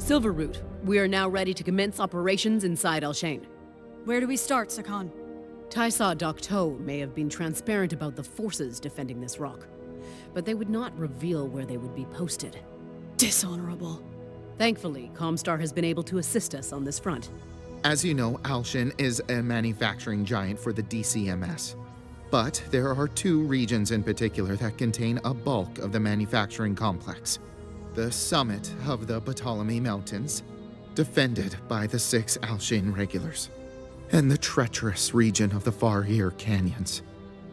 Silveroot, we are now ready to commence operations inside Alshane. Where do we start, Sakan? Tysaw Dokto may have been transparent about the forces defending this rock, but they would not reveal where they would be posted. Dishonorable. Thankfully, Comstar has been able to assist us on this front. As you know, Alshane is a manufacturing giant for the DCMS. But there are two regions in particular that contain a bulk of the manufacturing complex. The summit of the Ptolemy Mountains, defended by the 6 Alshane regulars, and the treacherous region of the Far Ear Canyons,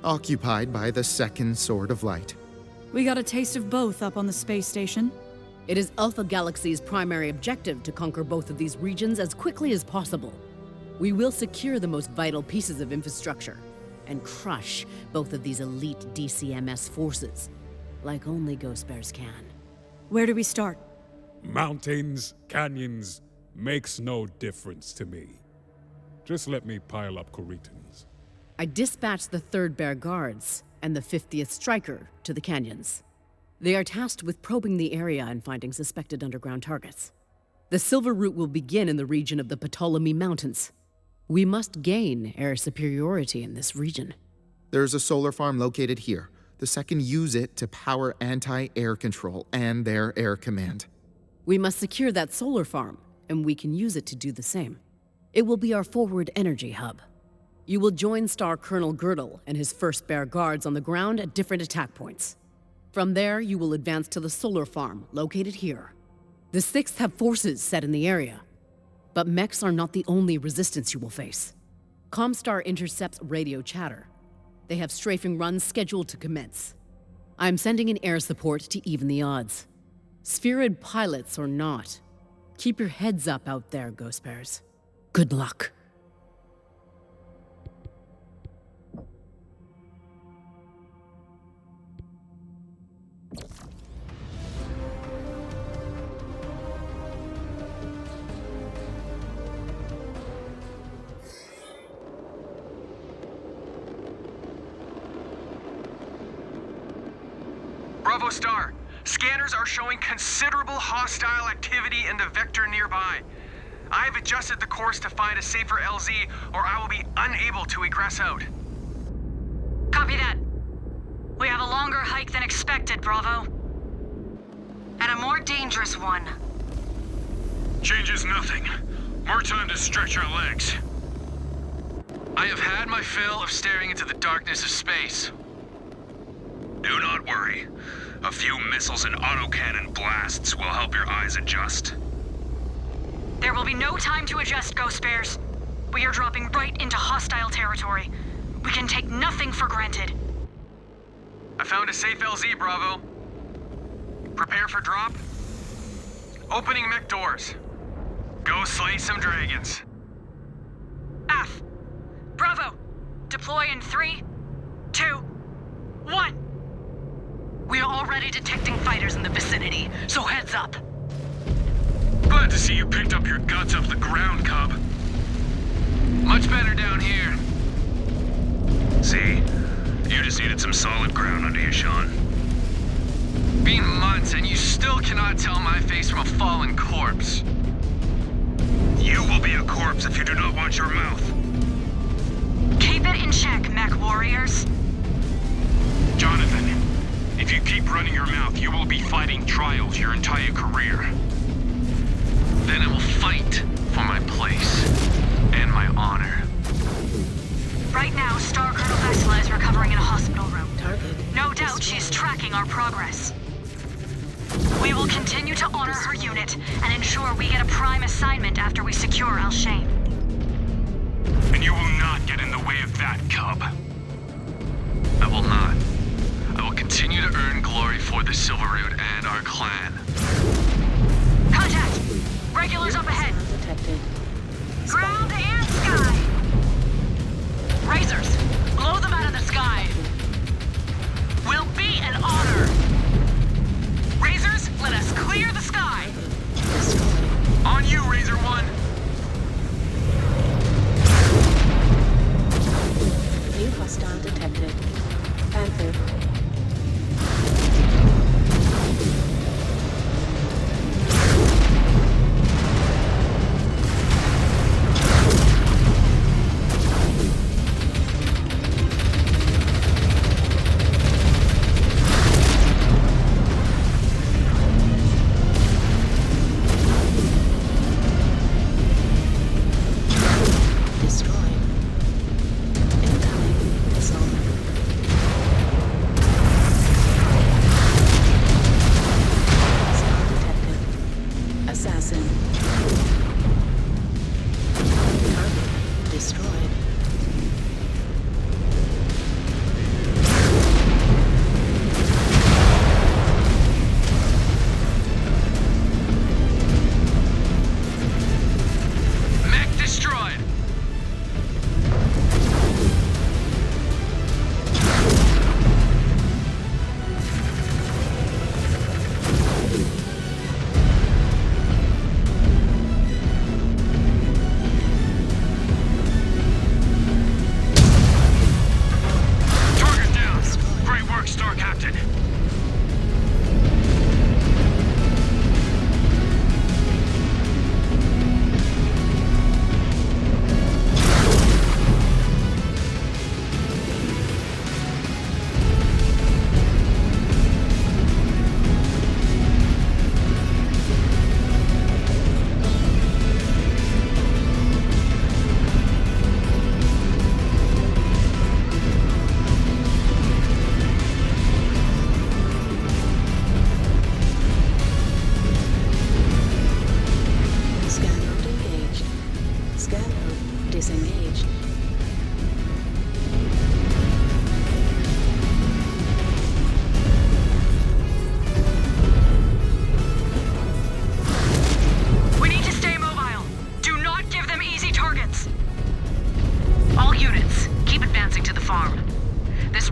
occupied by the Second Sword of Light. We got a taste of both up on the space station. It is Alpha Galaxy's primary objective to conquer both of these regions as quickly as possible. We will secure the most vital pieces of infrastructure and crush both of these elite DCMS forces, like only Ghost Bears can. Where do we start? Mountains, canyons, makes no difference to me. Just let me pile up Corinthians. I dispatched the 3rd Bear Guards and the 50th Striker to the canyons. They are tasked with probing the area and finding suspected underground targets. The Silveroot will begin in the region of the Ptolemy Mountains. We must gain air superiority in this region. There's a solar farm located here. The second use it to power anti-air control and their air command. We must secure that solar farm, and we can use it to do the same. It will be our forward energy hub. You will join Star Colonel Girdle and his 1st Bear Guards on the ground at different attack points. From there, you will advance to the solar farm, located here. The 6th have forces set in the area. But mechs are not the only resistance you will face. Comstar intercepts radio chatter. They have strafing runs scheduled to commence. I'm sending in air support to even the odds. Spheroid pilots or not, keep your heads up out there, Ghost Bears. Good luck. Bravo Star, scanners are showing considerable hostile activity in the vector nearby. I've adjusted the course to find a safer LZ, or I will be unable to egress out. Copy that. We have a longer hike than expected, Bravo. And a more dangerous one. Changes nothing. More time to stretch our legs. I have had my fill of staring into the darkness of space. Do not worry. A few missiles and autocannon blasts will help your eyes adjust. There will be no time to adjust, Ghost Bears. We are dropping right into hostile territory. We can take nothing for granted. I found a safe LZ, Bravo. Prepare for drop. Opening mech doors. Go slay some dragons. F. Bravo. Deploy in 3, 2, 1. We are already detecting fighters in the vicinity, so heads up. Glad to see you picked up your guts off the ground, Cub. Much better down here. See? You just needed some solid ground under you, Sean. Been months and you still cannot tell my face from a fallen corpse. You will be a corpse if you do not watch your mouth. Keep it in check, MECHWARRIORs. Jonathan, if you keep running your mouth, you will be fighting trials your entire career. Then I will fight for my place and my honor. Right now, Star Colonel Vesla is recovering in a hospital room. Target. No doubt she's tracking our progress. We will continue to honor her unit and ensure we get a prime assignment after we secure Alshane. And you will not get in the way of that, Cub. I will not. I will continue to earn glory for the Silveroot and our clan. Contact! Regulars up ahead! Detected. Ground and sky! Razors, blow them out of the sky! Will be an honor! Razors, let us clear the sky! On you, Razor 1! New hostile detected. Panther.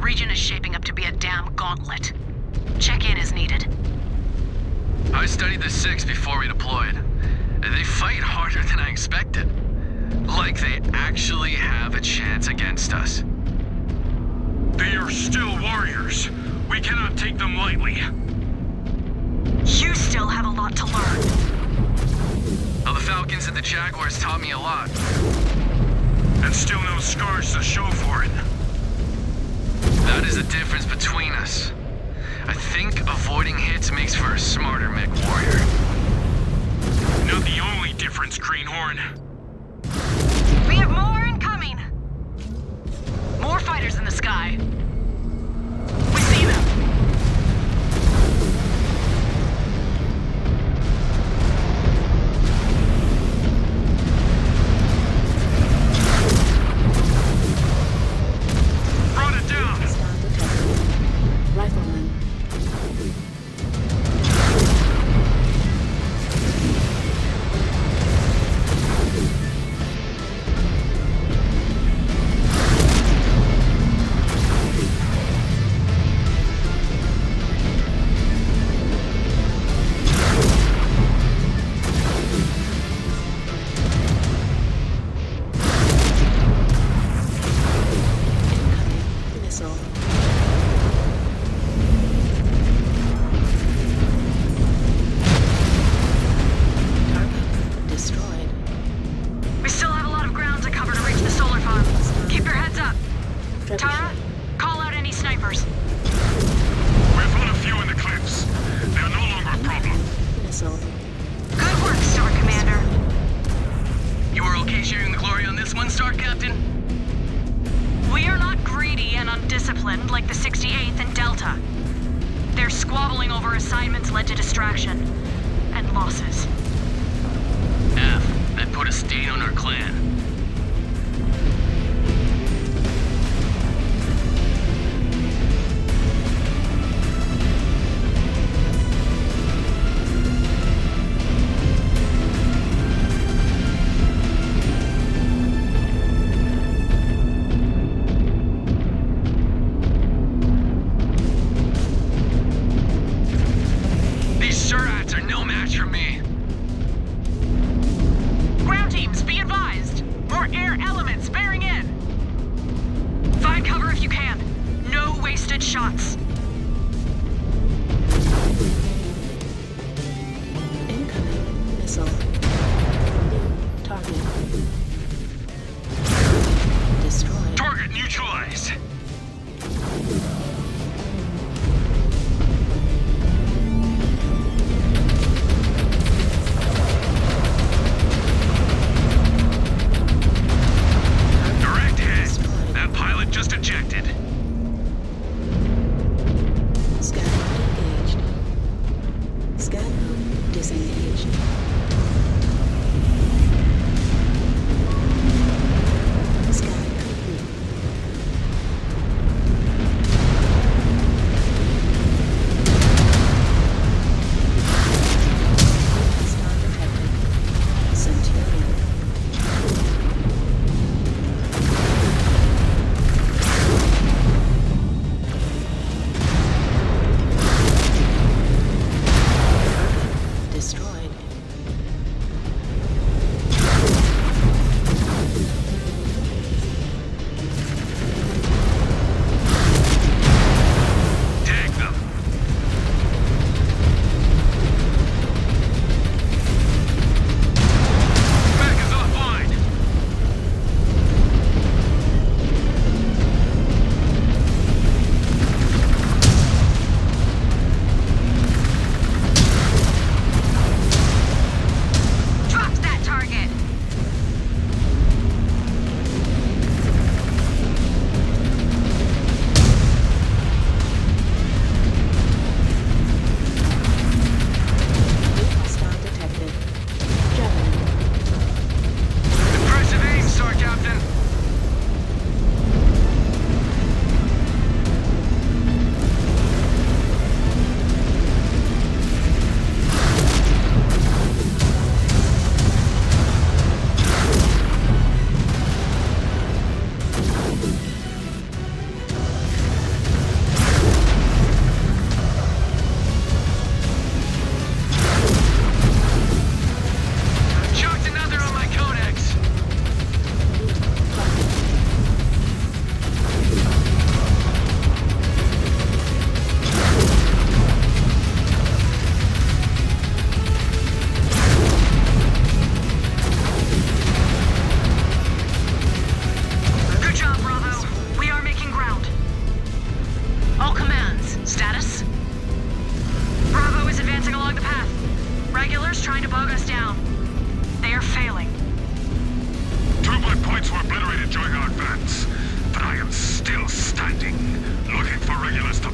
region is shaping up to be a damn gauntlet. Check-in is needed. I studied the Six before we deployed. They fight harder than I expected. Like they actually have a chance against us. They are still warriors. We cannot take them lightly. You still have a lot to learn. Well, the Falcons and the Jaguars taught me a lot. And still no scars to show for it. That is the difference between us. I think avoiding hits makes for a smarter MechWarrior. Not the only difference, Greenhorn. We have more incoming! More fighters in the sky. We see them. Brought it down! Hostile detected. Rifleman. Incoming missile. Target destroyed. We still have a lot of ground to cover to reach the solar farm. Keep your heads up. Tara, call out any snipers. We've got a few in the cliffs. They're no longer a problem. Missile. Good work, Star Commander. You were okay sharing the glory on this one, Star Captain? We are not greedy and undisciplined like the 68th and Delta. Their squabbling over assignments led to distraction and losses. F, that put a stain on our clan. These Surats are no match for me. Ground teams, be advised! More air elements bearing in! Find cover if you can. No wasted shots. Incoming missile. New target. Destroyed. Target neutralized. Direct hit. That pilot just ejected.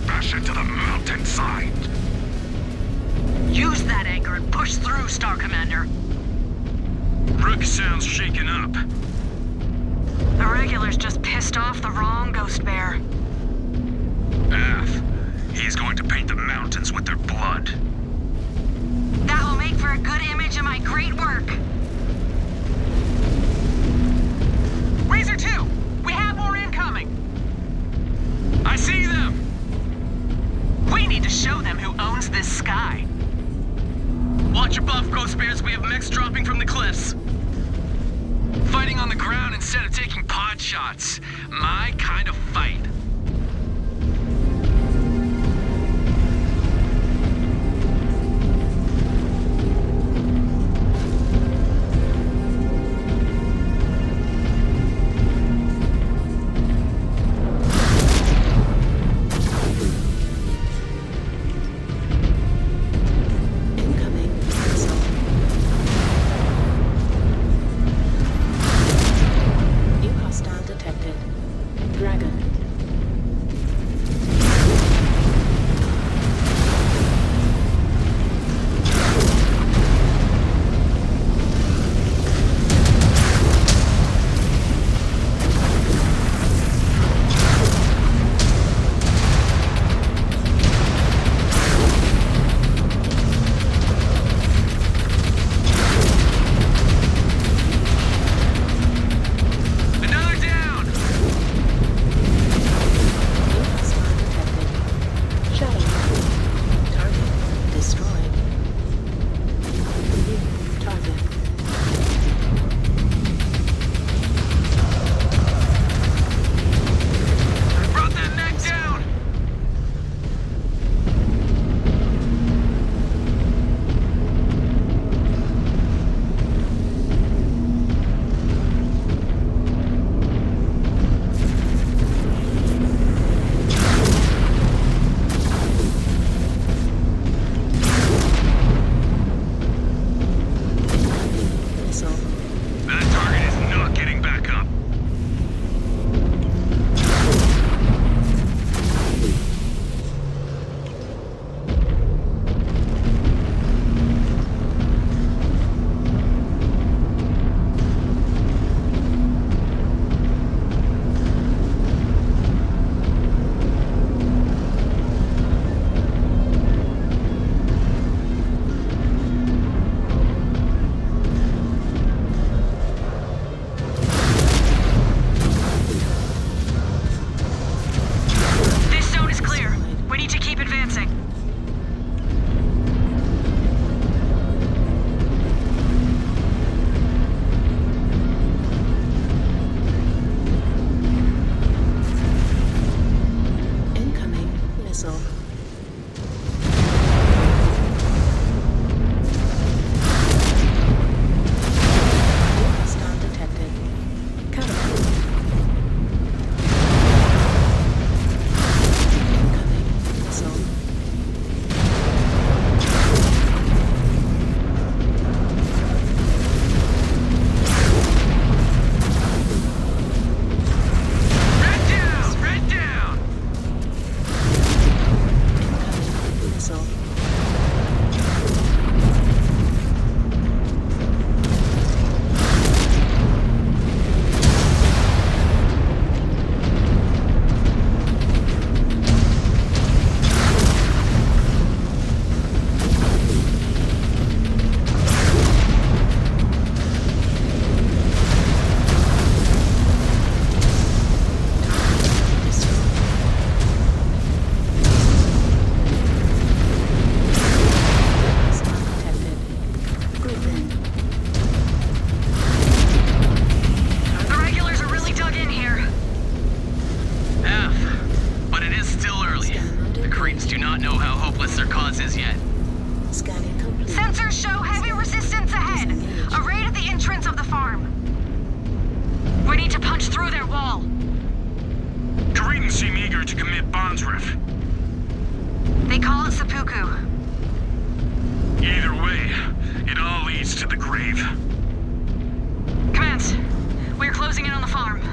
smash into the mountainside. Use that anger and push through, Star Commander. Rook sounds shaken up. The regulars just pissed off the wrong Ghost Bear. He's going to paint the mountains with their blood. That will make for a good image of my great work. Razor 2! We have more incoming! I see them! We need to show them who owns this sky. Watch above, Ghost Bears. We have mechs dropping from the cliffs. Fighting on the ground instead of taking pod shots. My kind of fight.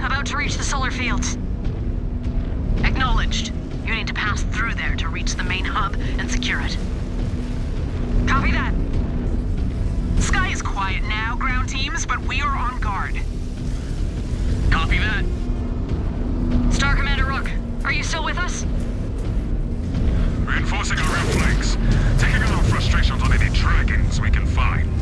About to reach the solar fields. Acknowledged. You need to pass through there. hub and secure it. Copy that. Sky is quiet now, ground teams, but we are on guard. Copy that. Star Commander Rook, are you still with us? Reinforcing our rear flanks. Taking out our frustrations on any dragons we can find.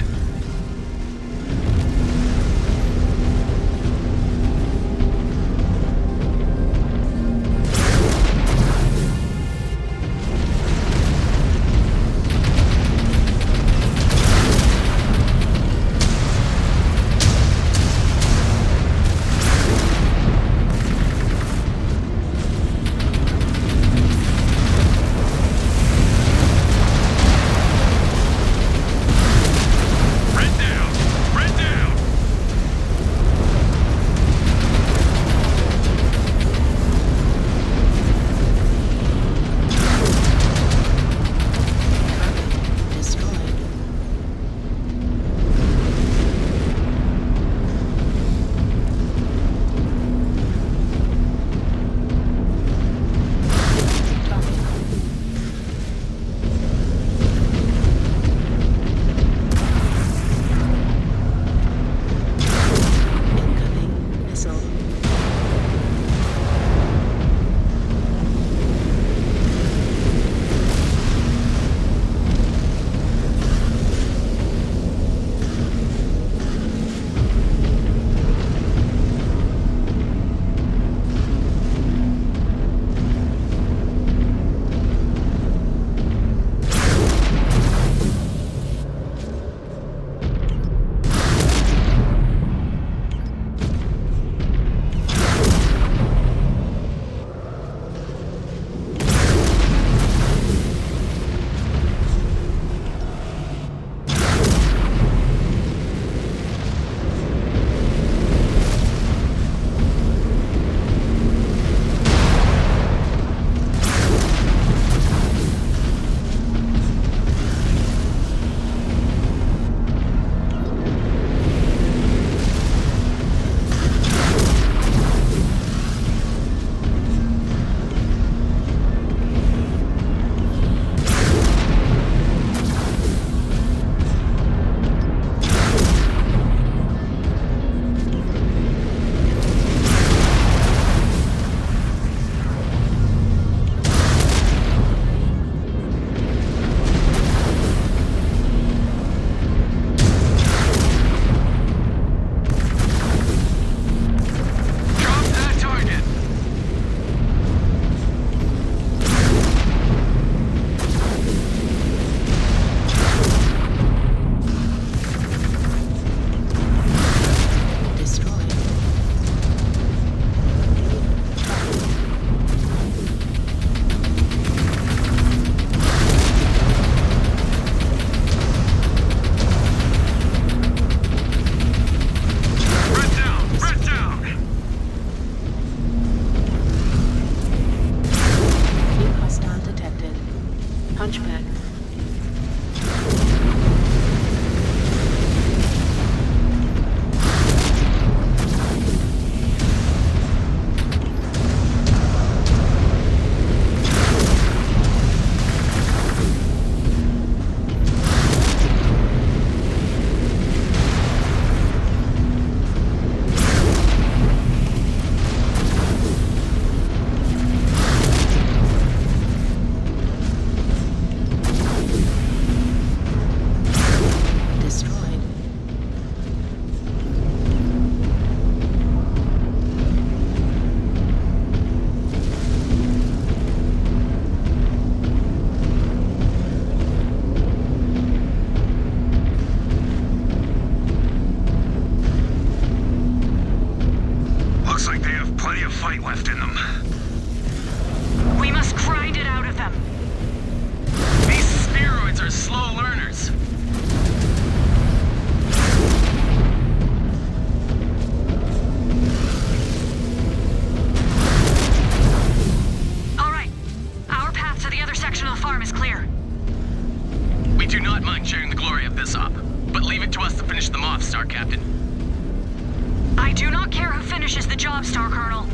finishes the job, Star Colonel.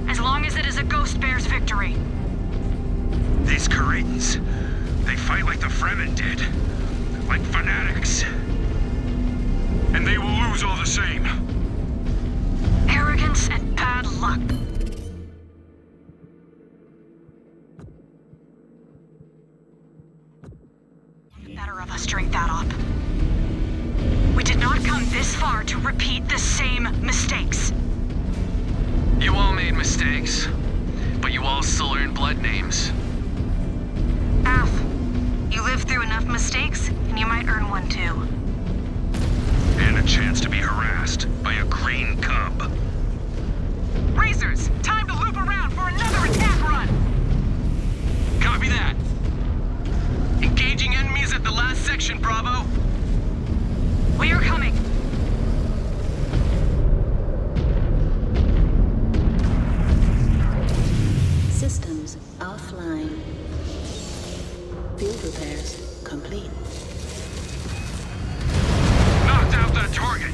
As long as it is a Ghost Bear's victory. These Cretans. fight like the Fremen did. Like fanatics. And they will lose all the same. Arrogance and bad luck. The better of us drink that up. We did not come this far to repeat the same mistakes. You all made mistakes, but you all still earned blood names. Af, you lived through enough mistakes, and you might earn one too. And a chance to be harassed by a green cub. Racers, time to loop around for another attack run! Copy that. Engaging enemies at the last section, Bravo. We are coming. Systems offline. Field repairs complete. Knocked out that target.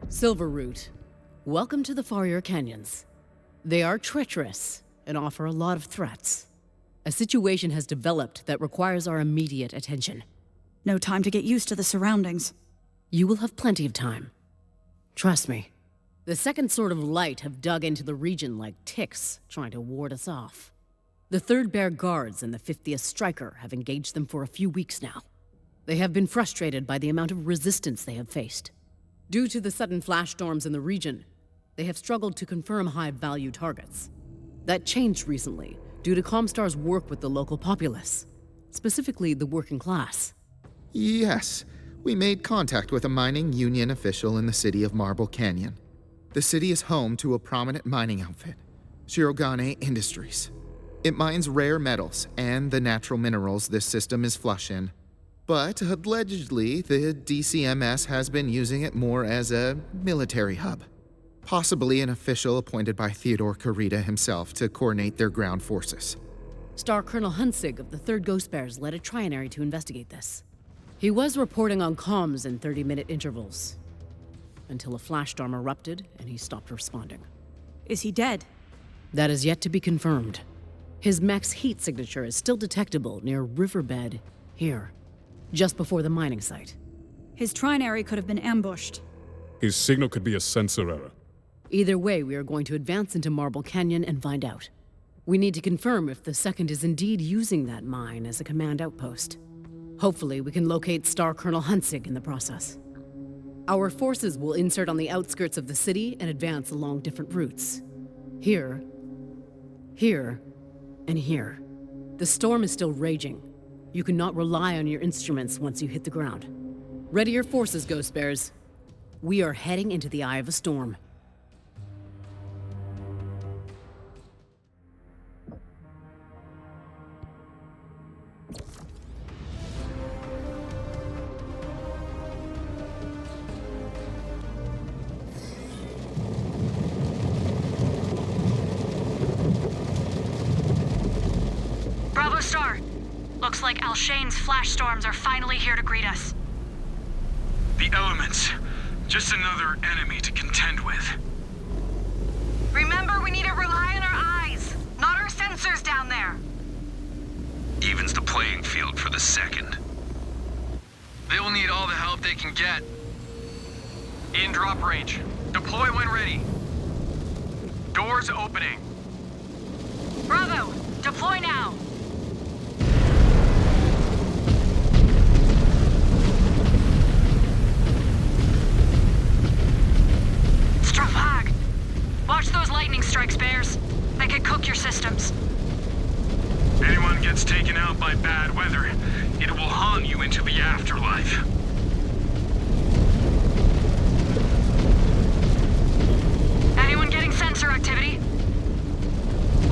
Silveroot, welcome to the Farrier Canyons. They are treacherous and offer a lot of threats. A situation has developed that requires our immediate attention. No time to get used to the surroundings. You will have plenty of time. Trust me. The second sort of light have dug into the region like ticks, trying to ward us off. The 3rd Bear Guards and the 50th Striker have engaged them for a few weeks now. They have been frustrated by the amount of resistance they have faced. Due to the sudden flash storms in the region, they have struggled to confirm high-value targets. That changed recently, due to Comstar's work with the local populace, specifically the working class. Yes, we made contact with a mining union official in the city of Marble Canyon. The city is home to a prominent mining outfit, Shirogane Industries. It mines rare metals and the natural minerals this system is flush in. But allegedly, the DCMS has been using it more as a military hub. Possibly an official appointed by Theodore Kurita himself to coordinate their ground forces. Star Colonel Hunsig of the 3rd Ghost Bears led a trinary to investigate this. He was reporting on comms in 30-minute intervals, until a flash storm erupted and he stopped responding. Is he dead? That is yet to be confirmed. His mech's heat signature is still detectable near Riverbed here, just before the mining site. His trinary could have been ambushed. His signal could be a sensor error. Either way, we are going to advance into Marble Canyon and find out. We need to confirm if the 2nd is indeed using that mine as a command outpost. Hopefully, we can locate Star Colonel Hunsig in the process. Our forces will insert on the outskirts of the city and advance along different routes. Here, and here. The storm is still raging. You cannot rely on your instruments once you hit the ground. Ready your forces, Ghost Bears. We are heading into the eye of a storm. Bravo Star! Looks like Alshane's flash storms are finally here to greet us. The elements. Just another enemy to contend with. Remember, we need to rely on our eyes, not our sensors down there. Evens the playing field for the 2nd. They will need all the help they can get. In drop range. Deploy when ready. Doors opening. Bravo! Deploy now! Stravag! Watch those lightning strikes, Bears. They could cook your systems. Anyone gets taken out by bad weather, it will haunt you into the afterlife. Anyone getting sensor activity?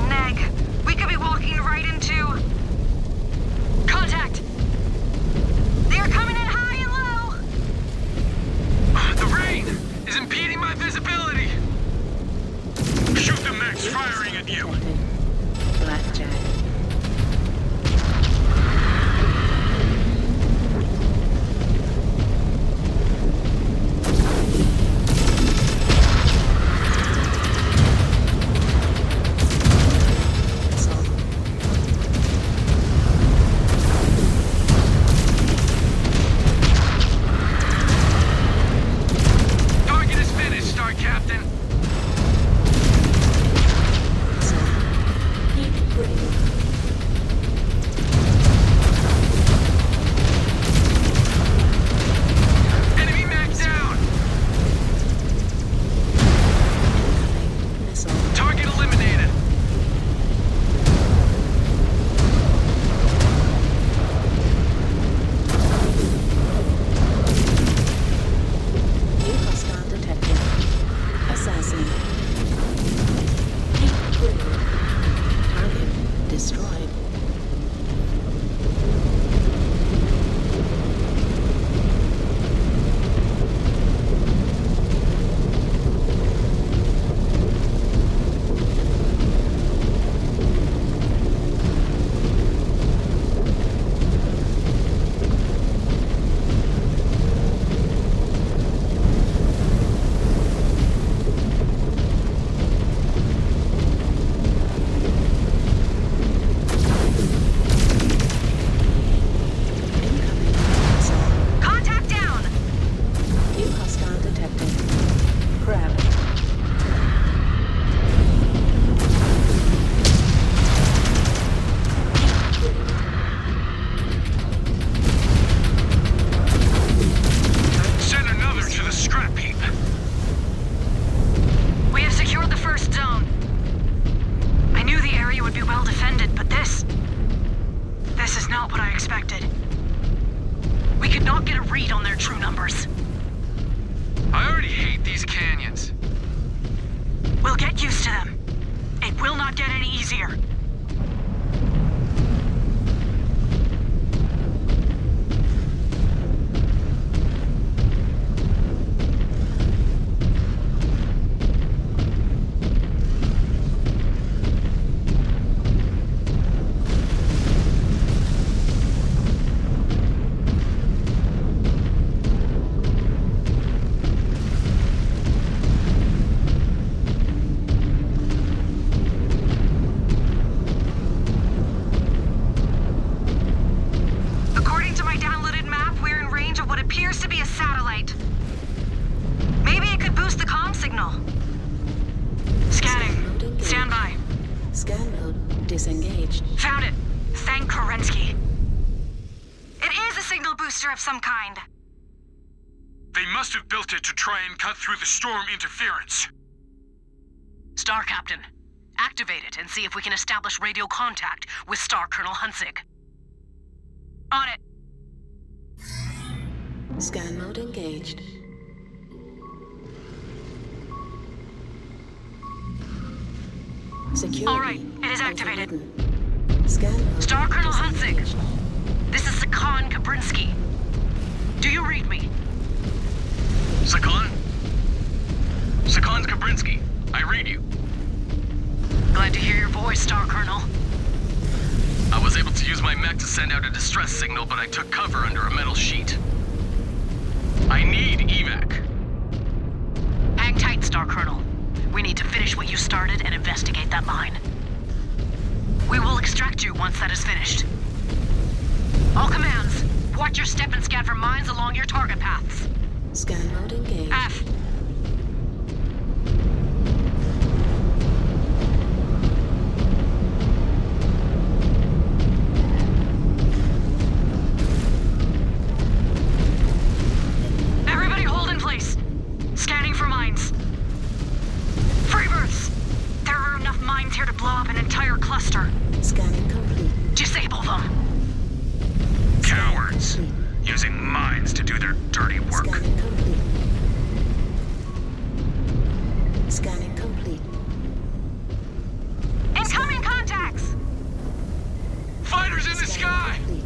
Neg, we could be walking right into... Contact! They are coming in high and low! The rain is impeding my visibility! Shoot the mechs firing at you! Blackjack. expected. We could not get a read on their true numbers. I already hate these canyons. We'll get used to them. It will not get any easier. Disengaged. Found it. Thank Kerensky. It is a signal booster of some kind. They must have built it to try and cut through the storm interference. Star Captain, activate it and see if we can establish radio contact with Star Colonel Huntsig. On it. Scan mode engaged. Security. All right, it is activated. Scan mode. Star Colonel Huntsig. disengaged. This is Sakan Kabrinski. Do you read me? Sakan? Sakan's Kabrinski. I read you. Glad to hear your voice, Star Colonel. I was able to use my mech to send out a distress signal, but I took cover under a metal sheet. I need evac. Hang tight, Star Colonel. We need to finish what you started and investigate that mine. We will extract you once that is finished. All commands, watch your step and scan for mines along your target paths. Scan mode engaged. F. Everybody hold in place. Scanning for mines. Free berths. There are enough mines here to blow up an entire cluster. Scanning complete. Disable them. Cowards. Complete. Using mines to do their dirty work. Scanning complete. Scanning complete. Incoming contacts! Fighters in the sky! Complete.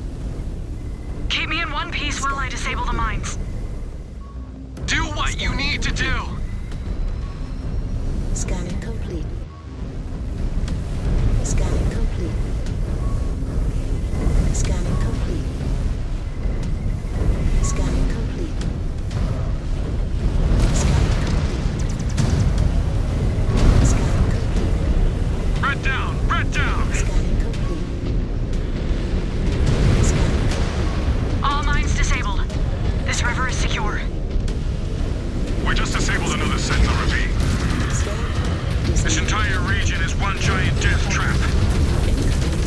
Keep me in one piece while I disable the mines. Do what you need to do! Scanning complete. Scanning complete. Scanning complete. Scanning complete. Scanning complete. Scanning complete. Red down! Red down! Scanning complete. Scanning complete. All mines disabled. This river is secure. We just disabled another Sentinel ravine. Scanning. This entire region is one giant death trap. Incoming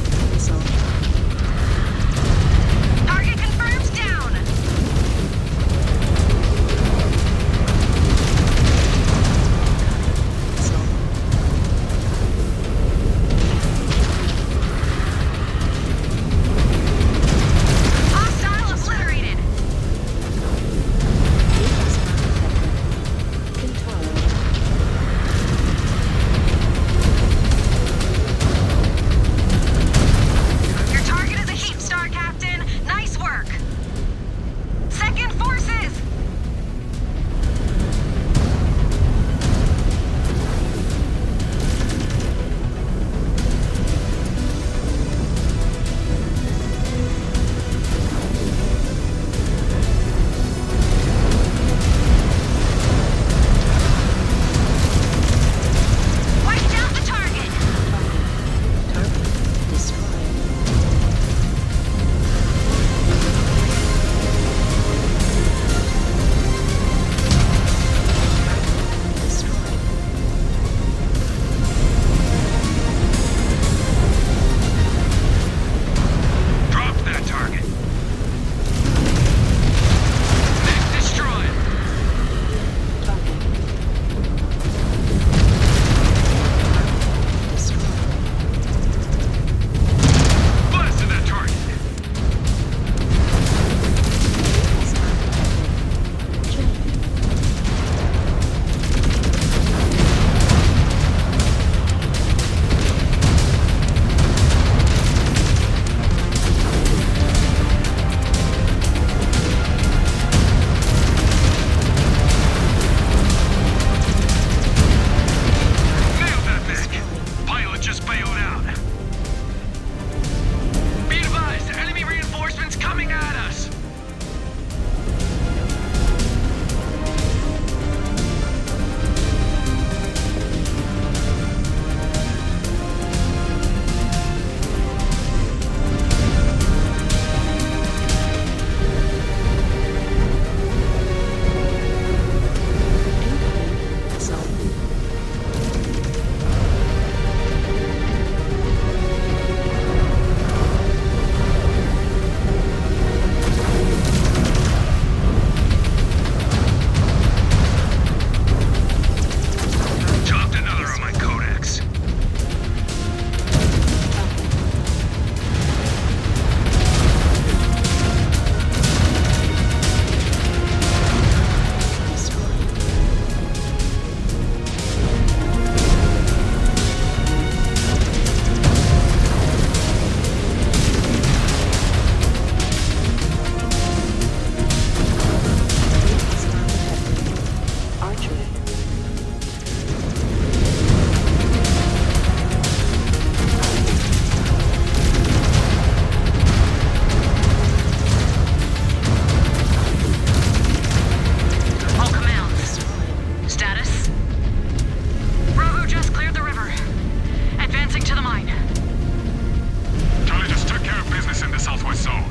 zone.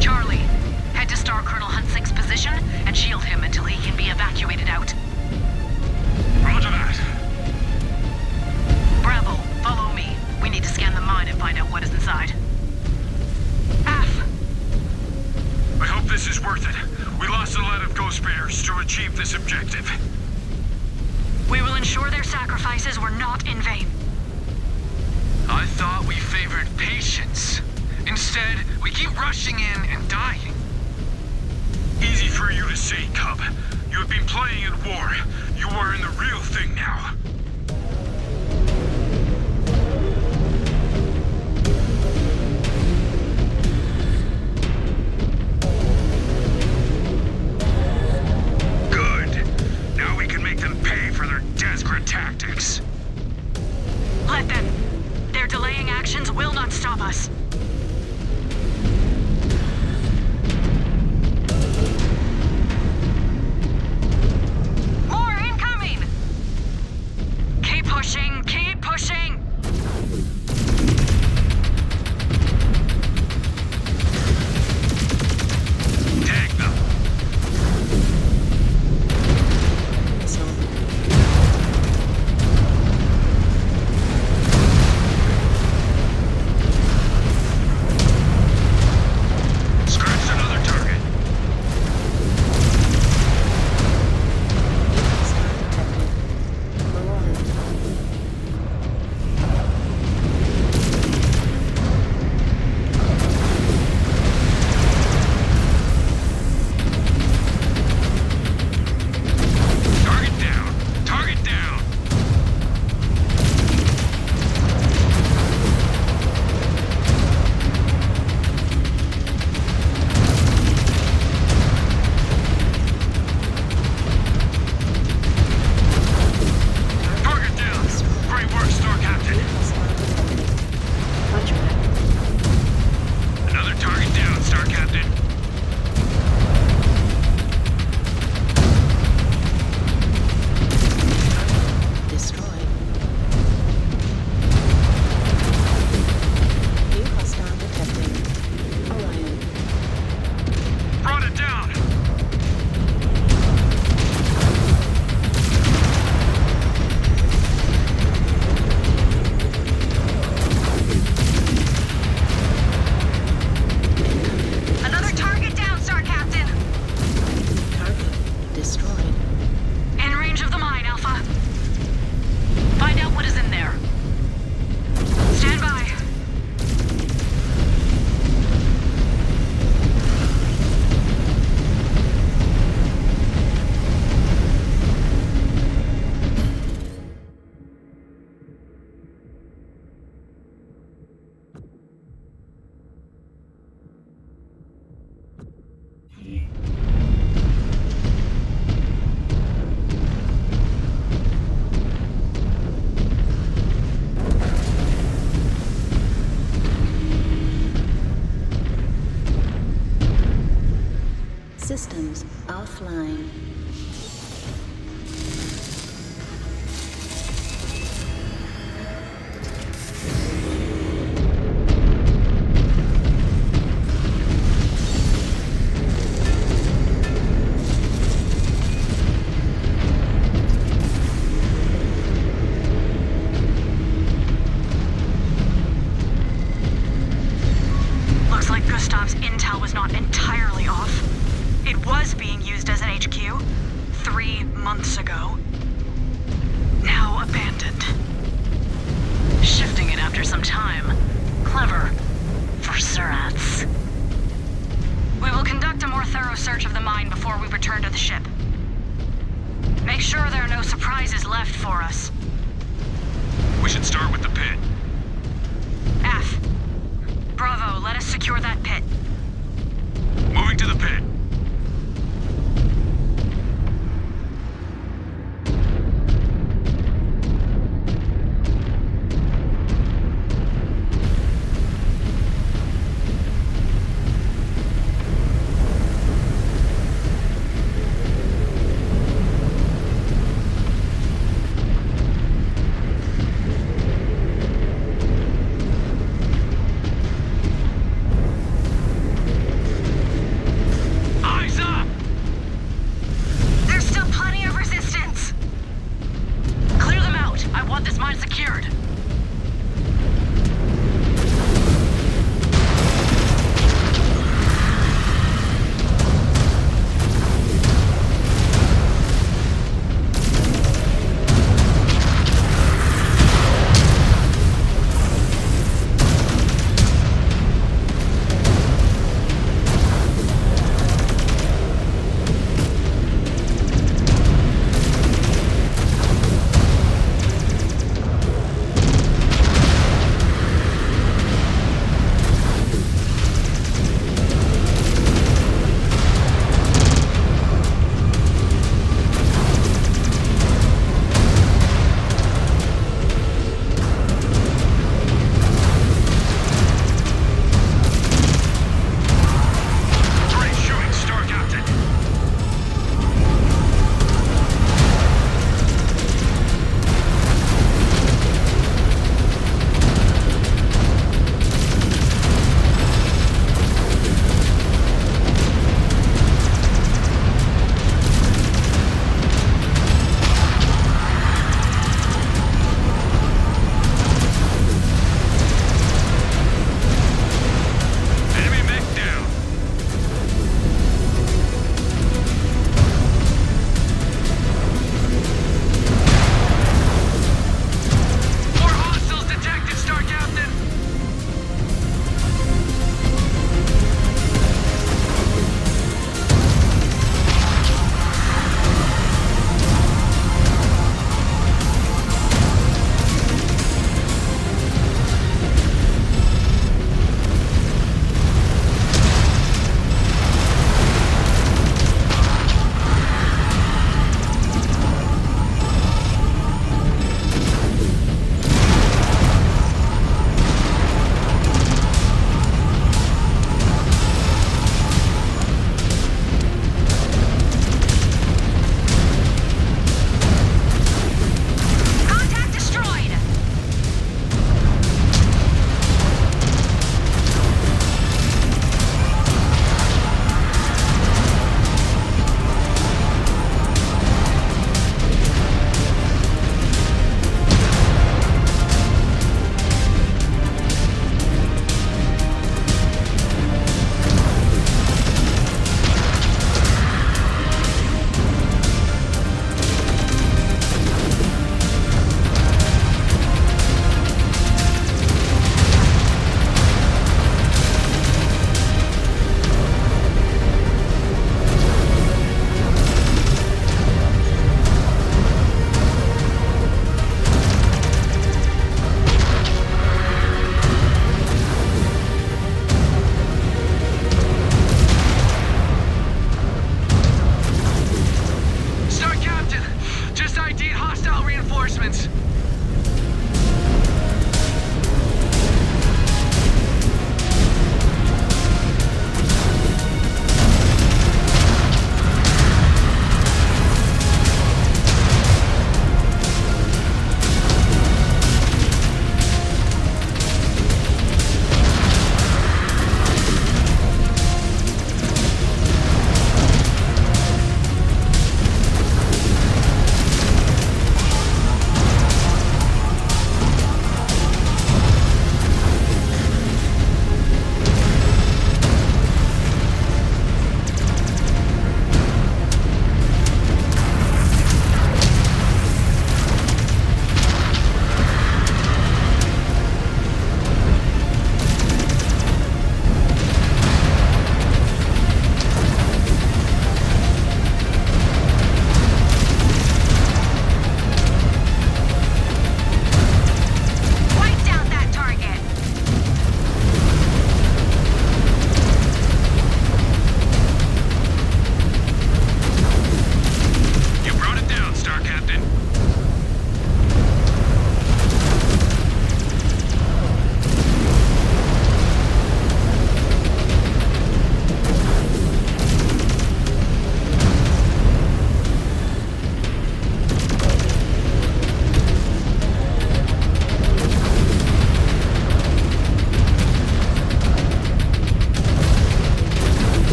Charlie, head to Star Colonel Huntsick's position and shield him until he can be evacuated out. Roger that. Bravo, follow me. We need to scan the mine and find out what is inside. Af! I hope this is worth it. We lost a lot of ghost bears to achieve this objective. We will ensure their sacrifices were not in vain. I thought we favored patience. Instead, we keep rushing in and dying. Easy for you to say, Cub. You have been playing at war. You are in the real thing now. Good. Now we can make them pay for their desperate tactics. Let them. Their delaying actions will not stop us. More incoming! Keep pushing, keep pushing! Tag them. Scratch another target. Target down. Target down. Target down. Great work, Star Captain. Roger that. Another target down, Star Captain. Destroyed. New hostile detected. Orion. Brought it down. Another target down, Star Captain! Target destroyed. In range of the mine, Alpha. Find out what is in there. Stand by. Systems offline. Looks like Gustav's intel was not entirely off. It was being used as an HQ 3 months ago. Now abandoned. Shifting it after some time. Clever. For Surats. We will conduct a more thorough search of the mine before we return to the ship. Make sure there are no surprises left for us. We should start with the pit. F. Bravo, let us secure that pit. Moving to the pit.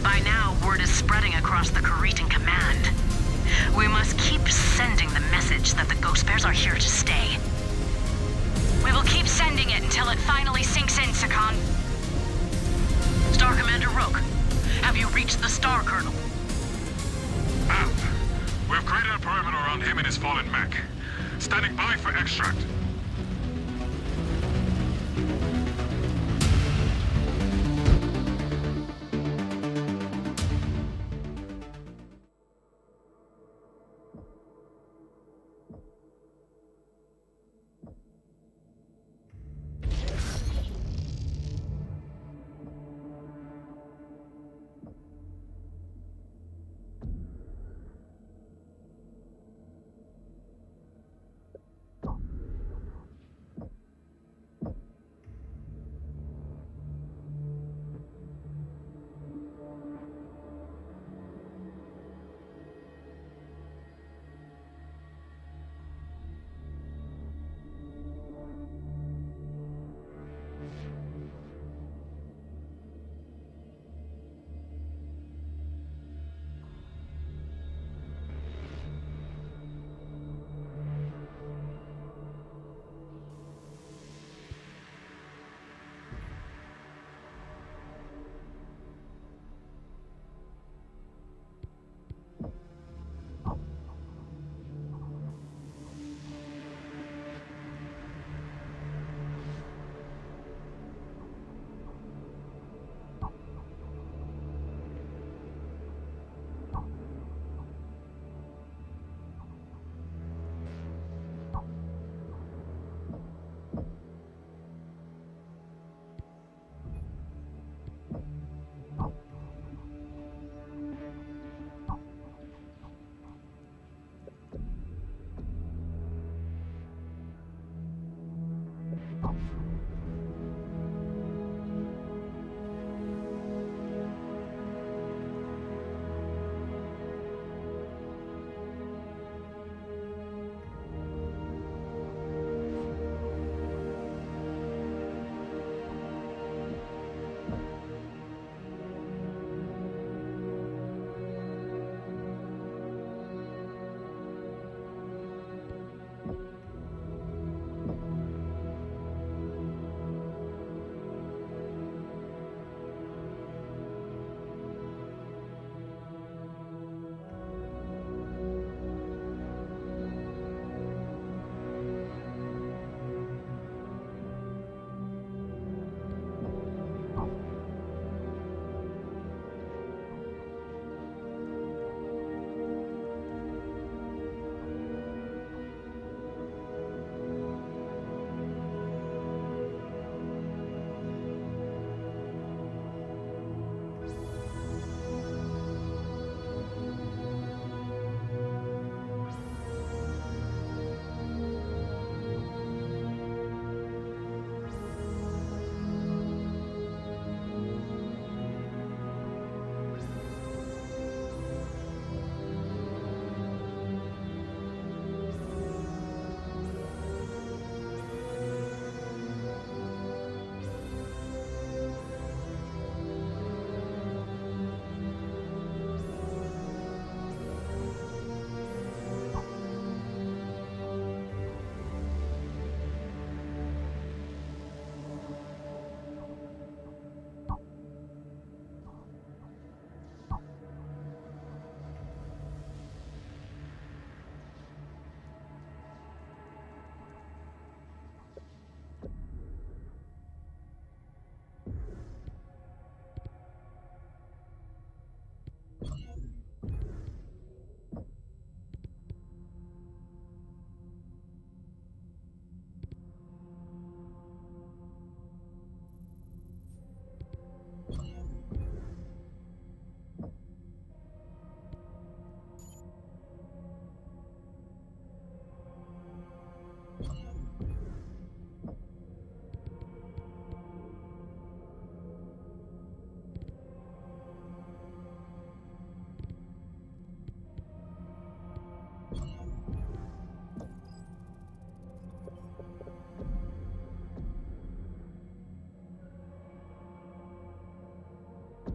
By now, word is spreading across the Cretan command. We must keep sending the message that the Ghost Bears are here to stay. We will keep sending it until it finally sinks in, Sakan. Star Commander Rook, have you reached the Star Colonel? We've created a perimeter around him and his fallen mech. Standing by for extract.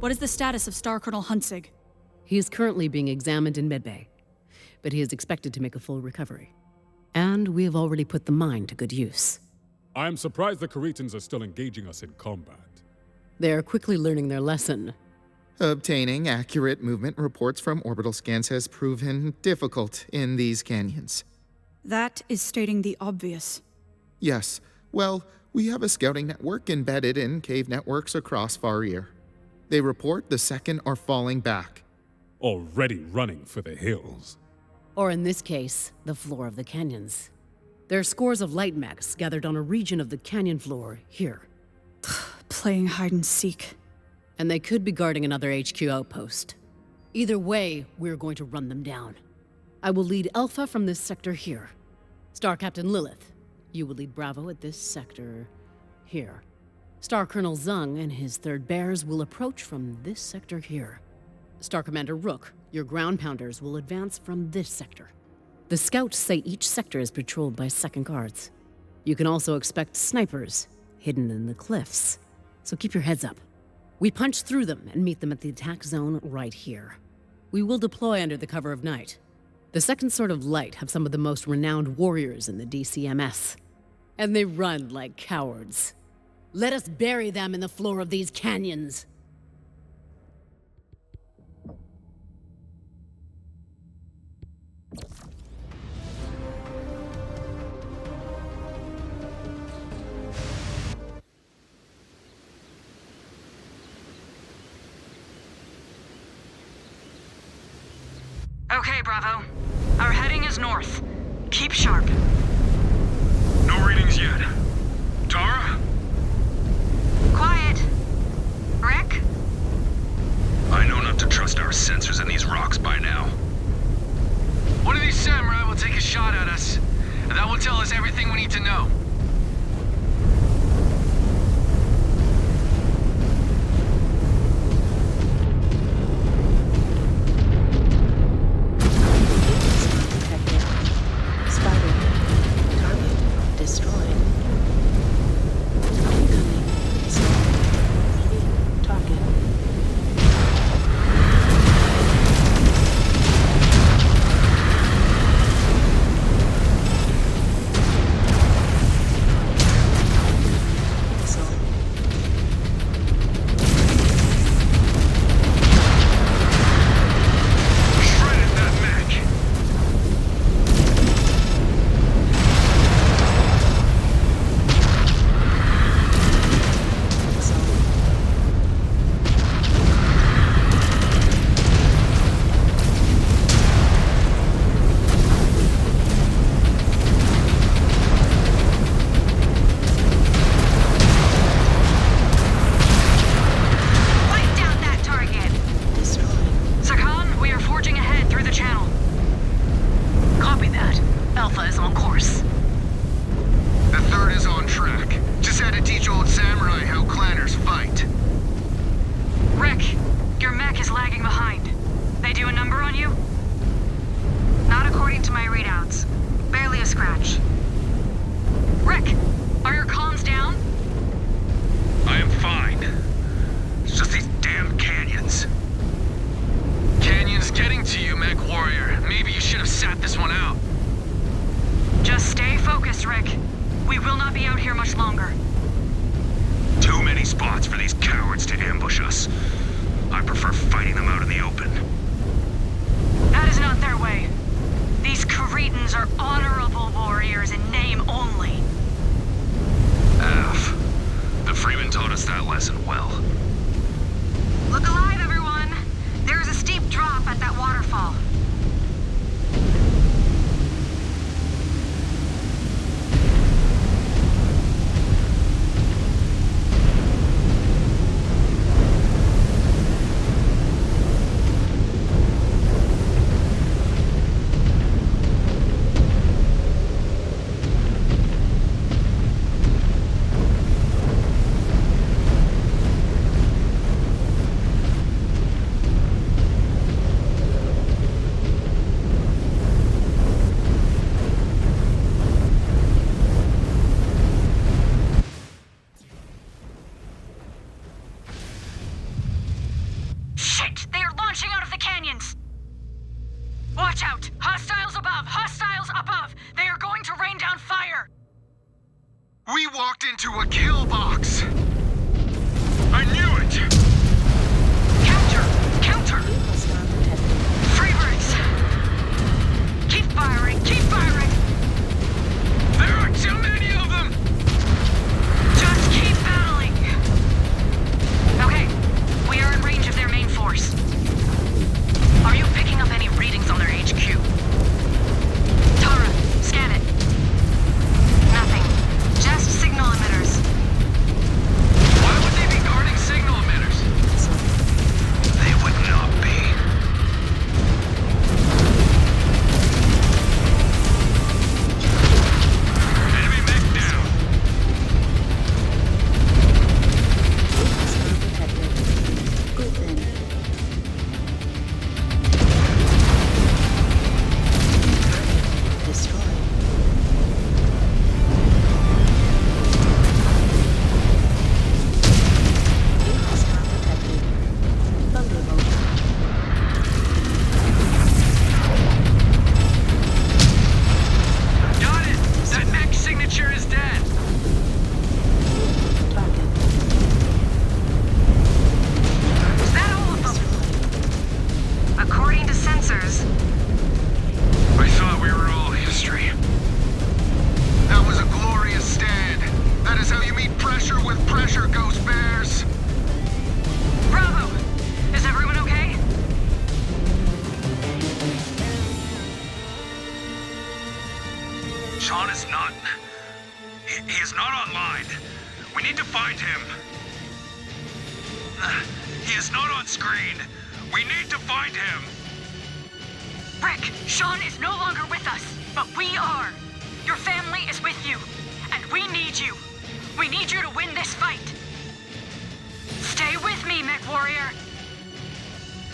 What is the status of Star Colonel Huntsig? He is currently being examined in medbay, but he is expected to make a full recovery. And we have already put the mine to good use. I am surprised the Caretans are still engaging us in combat. They are quickly learning their lesson. Obtaining accurate movement reports from orbital scans has proven difficult in these canyons. That is stating the obvious. Yes, well, we have a scouting network embedded in cave networks across MECHWARRIOR. They report the second are falling back. Already running for the hills. Or in this case, the floor of the canyons. There are scores of light mechs gathered on a region of the canyon floor here. Playing hide and seek. And they could be guarding another HQ outpost. Either way, we're going to run them down. I will lead Alpha from this sector here. Star Captain Lilith, you will lead Bravo at this sector here. Star Colonel Zung and his third bears will approach from this sector here. Star Commander Rook, your ground pounders will advance from this sector. The scouts say each sector is patrolled by second guards. You can also expect snipers hidden in the cliffs, so keep your heads up. We punch through them and meet them at the attack zone right here. We will deploy under the cover of night. The second sort of light have some of the most renowned warriors in the DCMS, and they run like cowards. Let us bury them in the floor of these canyons. Okay, Bravo. Our heading is north. Keep sharp. No readings yet. Tara? Quiet. Rick? I know not to trust our sensors in these rocks by now. One of these samurai will take a shot at us, and that will tell us everything we need to know. canyons! Watch out! Hostiles above! Hostiles above! They are going to rain down fire! We walked into a kill box! I knew it! Counter! Counter! Hostile detected. Freebirds! Keep firing! Keep firing! There are too many of them! Just keep battling! Okay, we are in range of their main force. Are you picking up any readings on their HQ? Tara, scan it. Nothing. Just signal emitters. Why would they be guarding signal emitters? They would not be. Enemy mech down. Hostile detected. Good then. Destroyed. Hostile detected. Thunderbolt. Got it! That mech signature is dead. Target. Is that all of them? According to sensors, I thought we were all history. That was a glorious stand. That is how you meet pressure with pressure, Ghost Bears. Bravo! Is everyone okay? Sean is not... He is not online. We need to find him. He is not on screen. We need to find him. Rick, Sean is no longer with us, but we are. Your family is with you, and we need you. We need you to win this fight. Stay with me, MECHWARRIOR.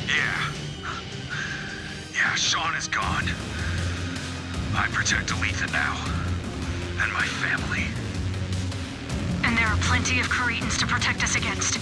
Yeah. Yeah, Sean is gone. I protect Aletha now. And my family. And there are plenty of Cretans to protect us against.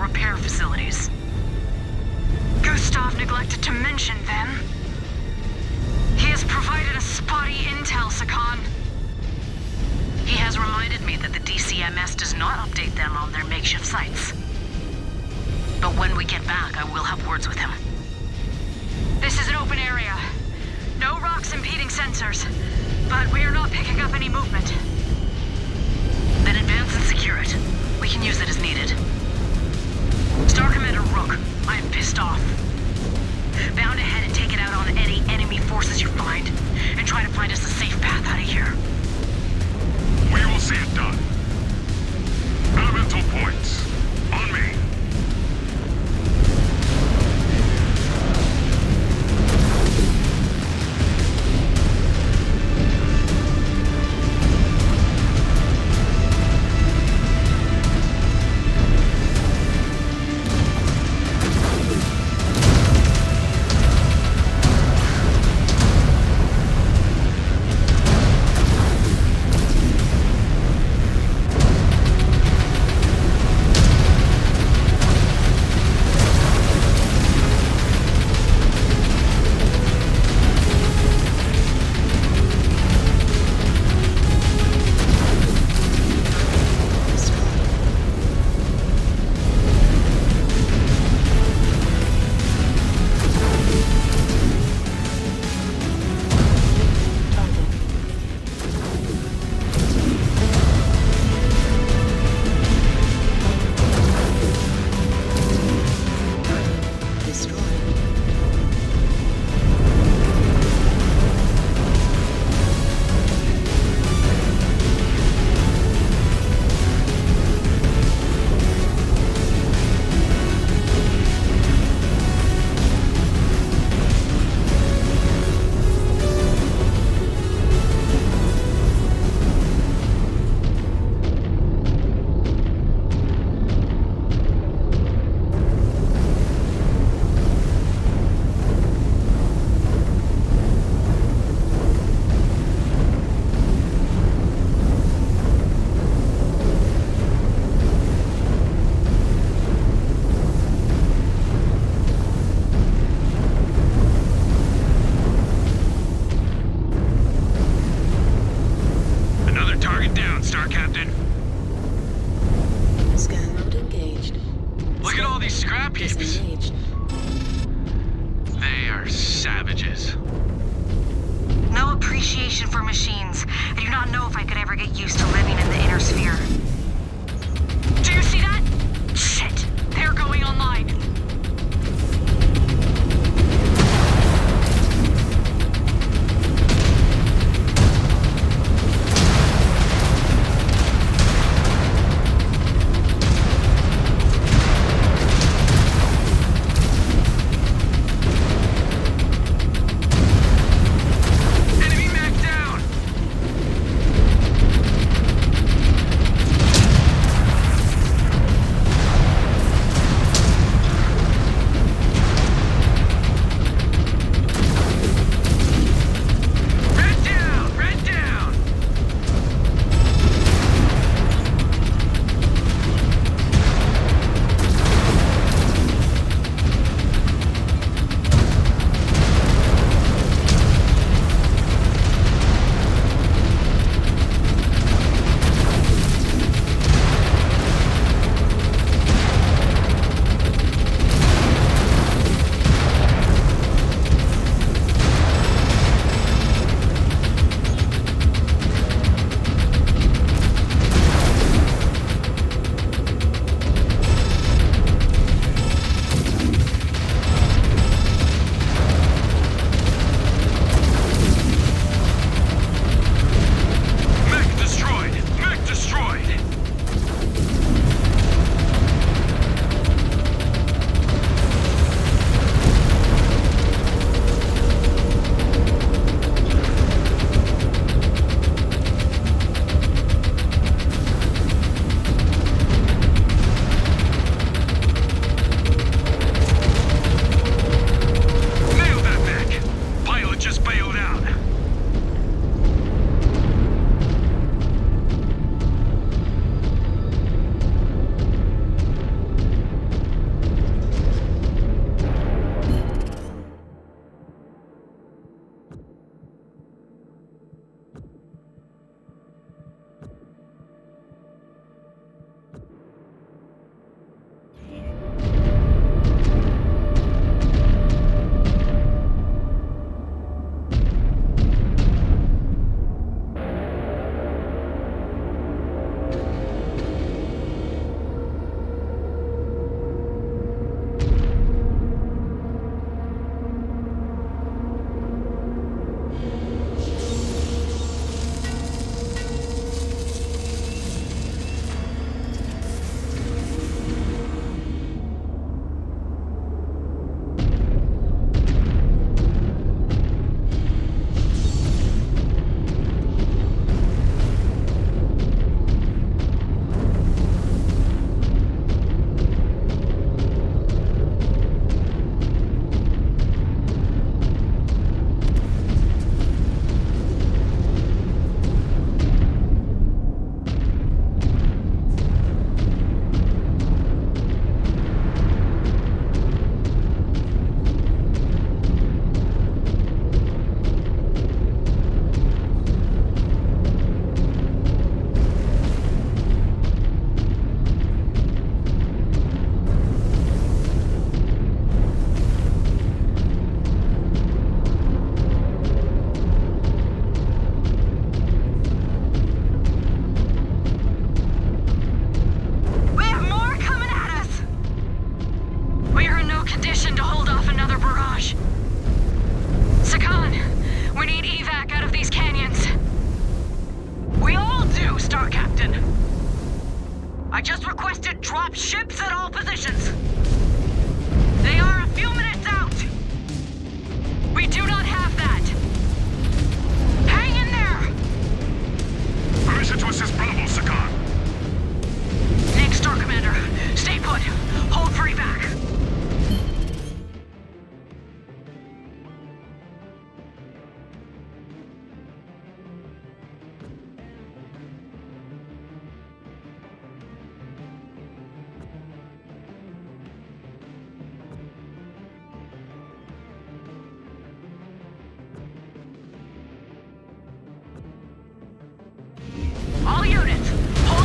repair facilities. Gustav neglected to mention them. He has provided a spotty intel, Sakan. He has reminded me that the DCMS does not update them on their makeshift sites. But when we get back, I will have words with him. This is an open area. No rocks impeding sensors, but we are not picking up any movement. Then advance and secure it. We can use it as needed. Star Commander Rook, I am pissed off. Bound ahead and take it out on any enemy forces you find, and try to find us a safe path out of here. We will see it done. Elemental points. On me. requested drop ships at all positions. They are a few minutes out. We do not have that. Hang in there. Permission to assist Bravo, Sakan. Next, Star Commander. Stay put. Hold for evac. All units, hold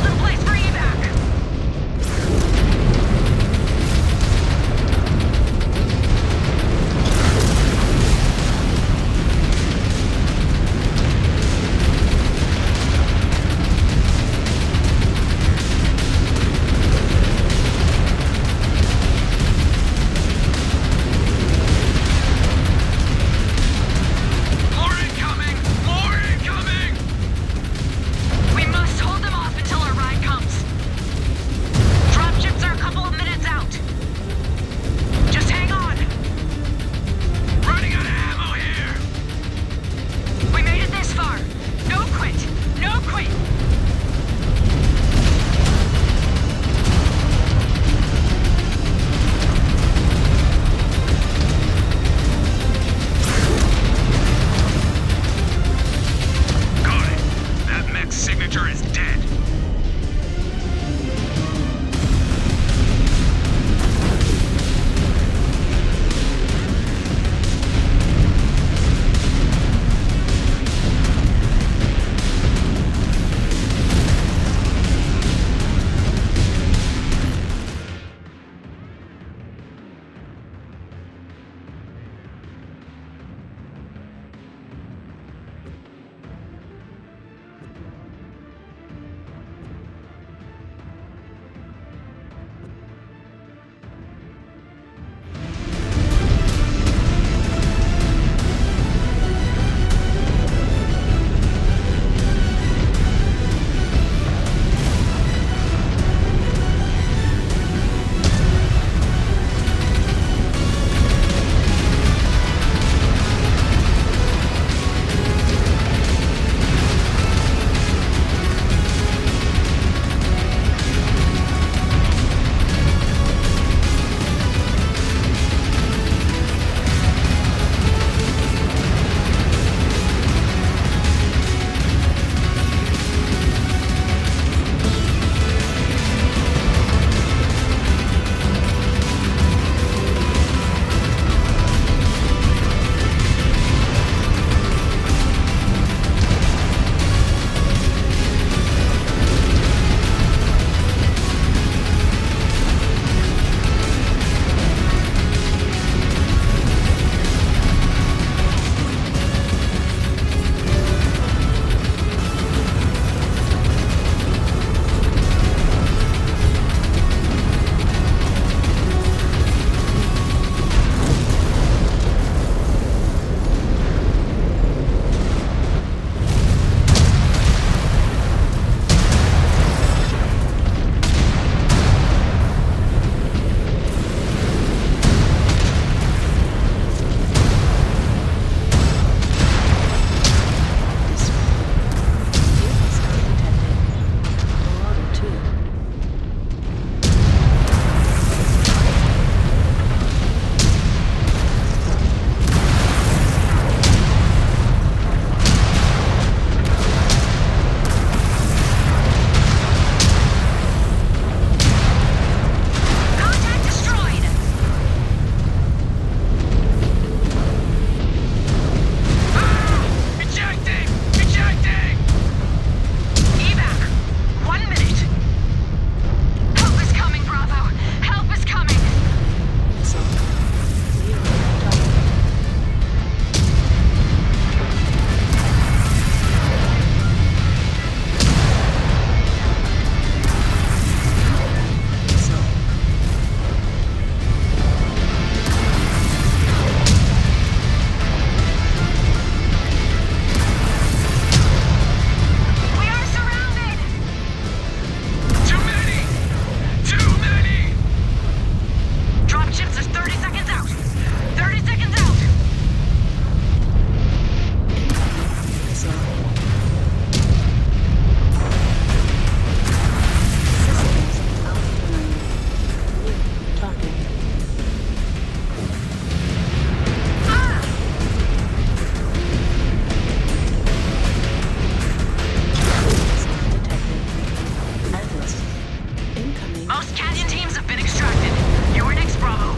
Most Canyon teams have been extracted. You're next, Bravo.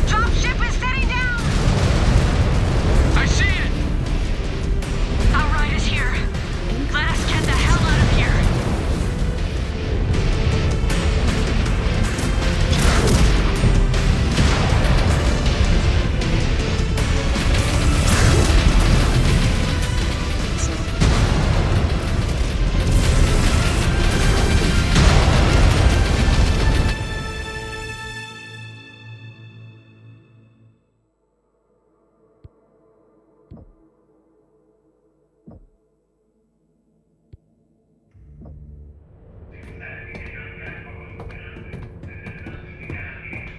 Dropship is setting down! I see it! Our ride is here. Let us get the hell out of here.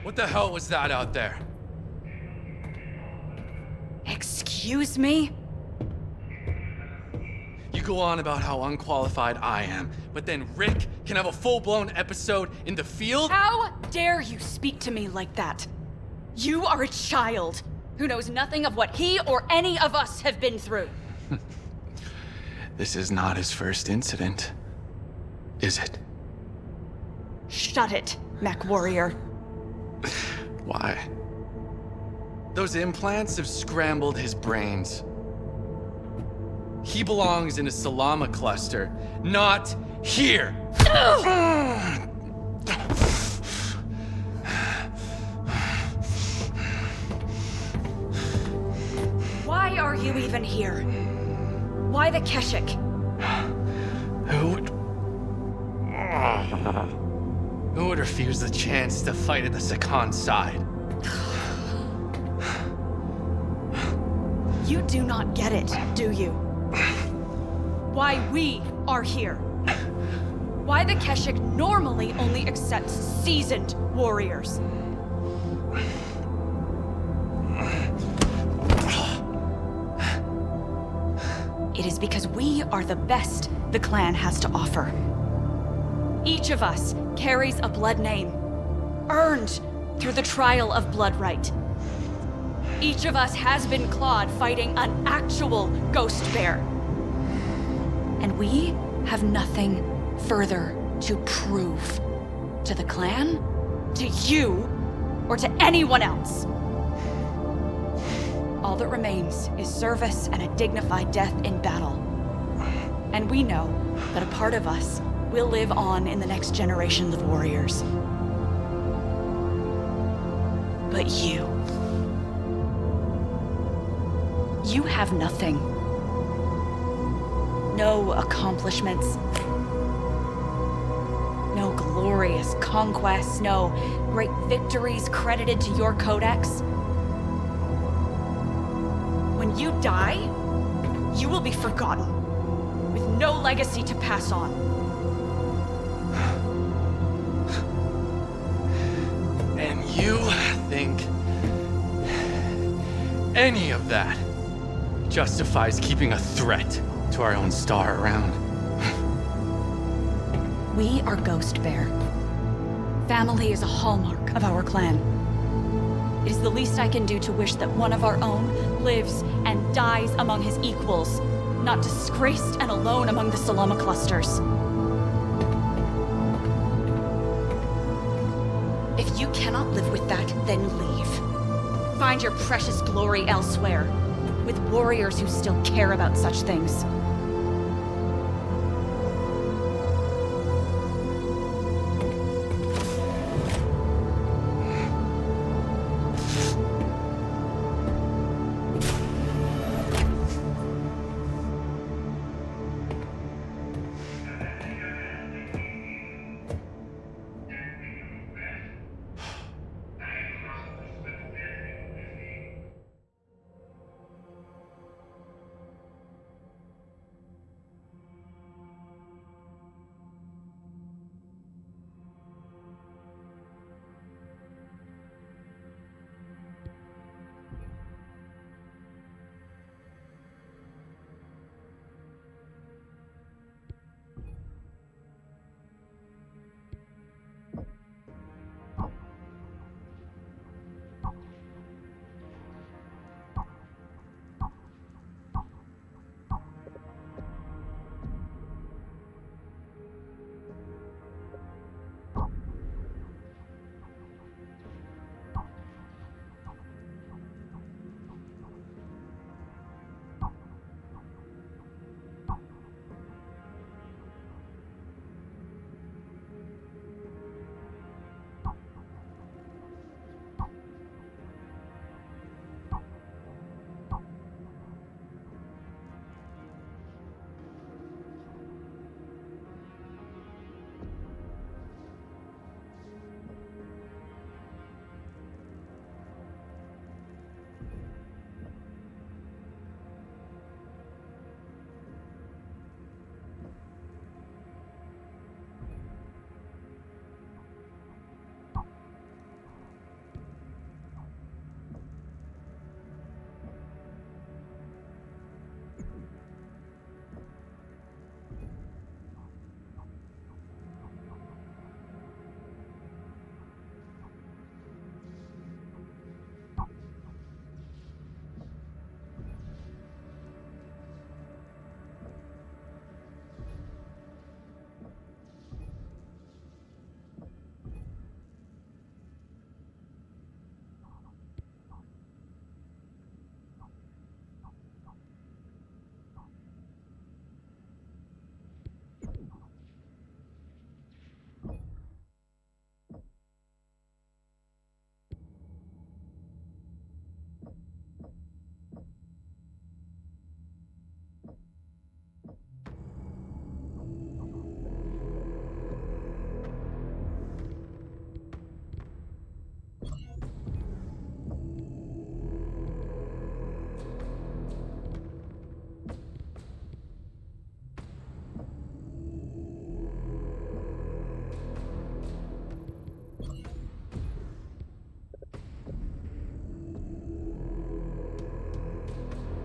What the hell was that out there? Excuse me? You go on about how unqualified I am, but then Rick can have a full-blown episode in the field? How dare you speak to me like that? You are a child who knows nothing of what he or any of us have been through. This is not his first incident, is it? Shut it, MECHWARRIOR. Why? Those implants have scrambled his brains. He belongs in a Salama cluster, not here! Why are you even here? Why the Keshik? Who would refuse the chance to fight at the Sakan's side? You do not get it, do you? Why we are here. Why the Keshik normally only accepts seasoned warriors. It is because we are the best the clan has to offer. Each of us carries a blood name, earned through the trial of blood right. Each of us has been clawed fighting an actual ghost bear. And we have nothing further to prove to the clan, to you, or to anyone else. All that remains is service and a dignified death in battle. And we know that a part of us will live on in the next generation of warriors. But you have nothing. No accomplishments. No glorious conquests, no great victories credited to your codex. When you die, you will be forgotten, with no legacy to pass on. And you think any of that justifies keeping a threat to our own star around? We are Ghost Bear. Family is a hallmark of our clan. It is the least I can do to wish that one of our own lives and dies among his equals, not disgraced and alone among the Salama clusters. If you cannot live with that, then leave. Find your precious glory elsewhere, with warriors who still care about such things.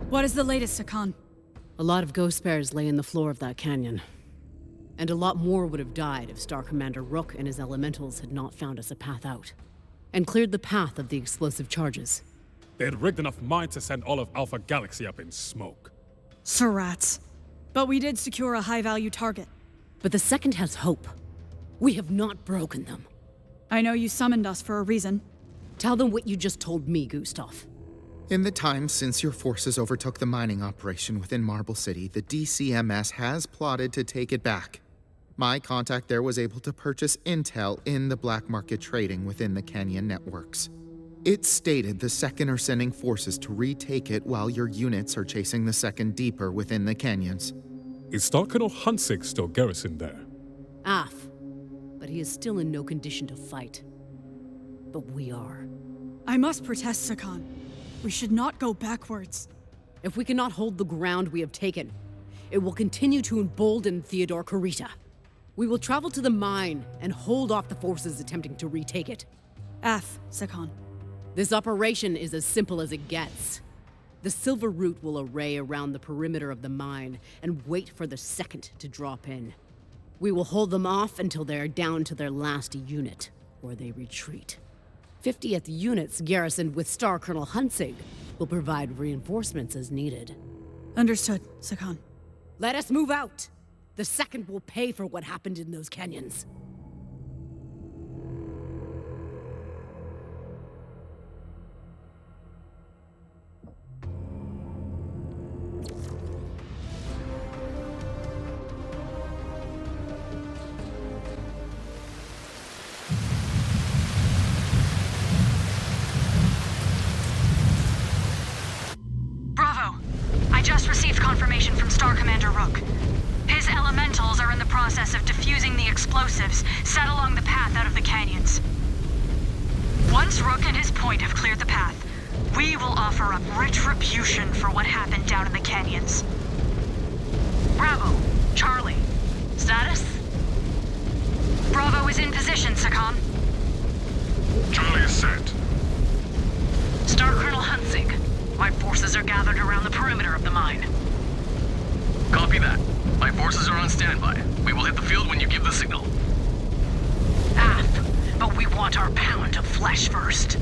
What is the latest, Sakan? A lot of ghost bears lay in the floor of that canyon. And a lot more would have died if Star Commander Rook and his elementals had not found us a path out. And cleared the path of the explosive charges. They had rigged enough mines to send all of Alpha Galaxy up in smoke. Surats. But we did secure a high-value target. But the second has hope. We have not broken them. I know you summoned us for a reason. Tell them what you just told me, Gustav. In the time since your forces overtook the mining operation within Marble City, the DCMS has plotted to take it back. My contact there was able to purchase intel in the black market trading within the Canyon networks. It stated the Second are sending forces to retake it while your units are chasing the Second deeper within the canyons. Is Star Colonel Huntsig still garrisoned there? Af. But he is still in no condition to fight. But we are. I must protest, Sakan. We should not go backwards. If we cannot hold the ground we have taken, it will continue to embolden Theodore Kurita. We will travel to the mine and hold off the forces attempting to retake it. Af, Sakan. This operation is as simple as it gets. The Silveroot will array around the perimeter of the mine and wait for the Second to drop in. We will hold them off until they are down to their last unit, or they retreat. 50th units garrisoned with Star Colonel Huntsig will provide reinforcements as needed. Understood, Sakan. Let us move out! The Second will pay for what happened in those canyons. Confirmation from Star Commander Rook. His elementals are in the process of defusing the explosives set along the path out of the canyons. Once Rook and his point have cleared the path, we will offer up retribution for what happened down in the canyons. Bravo, Charlie. Status? Bravo is in position, Sakan. Charlie is set. Star Colonel Huntsig, my forces are gathered around the perimeter of the mine. Copy that. My forces are on standby. We will hit the field when you give the signal. But we want our pound of flesh first.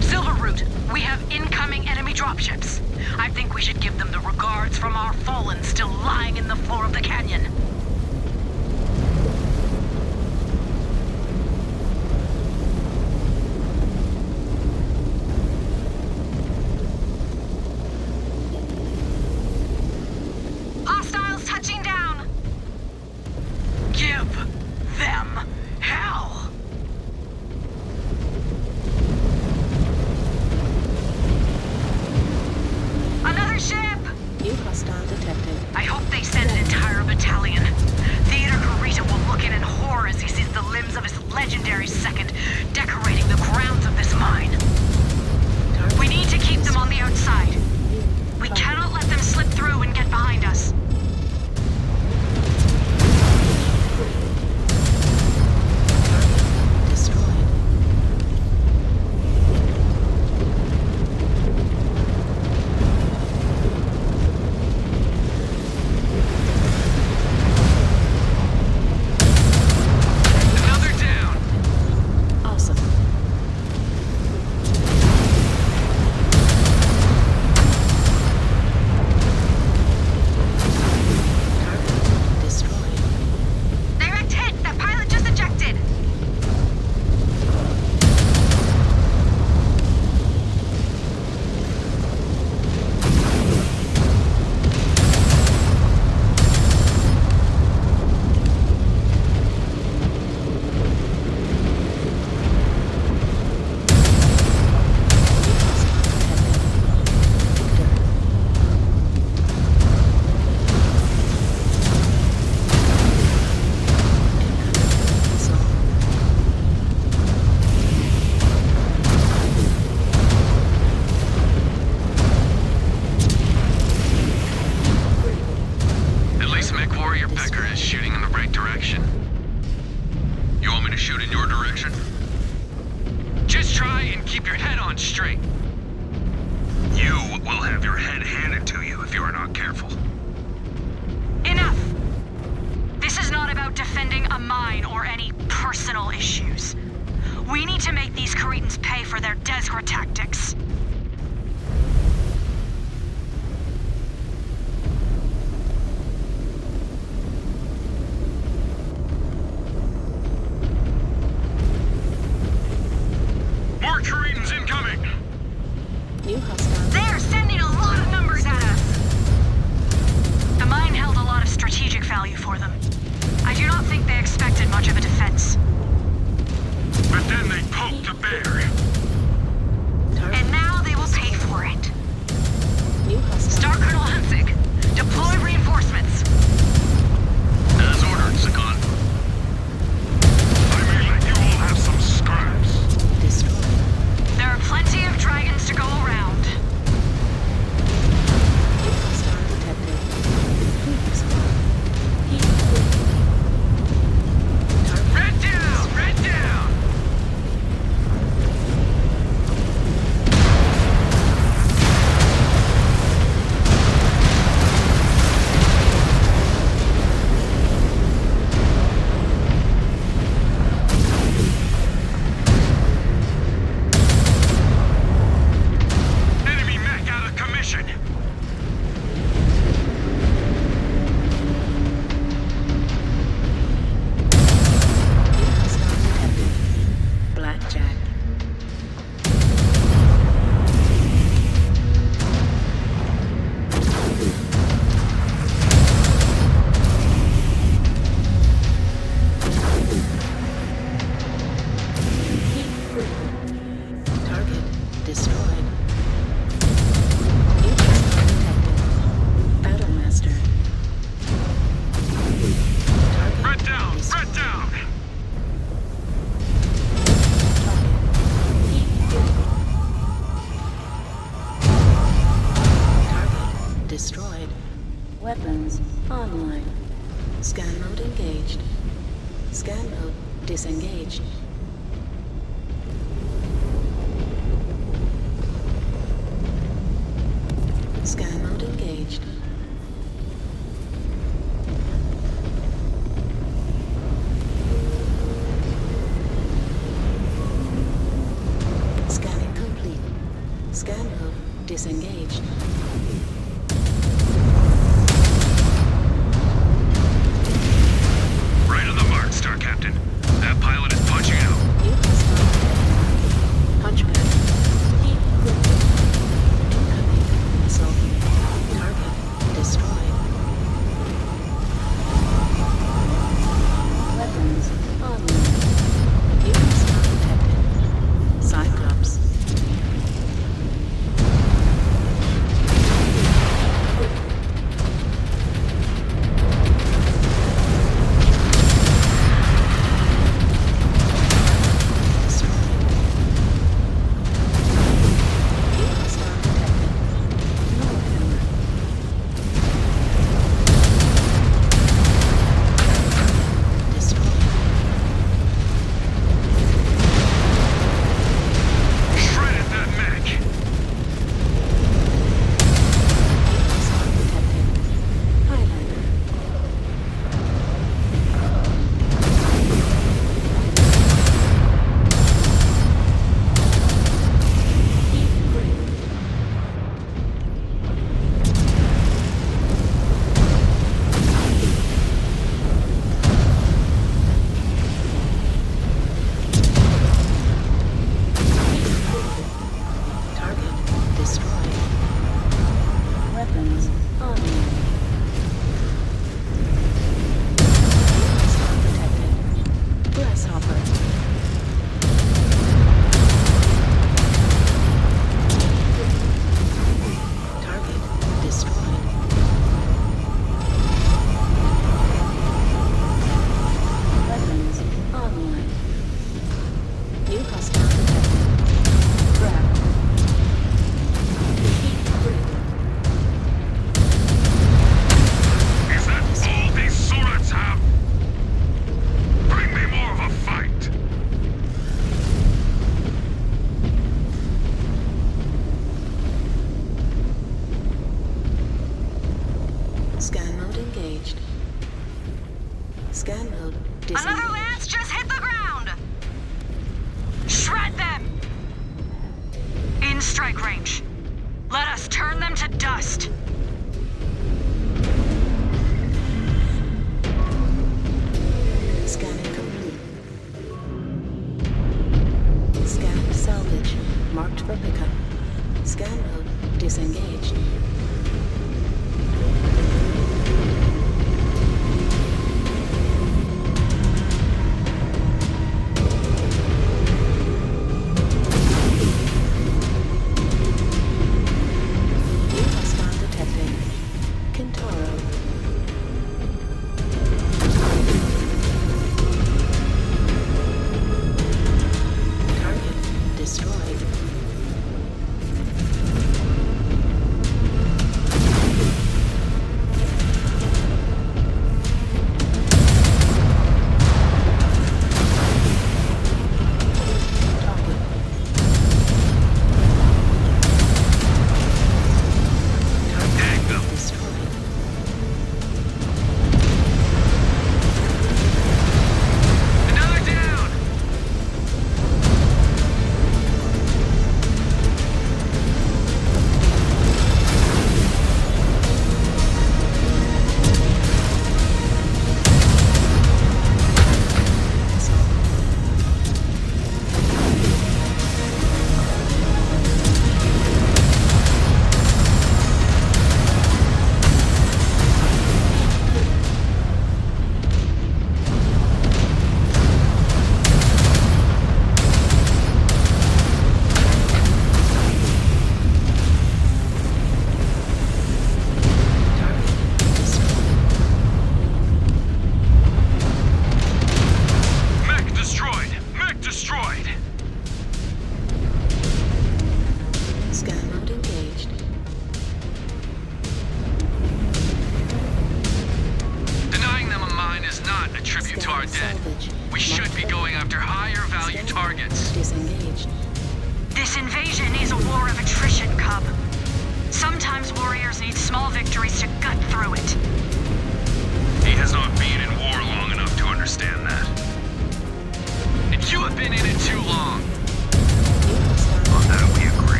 Silveroot, we have incoming enemy dropships. I think we should give them the regards from our fallen still lying in the floor of the canyon. You will have your head handed to you if you are not careful. Enough! This is not about defending a mine or any personal issues. We need to make these Cretans pay for their Desgrid tactics. More Cretans incoming! New hostile. They're sending a lot of numbers at us! The mine held a lot of strategic value for them. I do not think they expected much of a defense. But then they poked the bear. And now they will pay for it. New hostile. Star Colonel Hunsick, deploy reinforcements. As ordered, Sagan. I may let you all have some scraps. Destroyed. There are plenty of dragons to go around. New hostile detected. New hostile. Heat. Target. Red down! Red down! Enemy mech out of commission! New hostile detected. Blackjack. Target destroyed. New hostile detected. Battlemaster. Target Red down! destroyed. Red down! Target destroyed. Weapons online. Scan mode engaged. Scan mode disengaged. Scan mode engaged. Scanning complete. Scan mode disengaged. Right on the mark, Star Captain. That pilot is punching out. New hostile detected. Punchback. Heat incoming. Missile. Target destroyed. Weapons online. New hostile detected. Cyclops. strike range. Let us turn them to dust. Scanning complete. Scan salvage. Marked for pickup. Scan mode disengaged.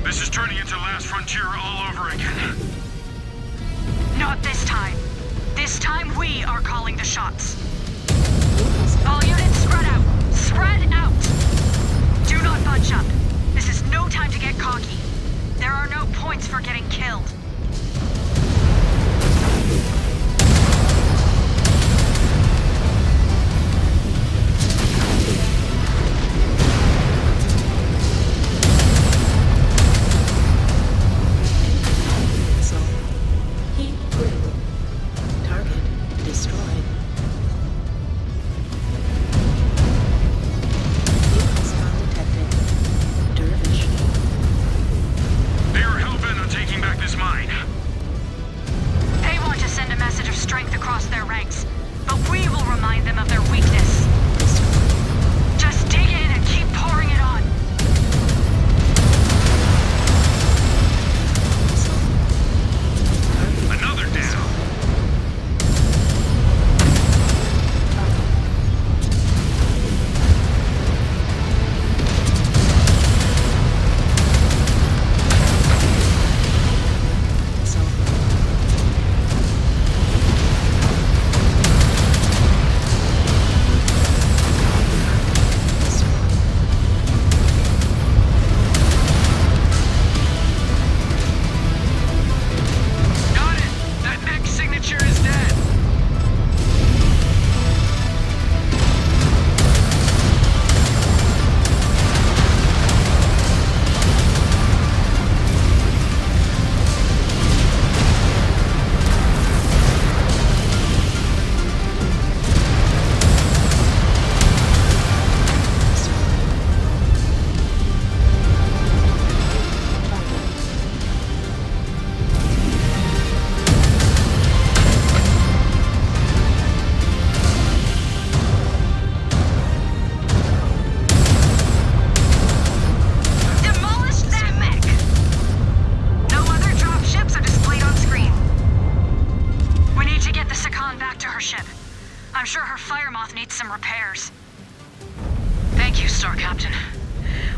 This is turning into Last Frontier all over again. Not this time. This time we are calling the shots. All units spread out. Spread out! Do not bunch up. This is no time to get cocky. There are no points for getting killed.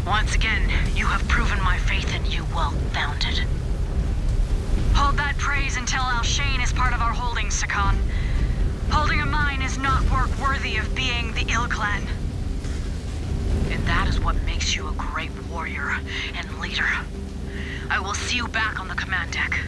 Once again, you have proven my faith in you well-founded. Hold that praise until Alshane is part of our holdings, Sakan. Holding a mine is not work worthy of being the Ill Clan. And that is what makes you a great warrior and leader. I will see you back on the command deck.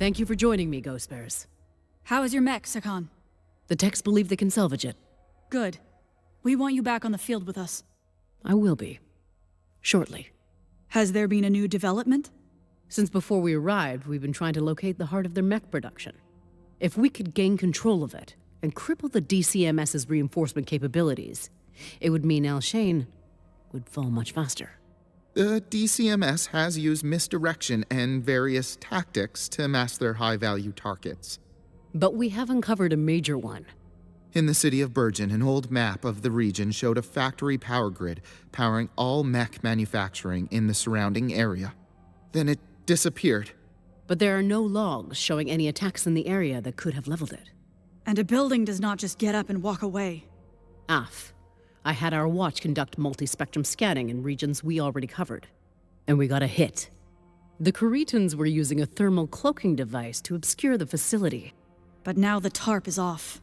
Thank you for joining me, Ghost Bears. How is your mech, Sakan? The techs believe they can salvage it. Good. We want you back on the field with us. I will be. Shortly. Has there been a new development? Since before we arrived, we've been trying to locate the heart of their mech production. If we could gain control of it, and cripple the DCMS's reinforcement capabilities, it would mean Alshane would fall much faster. The DCMS has used misdirection and various tactics to mask their high-value targets. But we have uncovered a major one. In the city of Bjorn, an old map of the region showed a factory power grid powering all mech manufacturing in the surrounding area. Then it disappeared. But there are no logs showing any attacks in the area that could have leveled it. And a building does not just get up and walk away. I had our watch conduct multi-spectrum scanning in regions we already covered. And we got a hit. The Cretans were using a thermal cloaking device to obscure the facility. But now the tarp is off.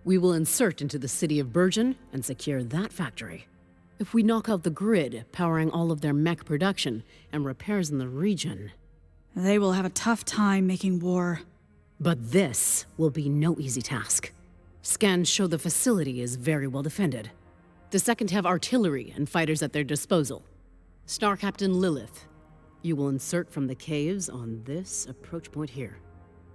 We will insert into the city of Bjorn and secure that factory. If we knock out the grid, powering all of their mech production and repairs in the region... They will have a tough time making war. But this will be no easy task. Scans show the facility is very well defended. The second have artillery and fighters at their disposal. Star Captain Lilith, you will insert from the caves on this approach point here.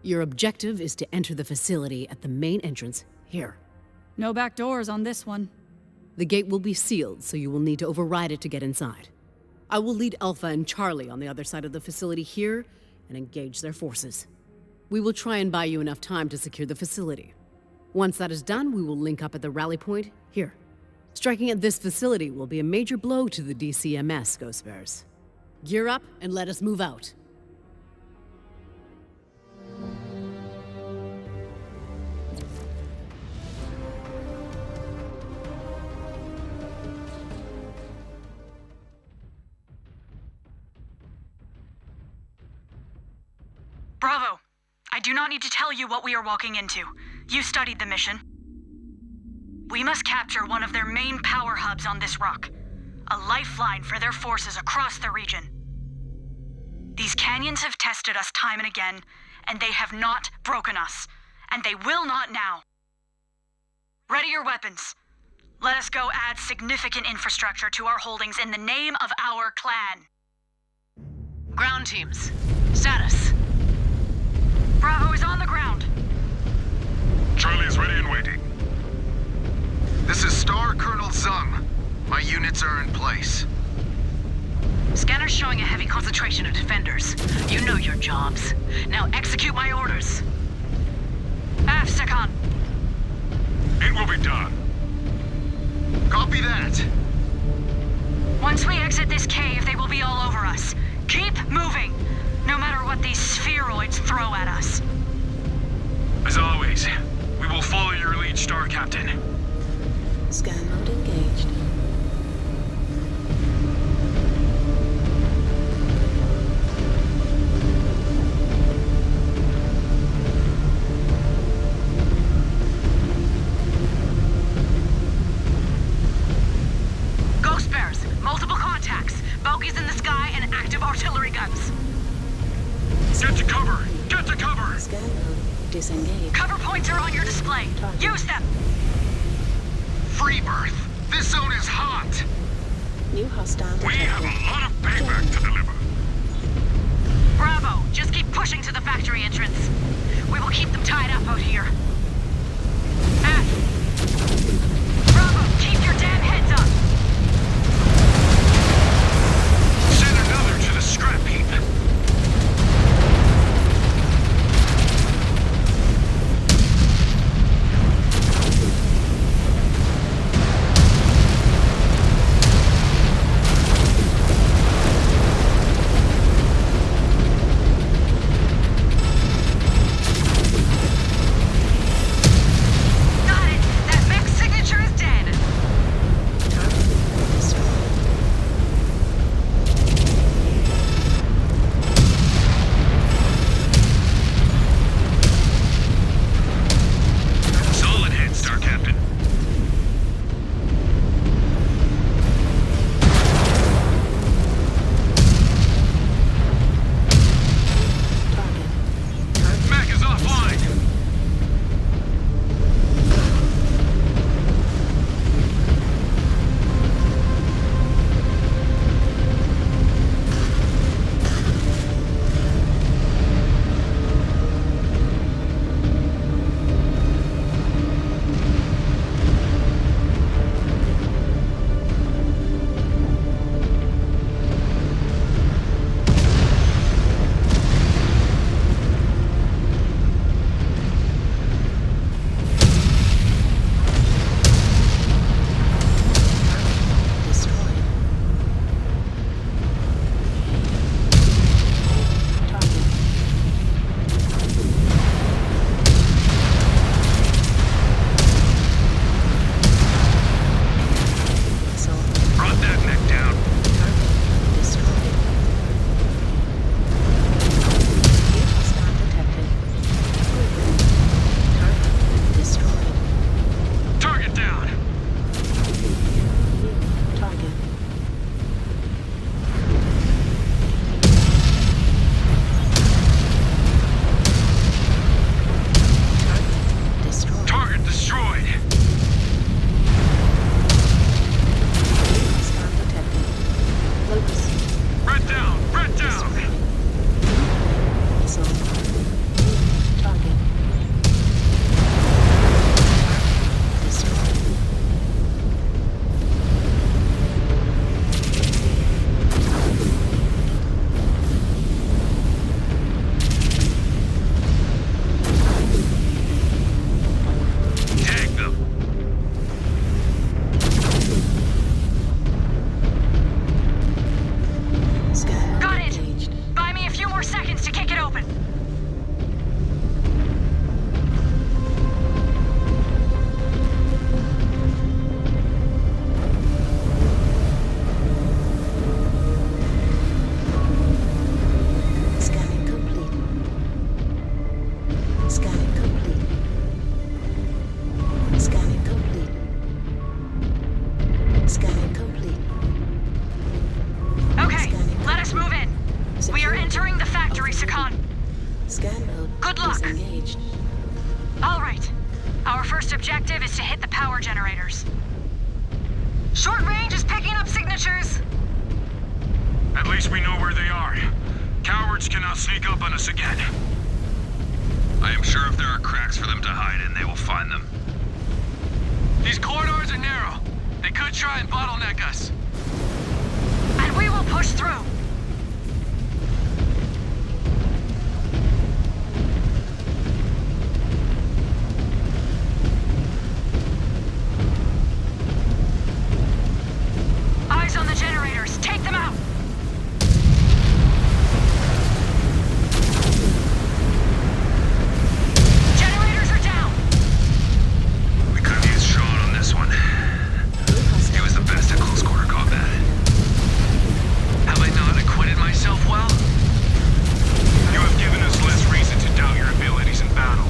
Your objective is to enter the facility at the main entrance here. No back doors on this one. The gate will be sealed, so you will need to override it to get inside. I will lead Alpha and Charlie on the other side of the facility here and engage their forces. We will try and buy you enough time to secure the facility. Once that is done, we will link up at the rally point here. Striking at this facility will be a major blow to the DCMS, Ghost Bears. Gear up and let us move out. Bravo! I do not need to tell you what we are walking into. You studied the mission. We must capture one of their main power hubs on this rock. A lifeline for their forces across the region. These canyons have tested us time and again, and they have not broken us. And they will not now. Ready your weapons. Let us go add significant infrastructure to our holdings in the name of our clan. Ground teams. Status. Bravo is on the ground. Charlie is ready and waiting. This is Star Colonel Zung. My units are in place. Scanner's showing a heavy concentration of defenders. You know your jobs. Now execute my orders. Sakan. It will be done. Copy that. Once we exit this cave, they will be all over us. Keep moving, no matter what these spheroids throw at us. As always, we will follow your lead, Star Captain. Scan mode engaged. Ghost Bears, multiple contacts. Bogies in the sky and active artillery guns. Get to cover! Get to cover! Scan mode disengaged. Cover points are on your display. Use them! Free birth. This zone is hot. New hostile We have a lot of payback to deliver. Bravo, just keep pushing to the factory entrance. We will keep them tied up out here. Bravo, keep your damn heads up! Send another to the scrap heap. Got it! Cowards cannot sneak up on us again. I am sure if there are cracks for them to hide in, they will find them. These corridors are narrow. They could try and bottleneck us. And we will push through. Eyes on the generators. Take them out. Generators are down. We could have used Sean on this one. He was the best at close quarter combat. Have I not acquitted myself well? You have given us less reason to doubt your abilities in battle.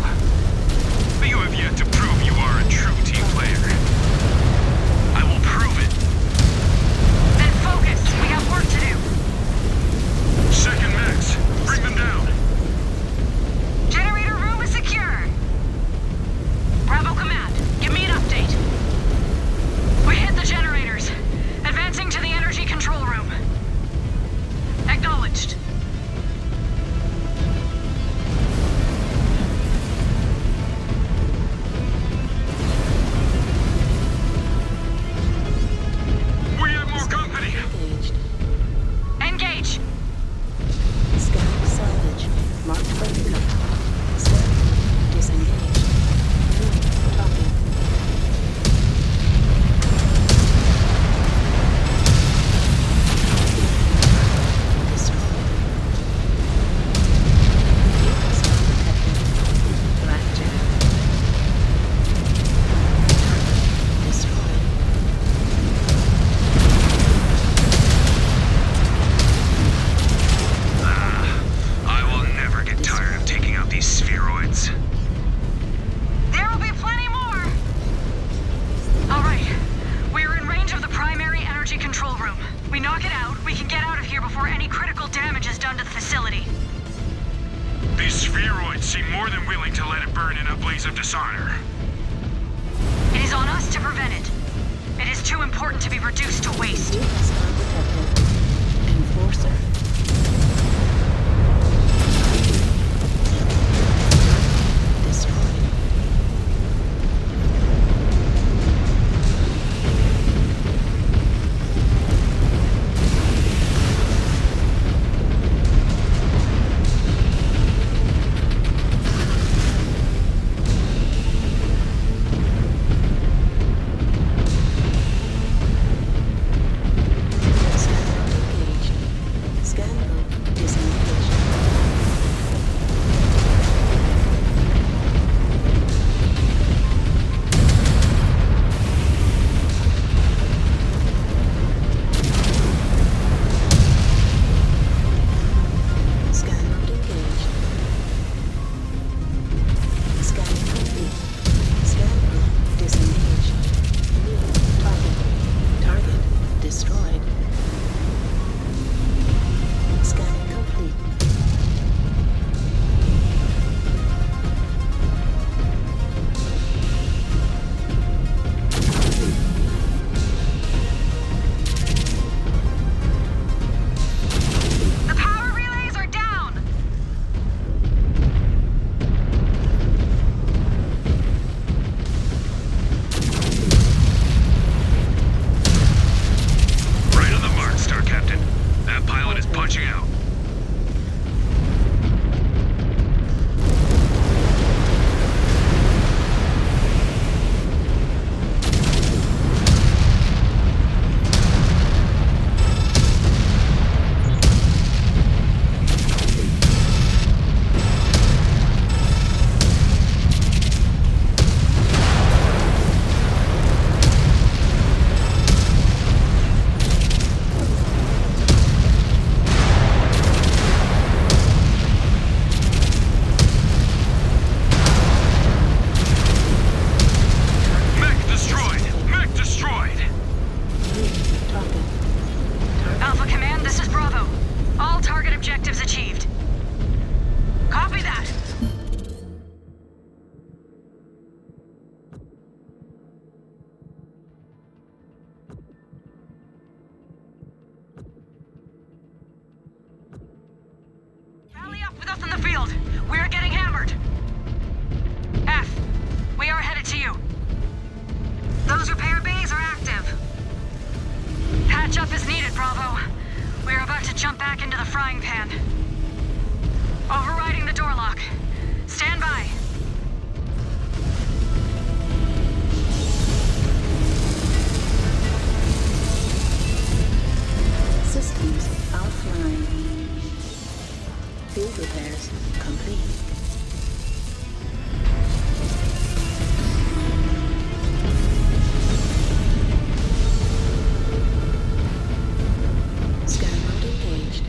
But you have yet to prove you are a true team player. I will prove it. Then focus. We have work to do. Second max, bring them down. Generator room is secure. Bravo Command, give me an update. We hit the generators. Advancing to the energy control room. Acknowledged. We have more company. Engaged. Engage. Scan salvage. Marked for pickup. Scan disengaged. Talking. Destroyed. Galactic. Destroyed. I will never get tired of taking out these spheroids. There will be plenty more! Alright, we're in range of the primary energy control room. We knock it out, we can get out of here before any critical damage is done to the facility. These spheroids seem more than willing to let it burn in a blaze of dishonor. It is on us to prevent it. It is too important to be reduced to waste. Decon detected. Enforcer. Destroyed. Scan engaged. field. We are getting hammered. F, we are headed to you. Those repair bays are active. Patch up is needed, Bravo. We are about to jump back into the frying pan. Overriding the door lock. Stand by. Systems offline. Field repairs complete. Scan mode engaged.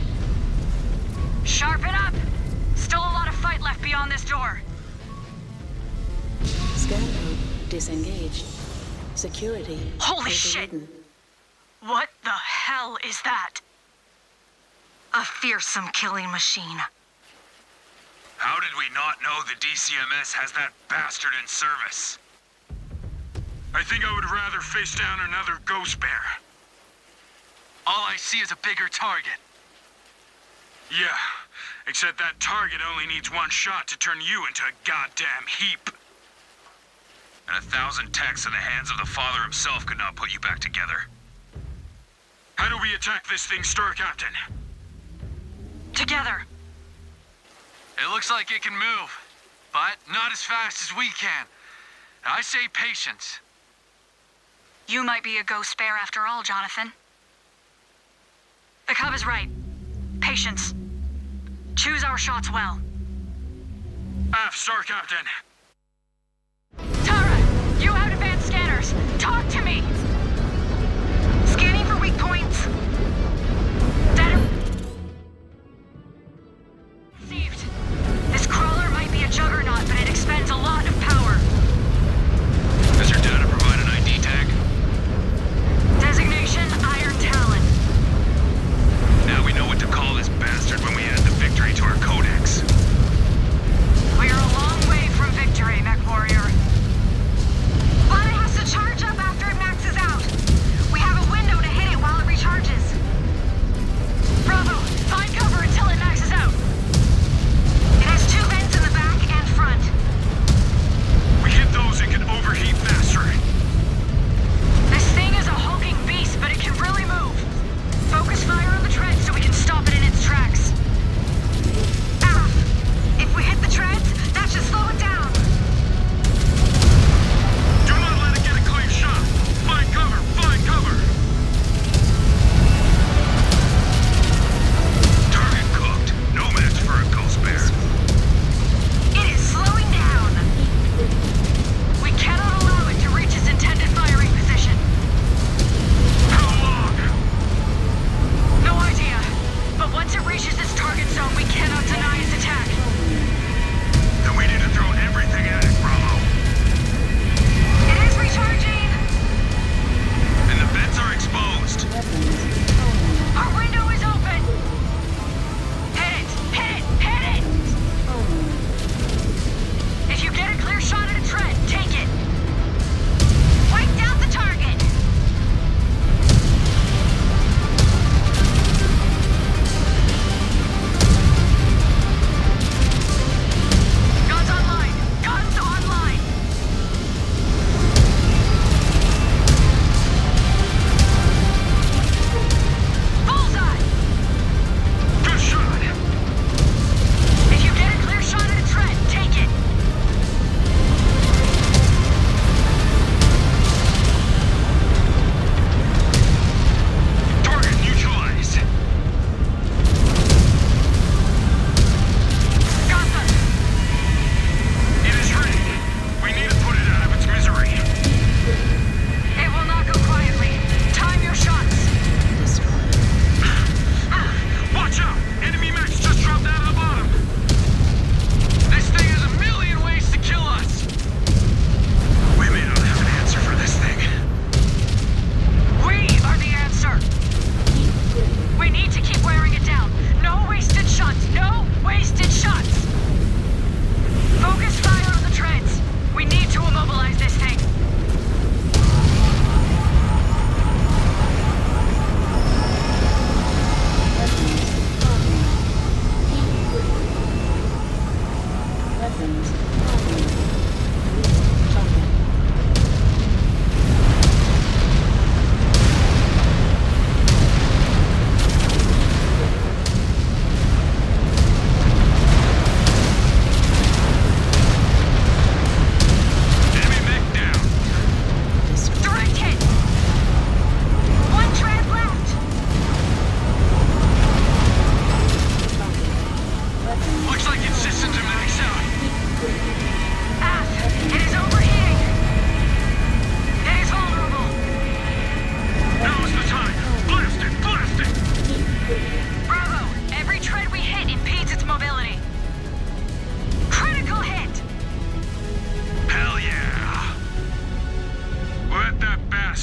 Sharpen up! Still a lot of fight left beyond this door. Scan mode disengaged. Security Holy shit! overridden. What the hell is that? A fearsome killing machine. How did we not know the DCMS has that bastard in service? I think I would rather face down another ghost bear. All I see is a bigger target. Yeah, except that target only needs one shot to turn you into a goddamn heap. And 1,000 techs in the hands of the Father himself could not put you back together. How do we attack this thing, Star Captain? Together. It looks like it can move, but not as fast as we can. I say patience. You might be a ghost bear after all, Jonathan. The Cub is right. Patience. Choose our shots well. Star Captain. Tara, you have advanced scanners. Talk to me. Scanning for weak points. Received. This crawler might be a juggernaut, but it expends a lot of power. Does your data provide an ID tag? Designation Iron Talon. Now we know what to call this bastard when we add the victory to our codex. We are a long way from victory.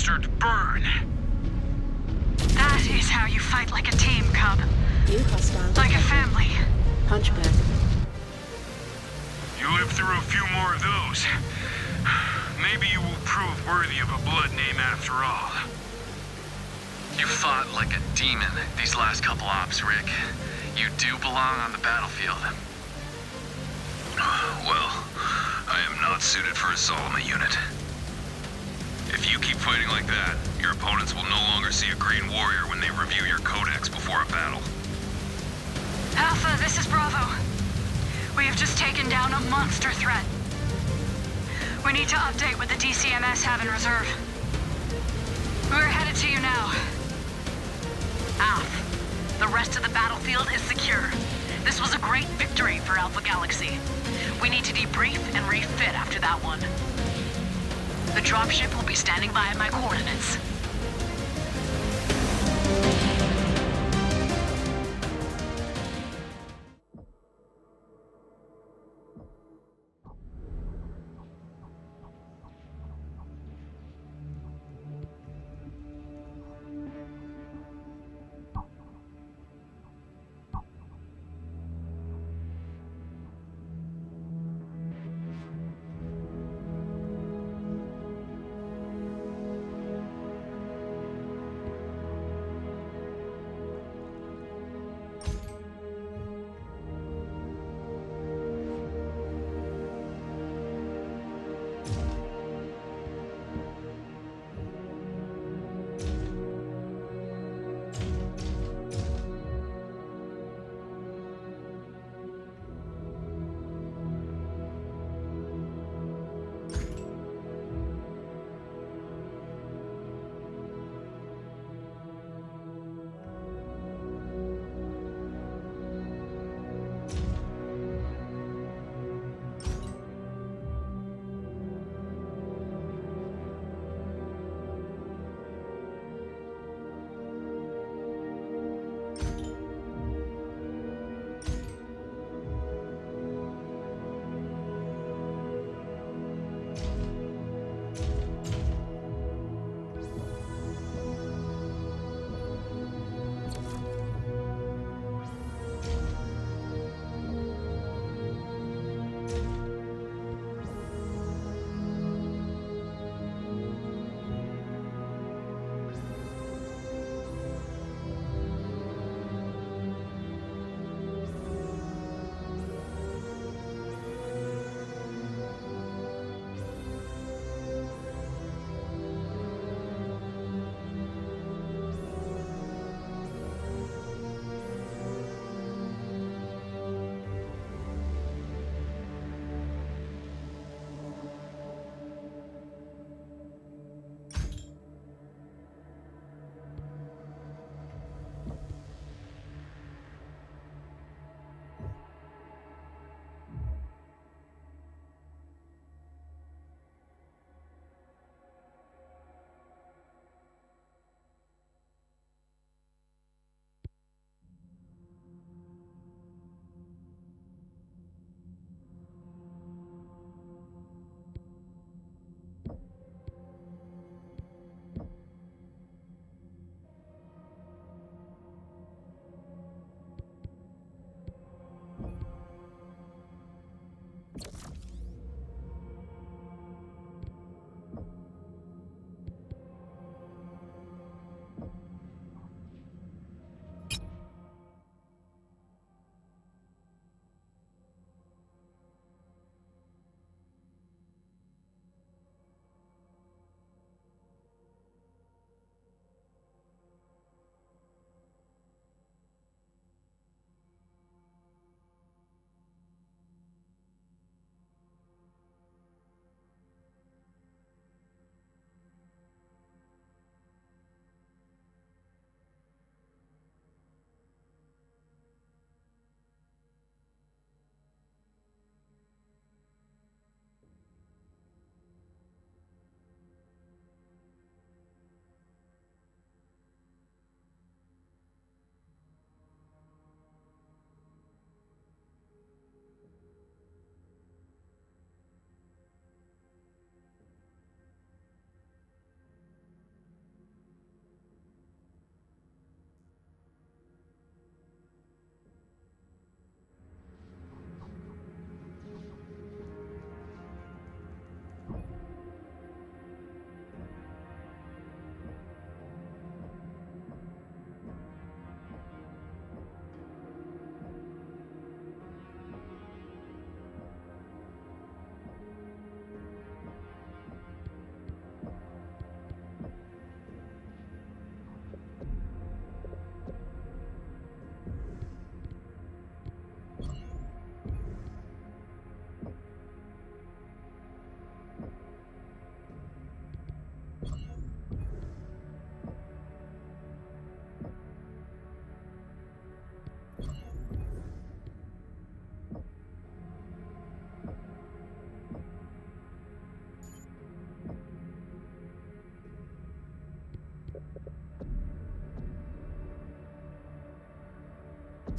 bastard burn! That is how you fight like a team, Cub. New hostile. Like a family. Hunchback. You live through a few more of those. Maybe you will prove worthy of a blood name after all. You fought like a demon these last couple ops, Rick. You do belong on the battlefield. Well, I am not suited for a Solomon unit. If you keep fighting like that, your opponents will no longer see a green warrior when they review your codex before a battle. Alpha, this is Bravo. We have just taken down a monster threat. We need to update what the DCMS have in reserve. We're headed to you now. Alpha, the rest of the battlefield is secure. This was a great victory for Alpha Galaxy. We need to debrief and refit after that one. The dropship will be standing by at my coordinates.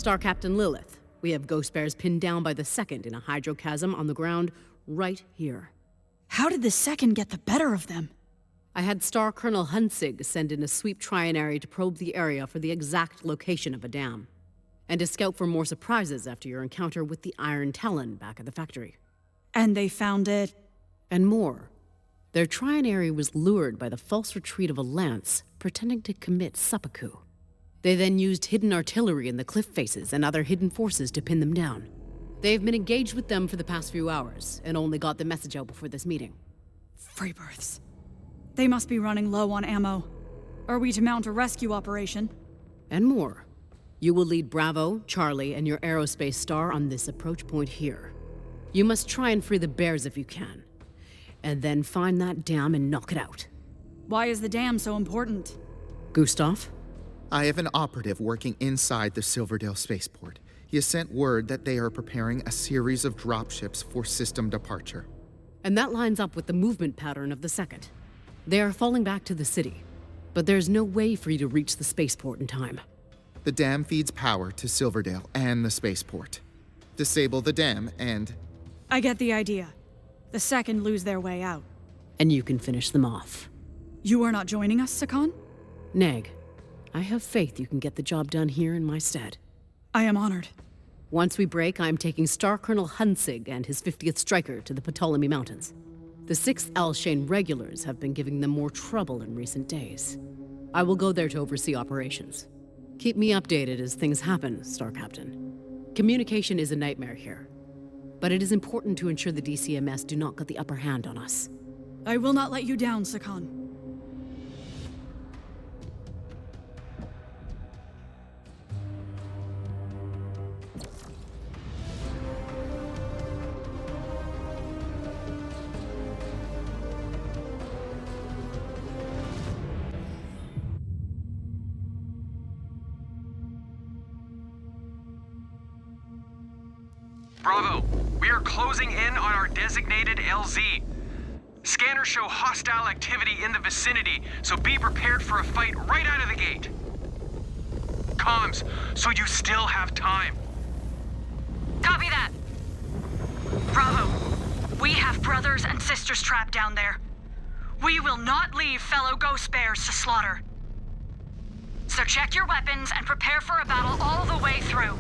Star Captain Lilith, we have Ghost Bears pinned down by the second in a hydrochasm on the ground right here. How did the second get the better of them? I had Star Colonel Hunsig send in a sweep trianary to probe the area for the exact location of a dam, and to scout for more surprises after your encounter with the Iron Talon back at the factory. And they found it? And more. Their trianary was lured by the false retreat of a lance, pretending to commit seppuku. They then used hidden artillery in the cliff faces and other hidden forces to pin them down. They've been engaged with them for the past few hours, and only got the message out before this meeting. Freebirths. They must be running low on ammo. Are we to mount a rescue operation? And more. You will lead Bravo, Charlie, and your aerospace star on this approach point here. You must try and free the bears if you can. And then find that dam and knock it out. Why is the dam so important? Gustav? I have an operative working inside the Silverdale spaceport. He has sent word that they are preparing a series of dropships for system departure. And that lines up with the movement pattern of the second. They are falling back to the city, but there's no way for you to reach the spaceport in time. The dam feeds power to Silverdale and the spaceport. Disable the dam and... I get the idea. The second lose their way out. And you can finish them off. You are not joining us, Sakan? Neg, I have faith you can get the job done here in my stead. I am honored. Once we break, I'm taking Star Colonel Hunsig and his 50th Striker to the Ptolemy Mountains. The 6th Alshane regulars have been giving them more trouble in recent days. I will go there to oversee operations. Keep me updated as things happen, Star Captain. Communication is a nightmare here, but it is important to ensure the DCMS do not get the upper hand on us. I will not let you down, Sakan. Bravo, we are closing in on our designated LZ. Scanners show hostile activity in the vicinity, so be prepared for a fight right out of the gate. Comms, so you still have time. Copy that. Bravo, we have brothers and sisters trapped down there. We will not leave fellow Ghost Bears to slaughter. So check your weapons and prepare for a battle all the way through.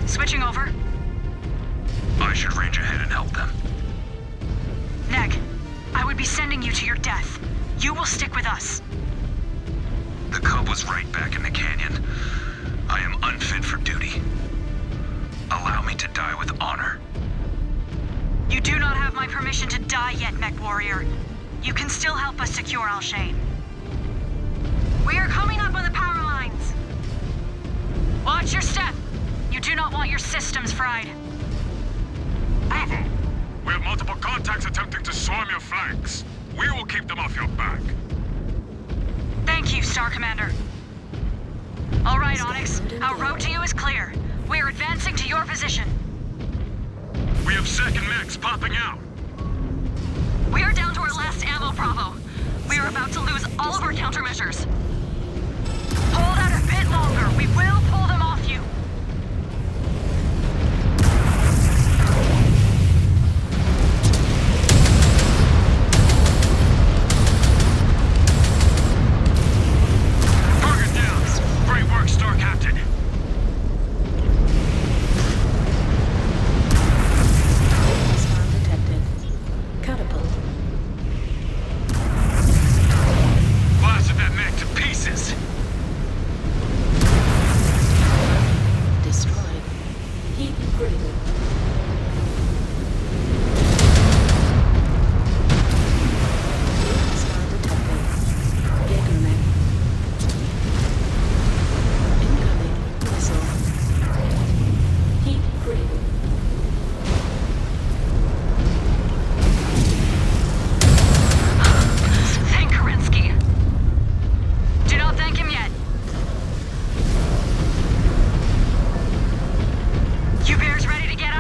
Switching over. I should range ahead and help them. Neg, I would be sending you to your death. You will stick with us. The cub was right back in the canyon. I am unfit for duty. Allow me to die with honor. You do not have my permission to die yet, MECHWARRIOR. You can still help us secure Al-Shain. We are coming up on the power lines. Watch your step. You do not want your systems fried. Bravo! We have multiple contacts attempting to swarm your flanks. We will keep them off your back. Thank you, Star Commander. All right, Onyx. Our road to you is clear. We are advancing to your position. We have second mechs popping out. We are down to our last ammo, Bravo. We are about to lose all of our countermeasures. Hold out a bit longer. We will pull them off you. Target down. Great work, Star Captain. Star detected. Catapult. Blasted that mech to pieces. Destroyed. Heat critical. Star detected. Jaeger mech. Incoming missile. Heat critical. Thank Kerensky. Do not thank him yet. You bears ready to get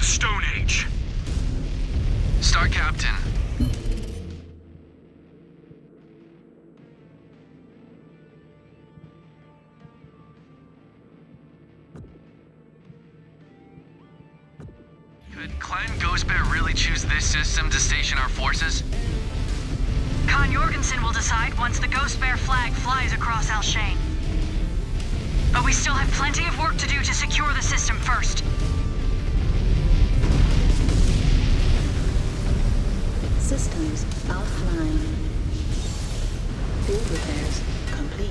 Stone Age. Star Captain. Could Clan Ghost Bear really choose this system to station our forces? Khan Jorgenson will decide once the Ghost Bear flag flies across Alshane. But we still have plenty of work to do to secure the system first. Systems offline. Field repairs complete.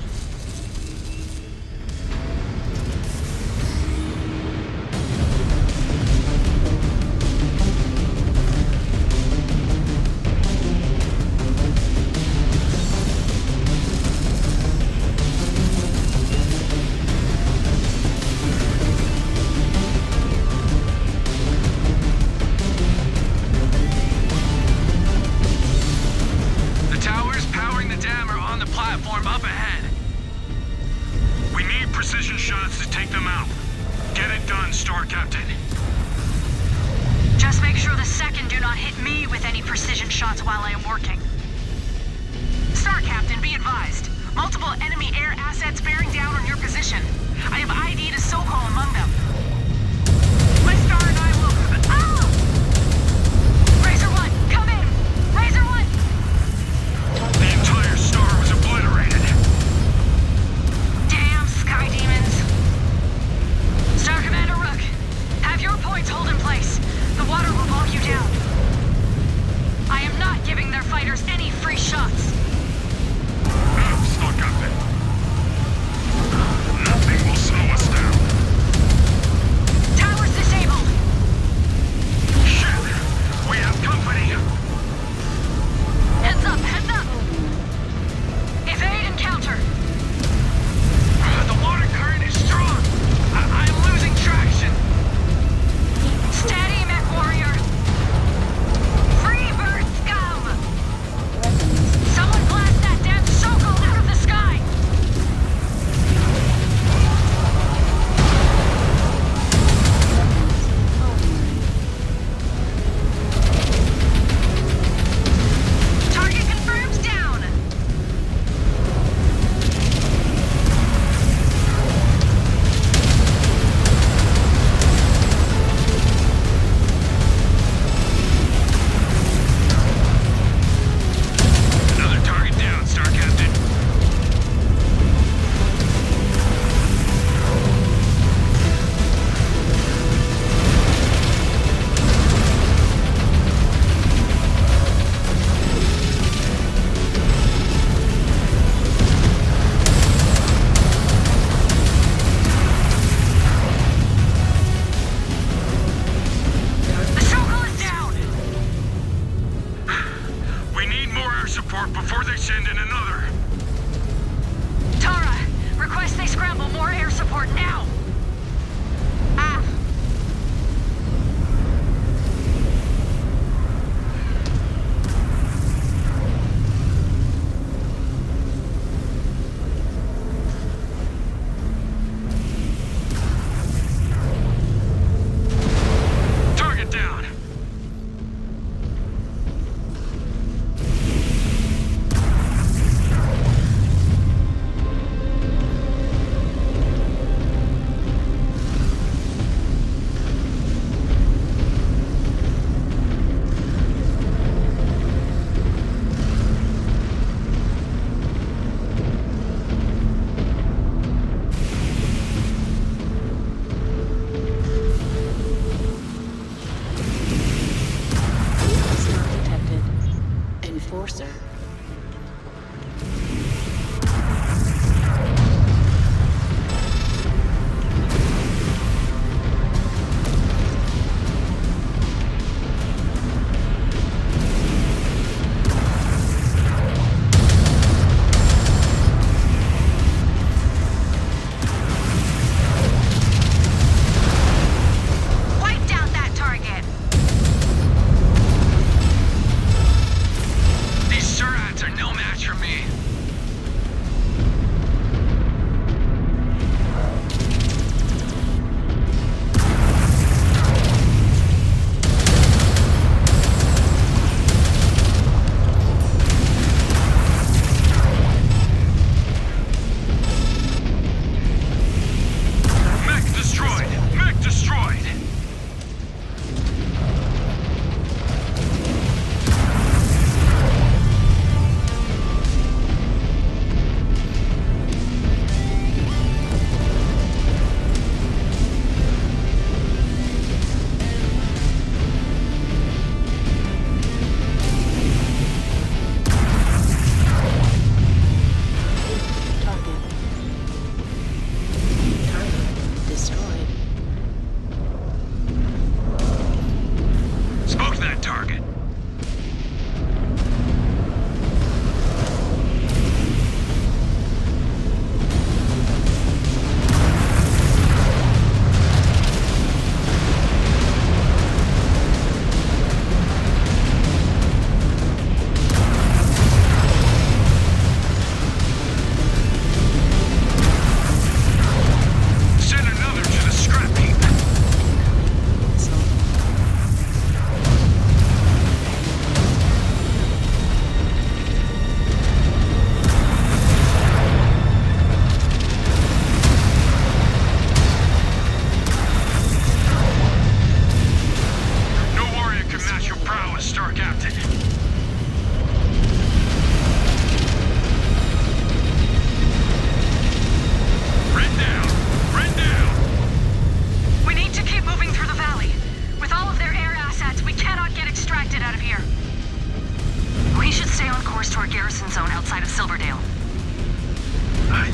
Silverdale.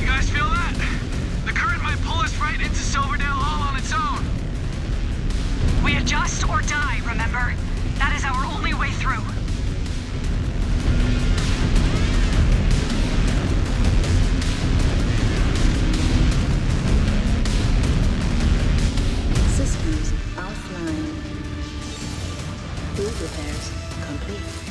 You guys feel that? The current might pull us right into Silverdale all on its own. We adjust or die, remember? That is our only way through. Systems offline. Field repairs complete.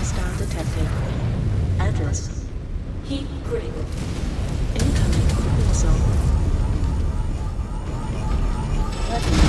Hostile detected. Address. Heat critical. Incoming missile. Weapons.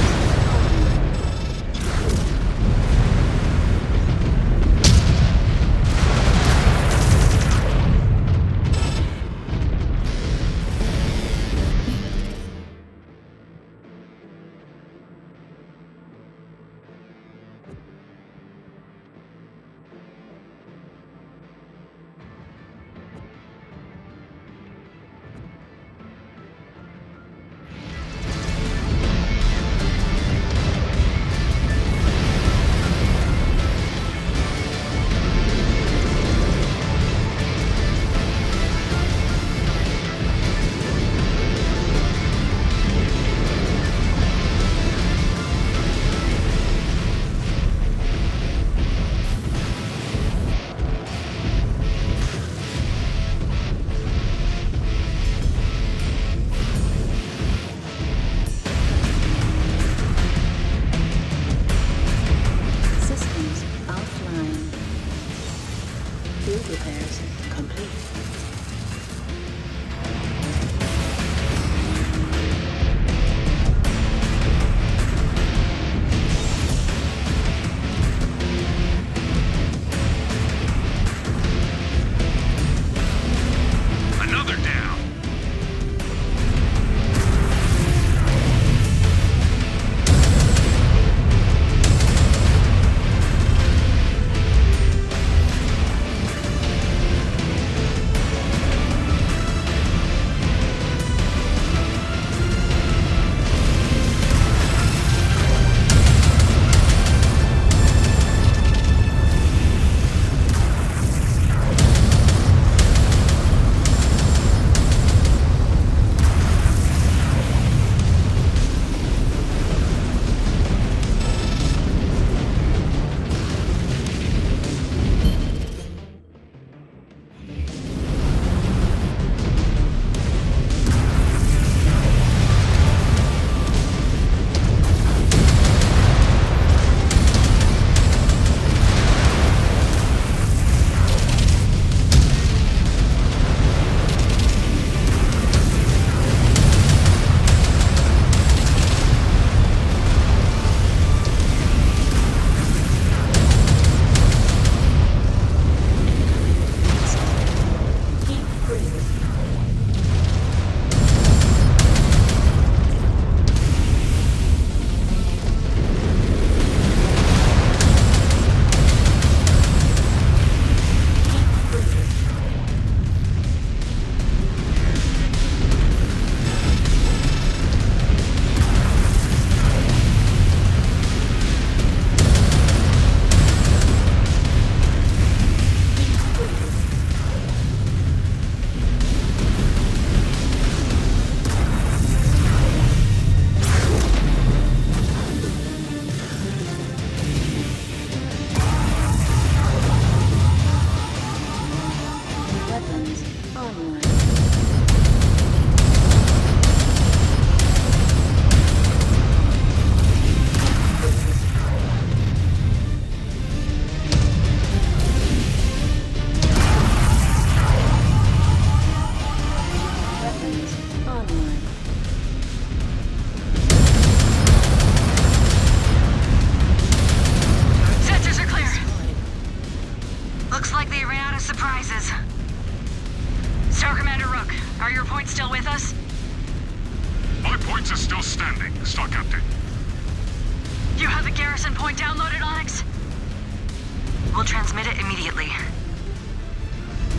We'll transmit it immediately.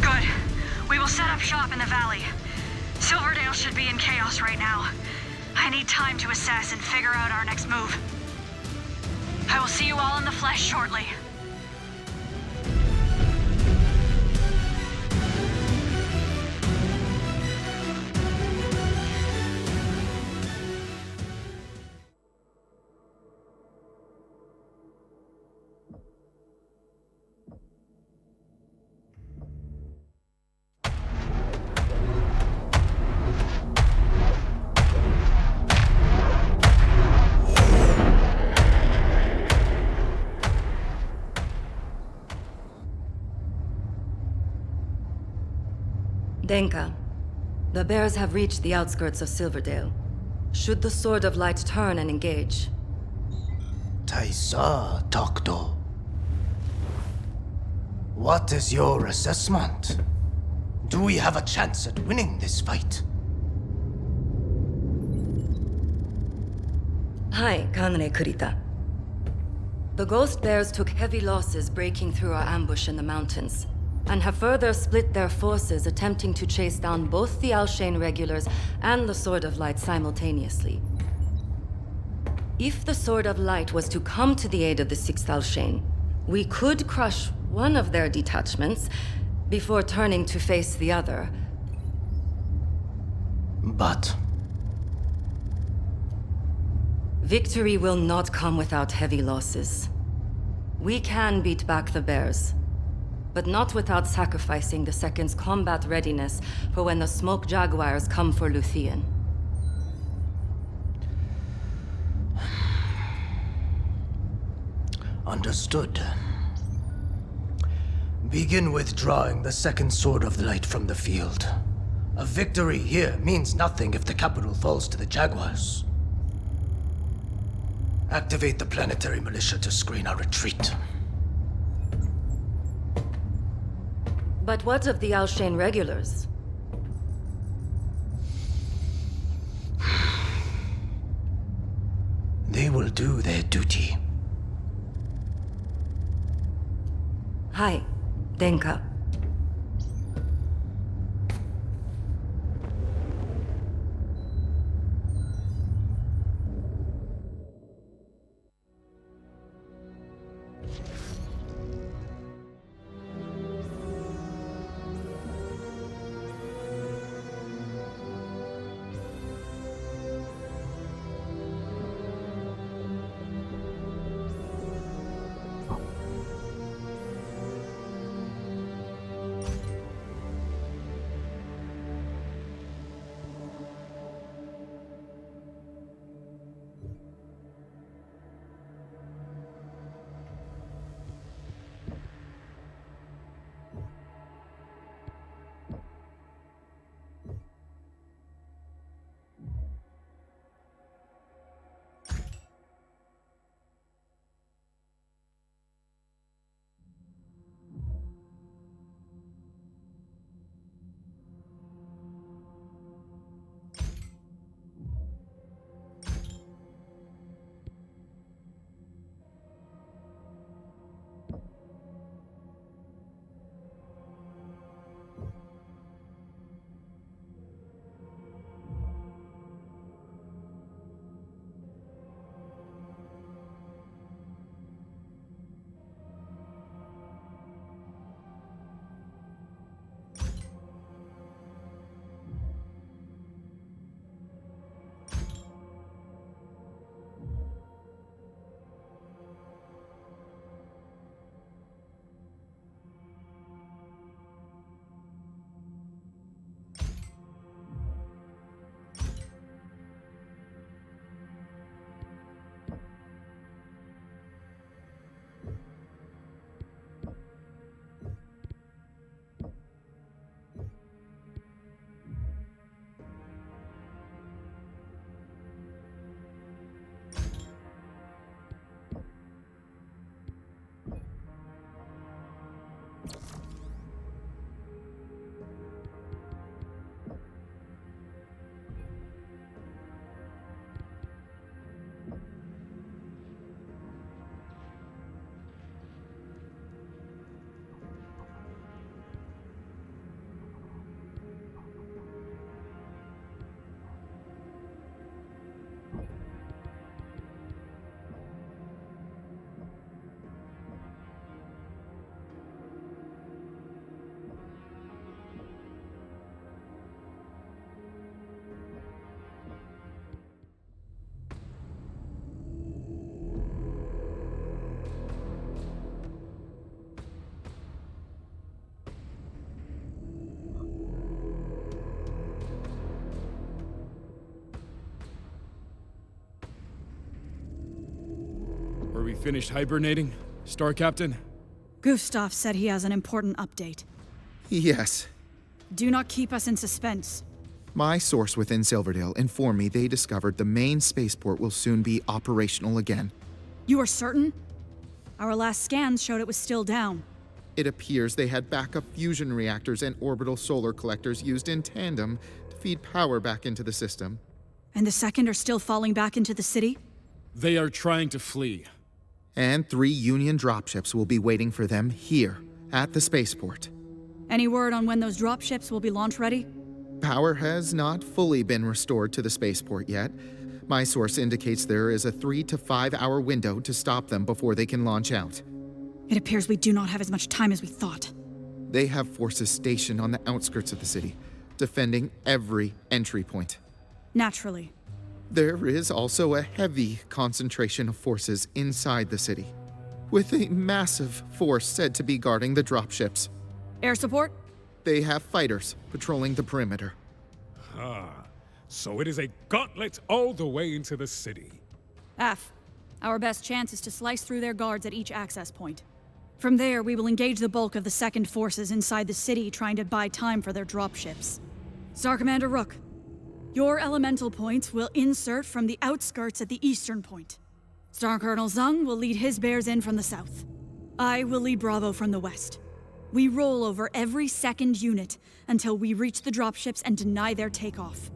Good. We will set up shop in the valley. Silverdale should be in chaos right now. I need time to assess and figure out our next move. I will see you all in the flesh shortly. Denka, the bears have reached the outskirts of Silverdale. Should the Sword of Light turn and engage? Taisa, Tokto. What is your assessment? Do we have a chance at winning this fight? Hi, Kanre Kurita. The Ghost Bears took heavy losses breaking through our ambush in the mountains, and have further split their forces attempting to chase down both the Alshane regulars and the Sword of Light simultaneously. If the Sword of Light was to come to the aid of the 6th Alshane, we could crush one of their detachments before turning to face the other. But victory will not come without heavy losses. We can beat back the bears, but not without sacrificing the Second's combat readiness for when the Smoke Jaguars come for Luthien. Understood. Begin withdrawing the second Sword of Light from the field. A victory here means nothing if the capital falls to the Jaguars. Activate the planetary militia to screen our retreat. But what of the Alshane regulars? They will do their duty. Hi, Denka. Are we finished hibernating, Star Captain? Gustav said he has an important update. Yes. Do not keep us in suspense. My source within Silverdale informed me they discovered the main spaceport will soon be operational again. You are certain? Our last scans showed it was still down. It appears they had backup fusion reactors and orbital solar collectors used in tandem to feed power back into the system. And the second are still falling back into the city? They are trying to flee. And 3 Union dropships will be waiting for them here, at the spaceport. Any word on when those dropships will be launch ready? Power has not fully been restored to the spaceport yet. My source indicates there is a 3 to 5 hour window to stop them before they can launch out. It appears we do not have as much time as we thought. They have forces stationed on the outskirts of the city, defending every entry point. Naturally. There is also a heavy concentration of forces inside the city, with a massive force said to be guarding the dropships. Air support? They have fighters patrolling the perimeter. So it is a gauntlet all the way into the city. F. Our best chance is to slice through their guards at each access point. From there, we will engage the bulk of the second forces inside the city trying to buy time for their dropships. Star Commander Rook, your elemental points will insert from the outskirts at the eastern point. Star Colonel Zung will lead his bears in from the south. I will lead Bravo from the west. We roll over every second unit until we reach the dropships and deny their takeoff.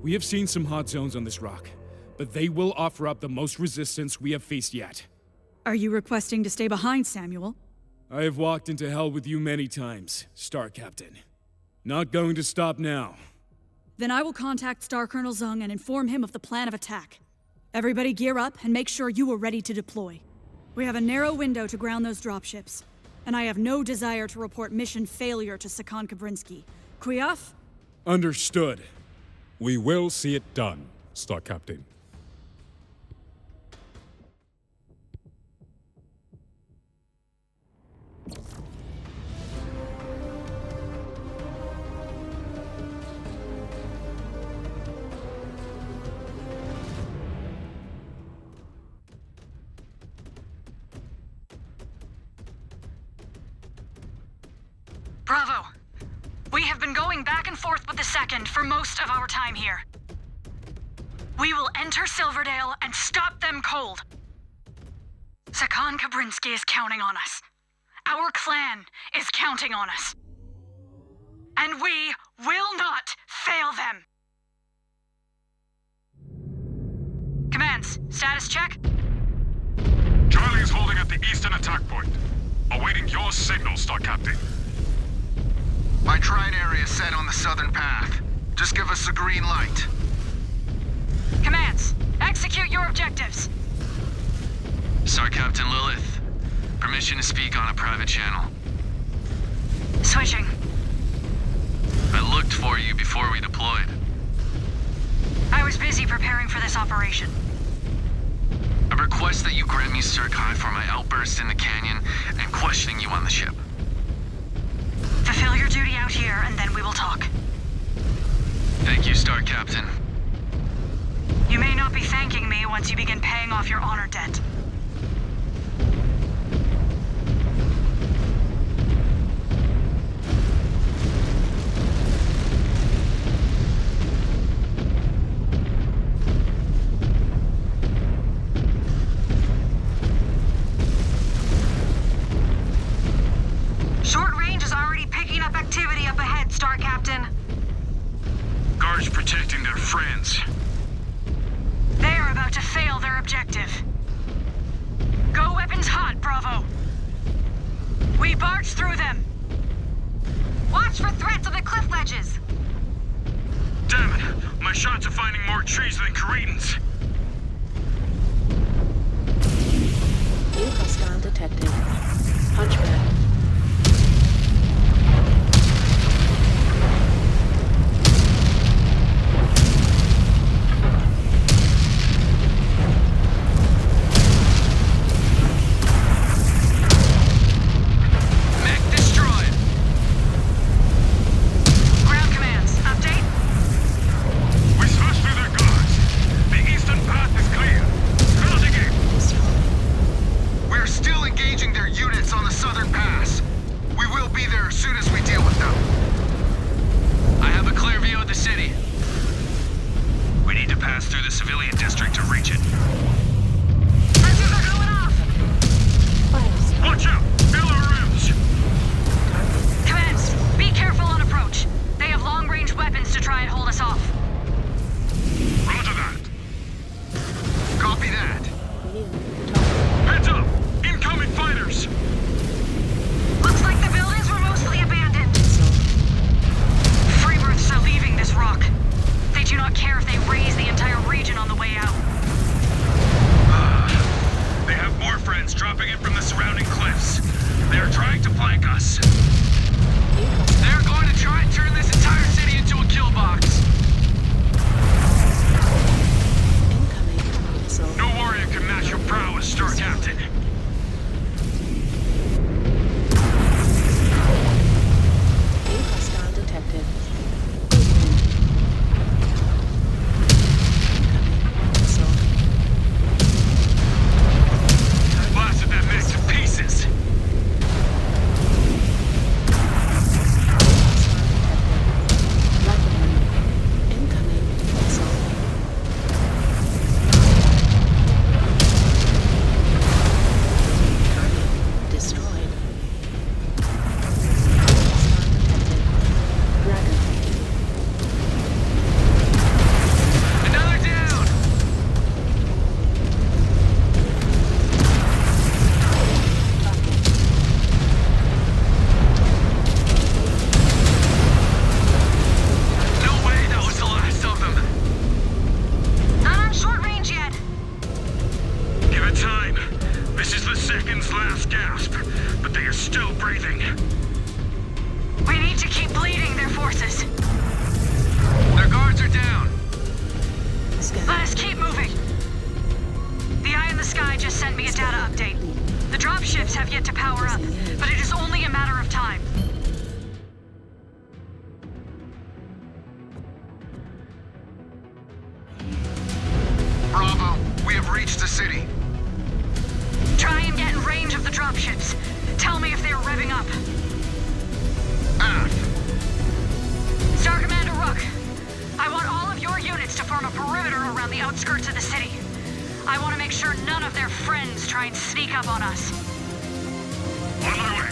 We have seen some hot zones on this rock, but they will offer up the most resistance we have faced yet. Are you requesting to stay behind, Samuel? I have walked into hell with you many times, Star Captain. Not going to stop now. Then I will contact Star Colonel Zung and inform him of the plan of attack. Everybody gear up and make sure you are ready to deploy. We have a narrow window to ground those dropships, and I have no desire to report mission failure to Sakan Kabrinski. Kuyaf? Understood. We will see it done, Star Captain. Bravo! We have been going back and forth with the second for most of our time here. We will enter Silverdale and stop them cold. Sakan Kabrinski is counting on us. Our clan is counting on us. And we will not fail them. Commands, status check? Charlie is holding at the eastern attack point. Awaiting your signal, Star Captain. My trine area is set on the southern path. Just give us the green light. Commands, execute your objectives. Star Captain Lilith, permission to speak on a private channel. Switching. I looked for you before we deployed. I was busy preparing for this operation. I request that you grant me Circ High for my outburst in the canyon and questioning you on the ship. Fulfill your duty out here, and then we will talk. Thank you, Star Captain. You may not be thanking me once you begin paying off your honor debt. Short range is already picking up activity up ahead, Star Captain. Guards protecting their friends. They are about to fail their objective. Go weapons hot, Bravo. We barge through them. Watch for threats on the cliff ledges. Damn it! My shots are finding more trees than Cretans. New hostile detected. Hunchback. We're still engaging their units. need to keep bleeding their forces. Their guards are down. Let us keep moving. The Eye in the Sky just sent me a data update. The dropships have yet to power up, but it is only a matter of time. Bravo, we have reached the city. Try and get in range of the dropships. Tell me if they are revving up. Aft. Star Commander Rook, I want all of your units to form a perimeter around the outskirts of the city. I want to make sure none of their friends try and sneak up on us. On my way.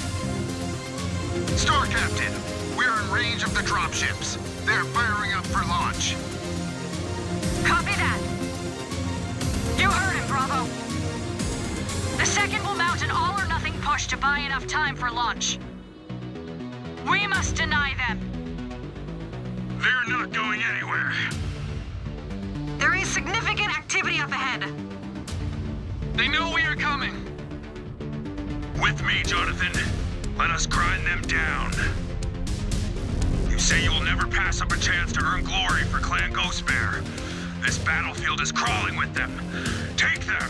Star Captain, we are in range of the dropships. They are firing up for launch. Copy that. You heard him, Bravo. The second will mount an all-or-nothing push to buy enough time for launch. We must deny them. They're not going anywhere. There is significant activity up ahead. They know we are coming. With me, Jonathan. Let us grind them down. You say you will never pass up a chance to earn glory for Clan Ghostbear. This battlefield is crawling with them. Take them!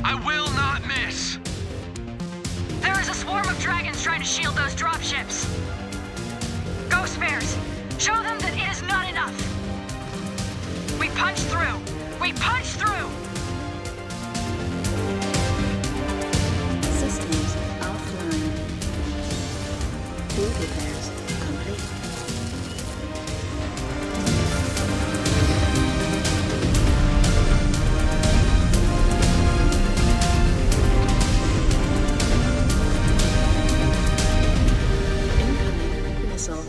I will not miss. There is a swarm of dragons trying to shield those dropships. Ghost Bears, show them that it is not enough. We punch through. We punch through. Systems offline. Field repairs complete. Incoming missile.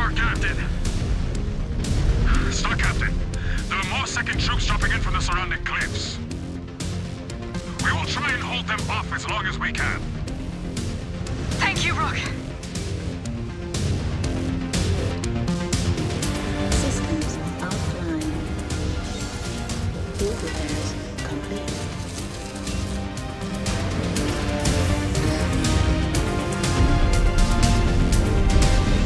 Star Captain. Star Captain, there are more second troops dropping in from the surrounding cliffs. We will try and hold them off as long as we can. Thank you, Rook. Systems offline. Field repairs complete.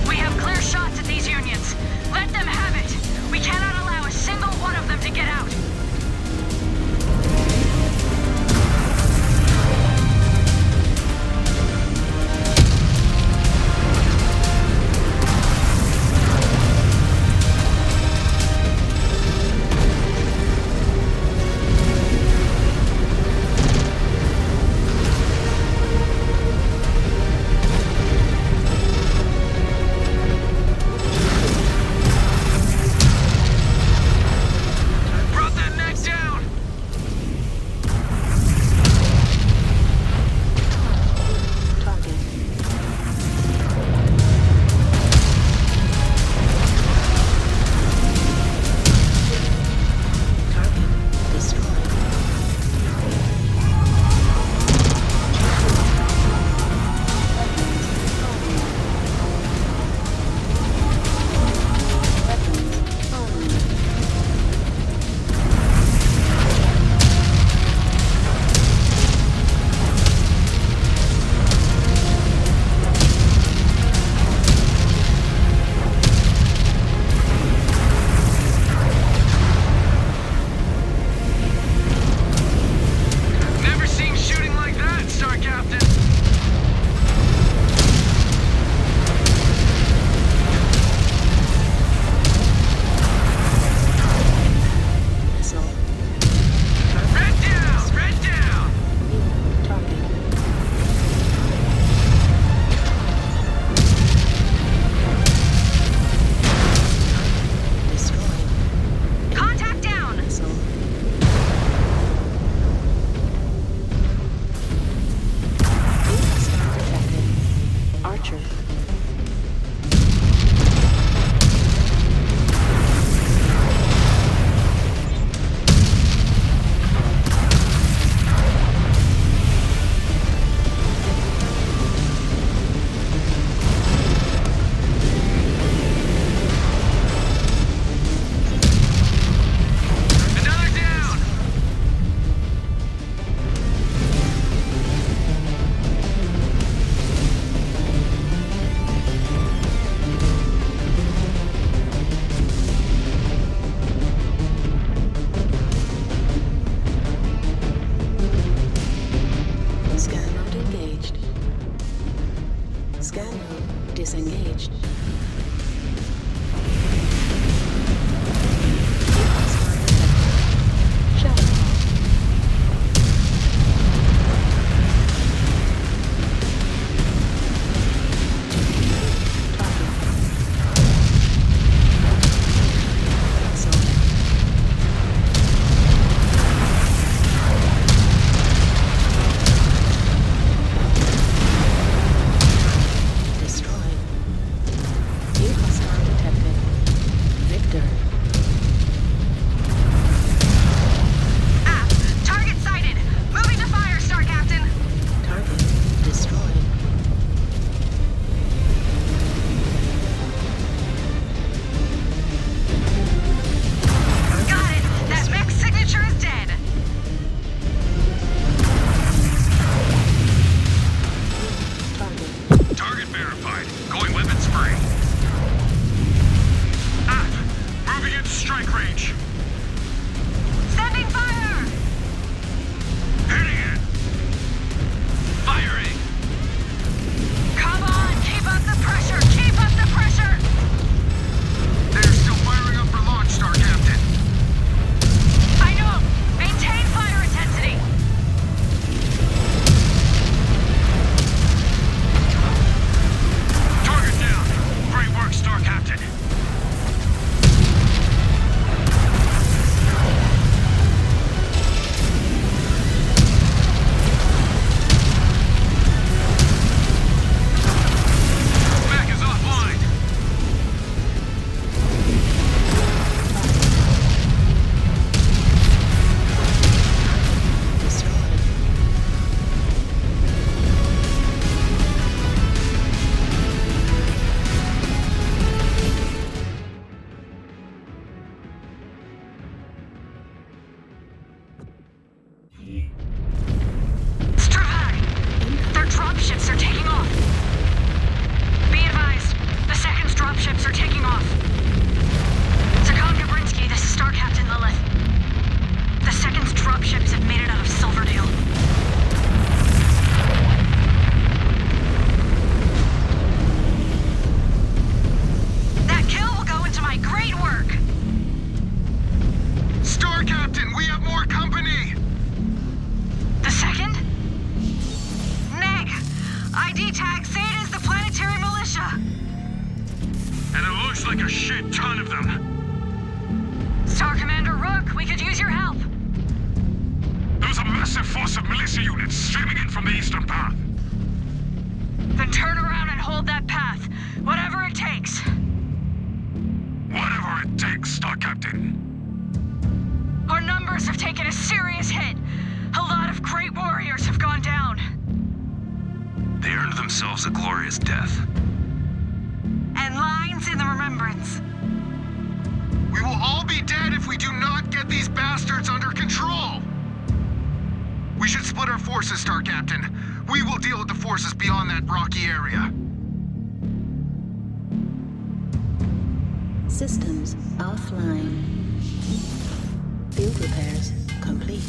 We have clear shots at these unions. Let them have it. We cannot allow a single one of them to get out. disengaged. Looks like a shit ton of them. Star Commander Rook, we could use your help. There's a massive force of militia units streaming in from the eastern path. Then turn around and hold that path, whatever it takes. Whatever it takes, Star Captain. Our numbers have taken a serious hit. A lot of great warriors have gone down. They earned themselves a glorious death. And lines in the remembrance. We will all be dead if we do not get these bastards under control! We should split our forces, Star Captain. We will deal with the forces beyond that rocky area. Systems offline. Field repairs complete.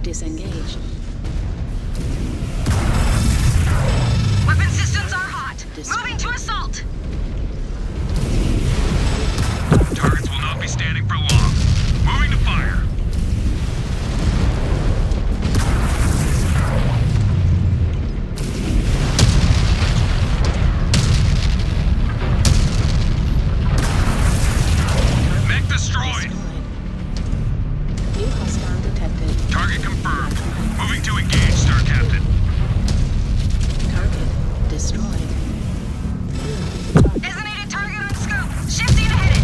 Disengaged. Weapon systems are hot. Moving to assault. Targets will not be standing for long. Moving to fire. Mech destroyed. New hostile detected. Target confirmed. Moving to engage, Star Captain. Target destroyed. Designated target on scope. Shifting to hit it.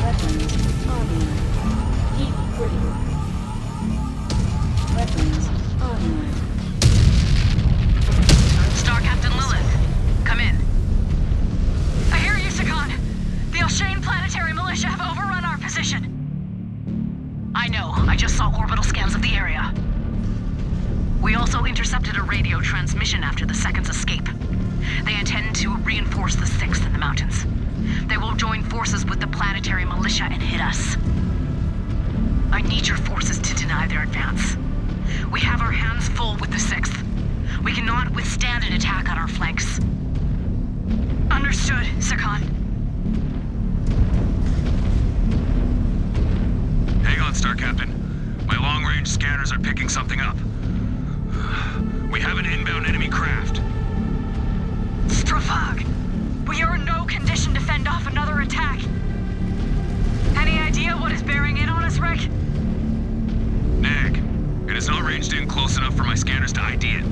Weapons online. Heat critical. Weapons online. Star Captain Lilith, come in. I hear you, Sakan. The Alshane planetary militia have overrun our position. I know. I just saw orbital scans of the area. We also intercepted a radio transmission after the Second's escape. They intend to reinforce the Sixth in the mountains. They will join forces with the planetary militia and hit us. I need your forces to deny their advance. We have our hands full with the Sixth. We cannot withstand an attack on our flanks. Understood, Sakan. Hang on, Star Captain. My long-range scanners are picking something up. We have an inbound enemy craft. Strafag, we are in no condition to fend off another attack. Any idea what is bearing in on us, Rick? Nag, it is not ranged in close enough for my scanners to ID it.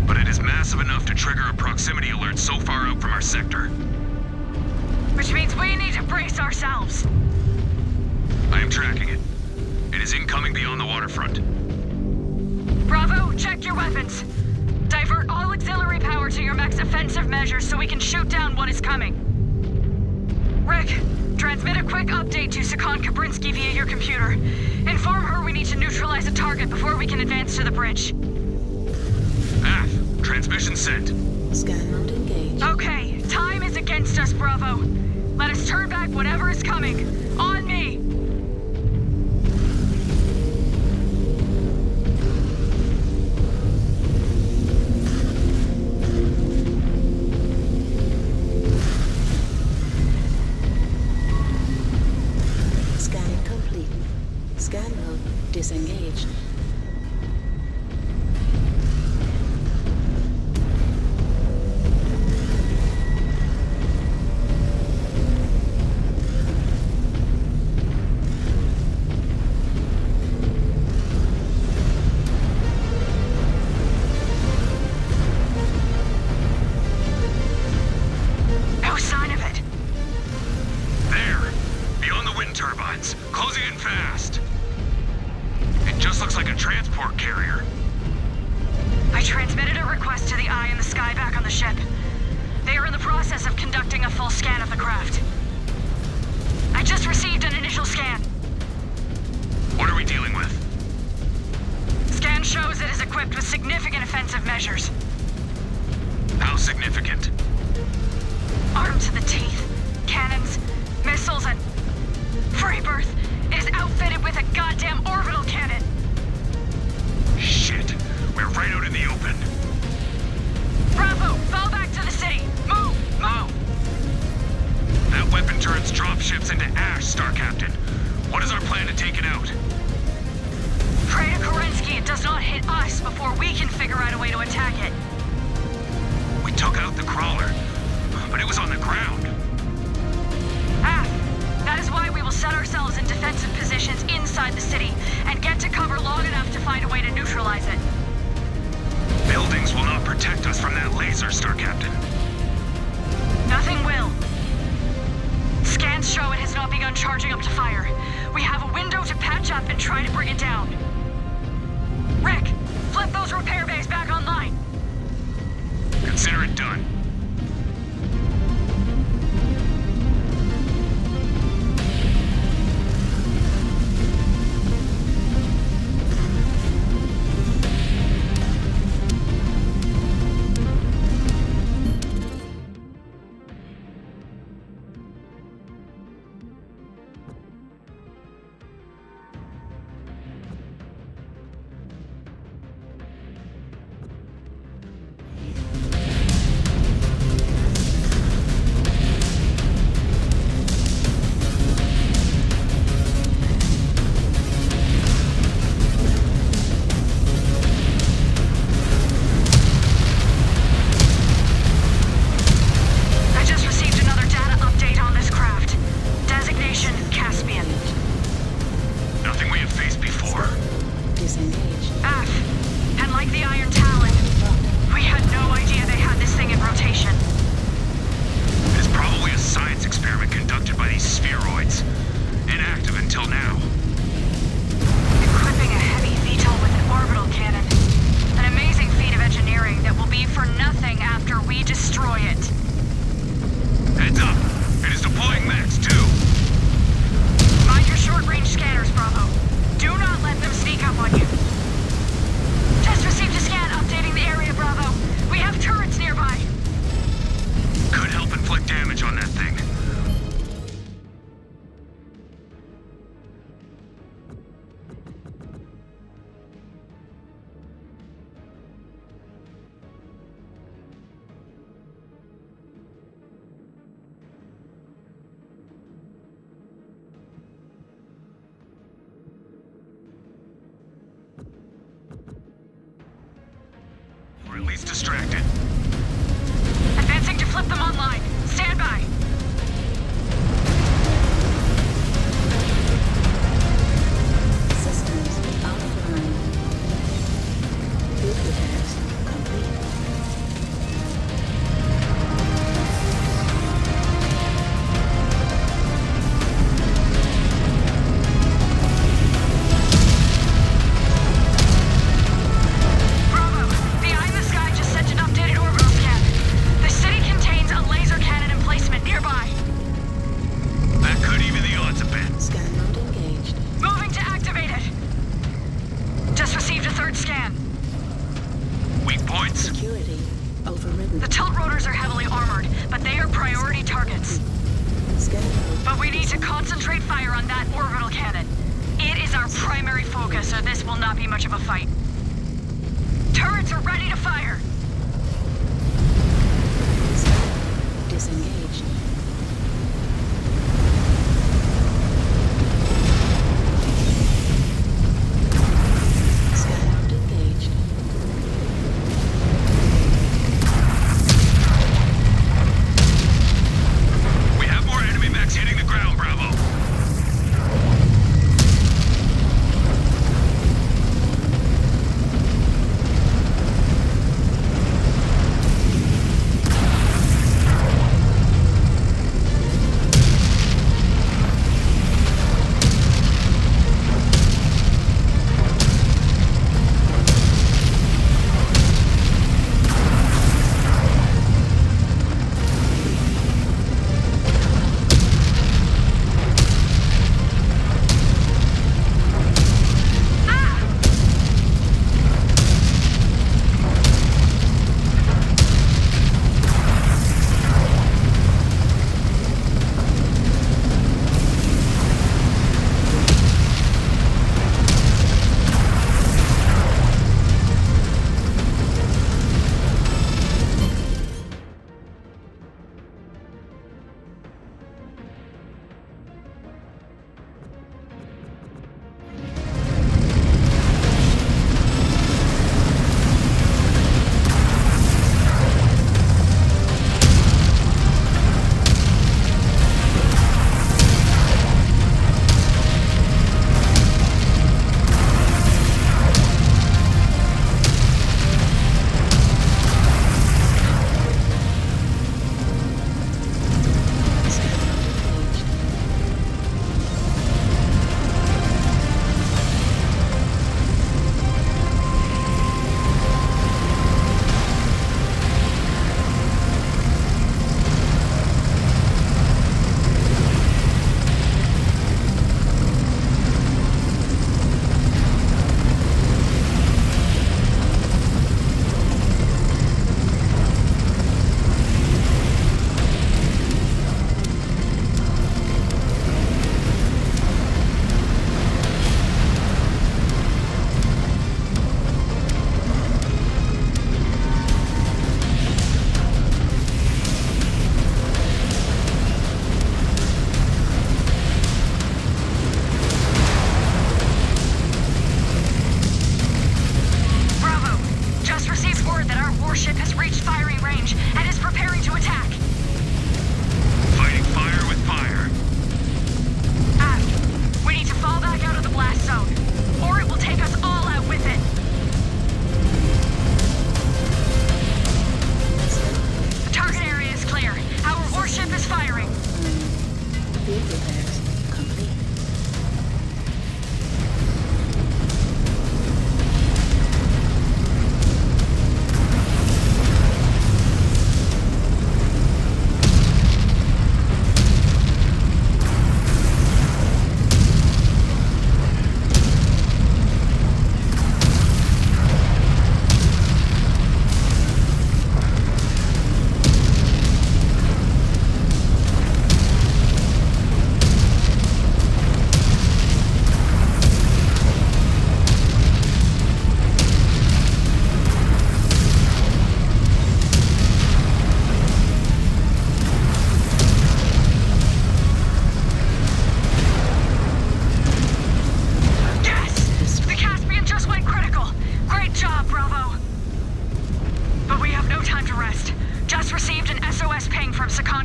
But it is massive enough to trigger a proximity alert so far out from our sector. Which means we need to brace ourselves. I am tracking it. It is incoming beyond the waterfront. Bravo, check your weapons. Divert all auxiliary power to your mech's offensive measures so we can shoot down what is coming. Rick, transmit a quick update to Second Kabrinski via your computer. Inform her we need to neutralize a target before we can advance to the bridge. Transmission sent. Scan mode engaged. Okay, time is against us, Bravo. Let us turn back whatever is coming. On me! Scanning complete. Scan mode disengaged. Concentrate fire on that orbital cannon. It is our primary focus, so this will not be much of a fight. Turrets are ready to fire! Disengaged. Scan mode engaged. We have more enemy mechs hitting the ground, Bravo.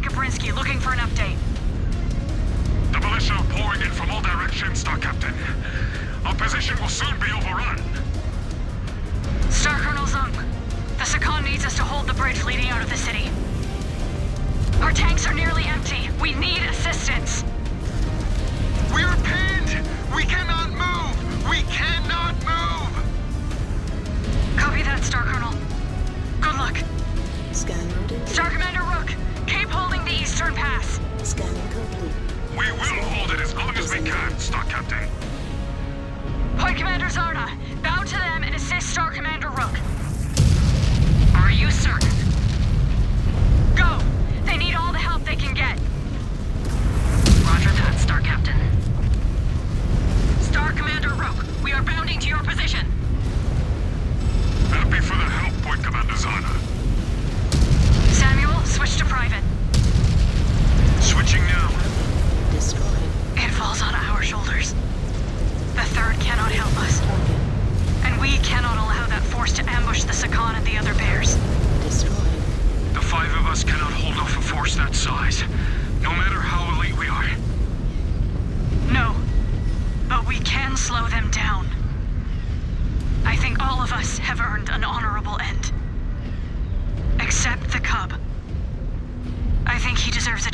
Kabrinski looking for an update. The militia are pouring in from all directions, Star Captain. Our position will soon be overrun. Star Colonel Zung, the Sakan needs us to hold the bridge leading out of the city. Our tanks are nearly empty. We need assistance. We're pinned! We cannot move! We cannot move! Copy that, Star Colonel. Good luck. Scan mode engaged. Star Commander Rook, keep holding the eastern pass. Scanning complete. We will hold it as long as we can, Star Captain. Point Commander Zarna, bow to them and assist Star Commander Rook. Are you certain? Go! They need all the help they can get. Roger that, Star Captain.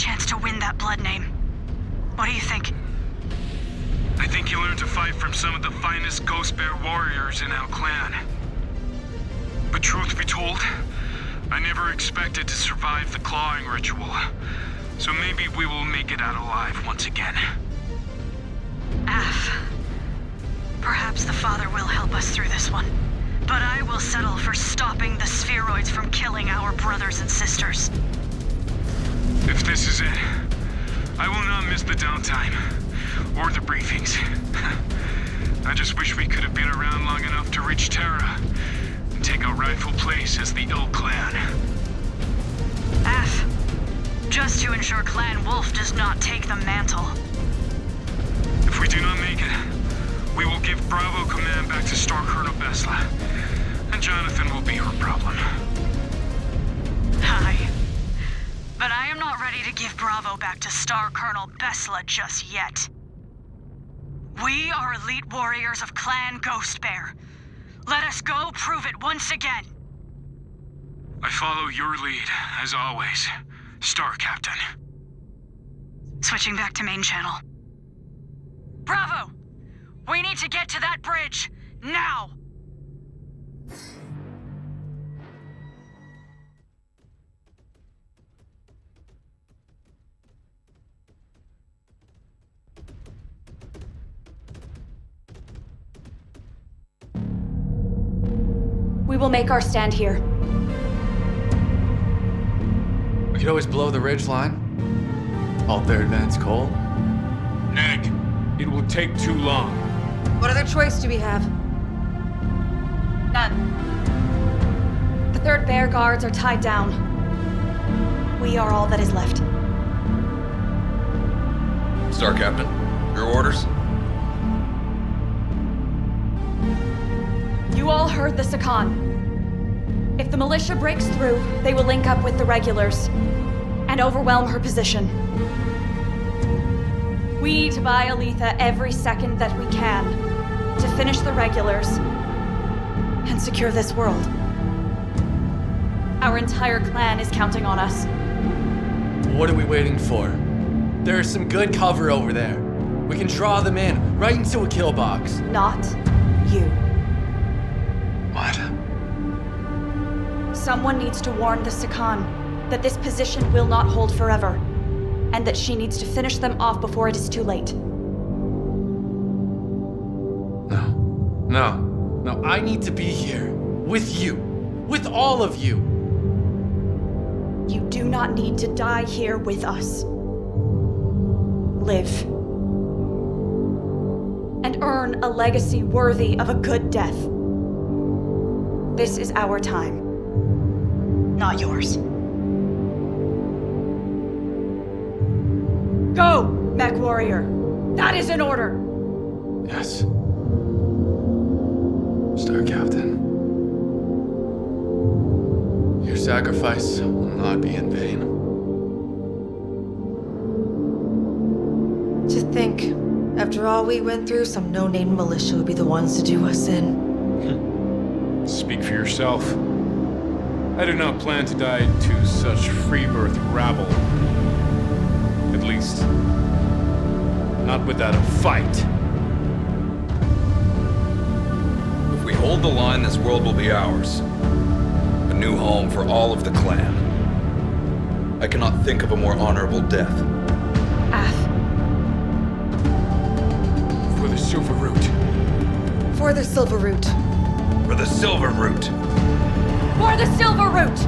chance to win that blood name. What do you think? I think you learned to fight from some of the finest Ghost Bear warriors in our clan. But truth be told, I never expected to survive the clawing ritual. So maybe we will make it out alive once again. Af. Perhaps the Father will help us through this one. But I will settle for stopping the spheroids from killing our brothers and sisters. If this is it, I will not miss the downtime. Or the briefings. I just wish we could have been around long enough to reach Terra and take our rightful place as the Ill Clan. Af. Just to ensure Clan Wolf does not take the mantle. If we do not make it, we will give Bravo command back to Star Colonel Besla, and Jonathan will be her problem. Aye. But I am not ready to give Bravo back to Star Colonel Besla just yet. We are elite warriors of Clan Ghost Bear. Let us go prove it once again. I follow your lead, as always, Star Captain. Switching back to main channel. Bravo! We need to get to that bridge, now! We will make our stand here. We could always blow the ridge line. Halt their advance coal. Neg, it will take too long. What other choice do we have? None. The 3rd Bear Guards are tied down. We are all that is left. Star Captain, your orders? You all heard the Sakan. If the militia breaks through, they will link up with the regulars and overwhelm her position. We need to buy Aletha every second that we can to finish the regulars and secure this world. Our entire clan is counting on us. What are we waiting for? There's some good cover over there. We can draw them in, right into a kill box. Not you. What? Someone needs to warn the Sakan that this position will not hold forever, and that she needs to finish them off before it is too late. No, I need to be here. With you. With all of you. You do not need to die here with us. Live. And earn a legacy worthy of a good death. This is our time. Not yours. Go, MECHWARRIOR. That is an order. Yes. Star Captain. Your sacrifice will not be in vain. To think, after all we went through, some no-name militia would be the ones to do us in. Speak for yourself. I do not plan to die to such free-birth rabble. At least, not without a fight. If we hold the line, this world will be ours. A new home for all of the clan. I cannot think of a more honorable death. For the Silveroot. For the Silveroot. For the Silveroot. For the Silveroot!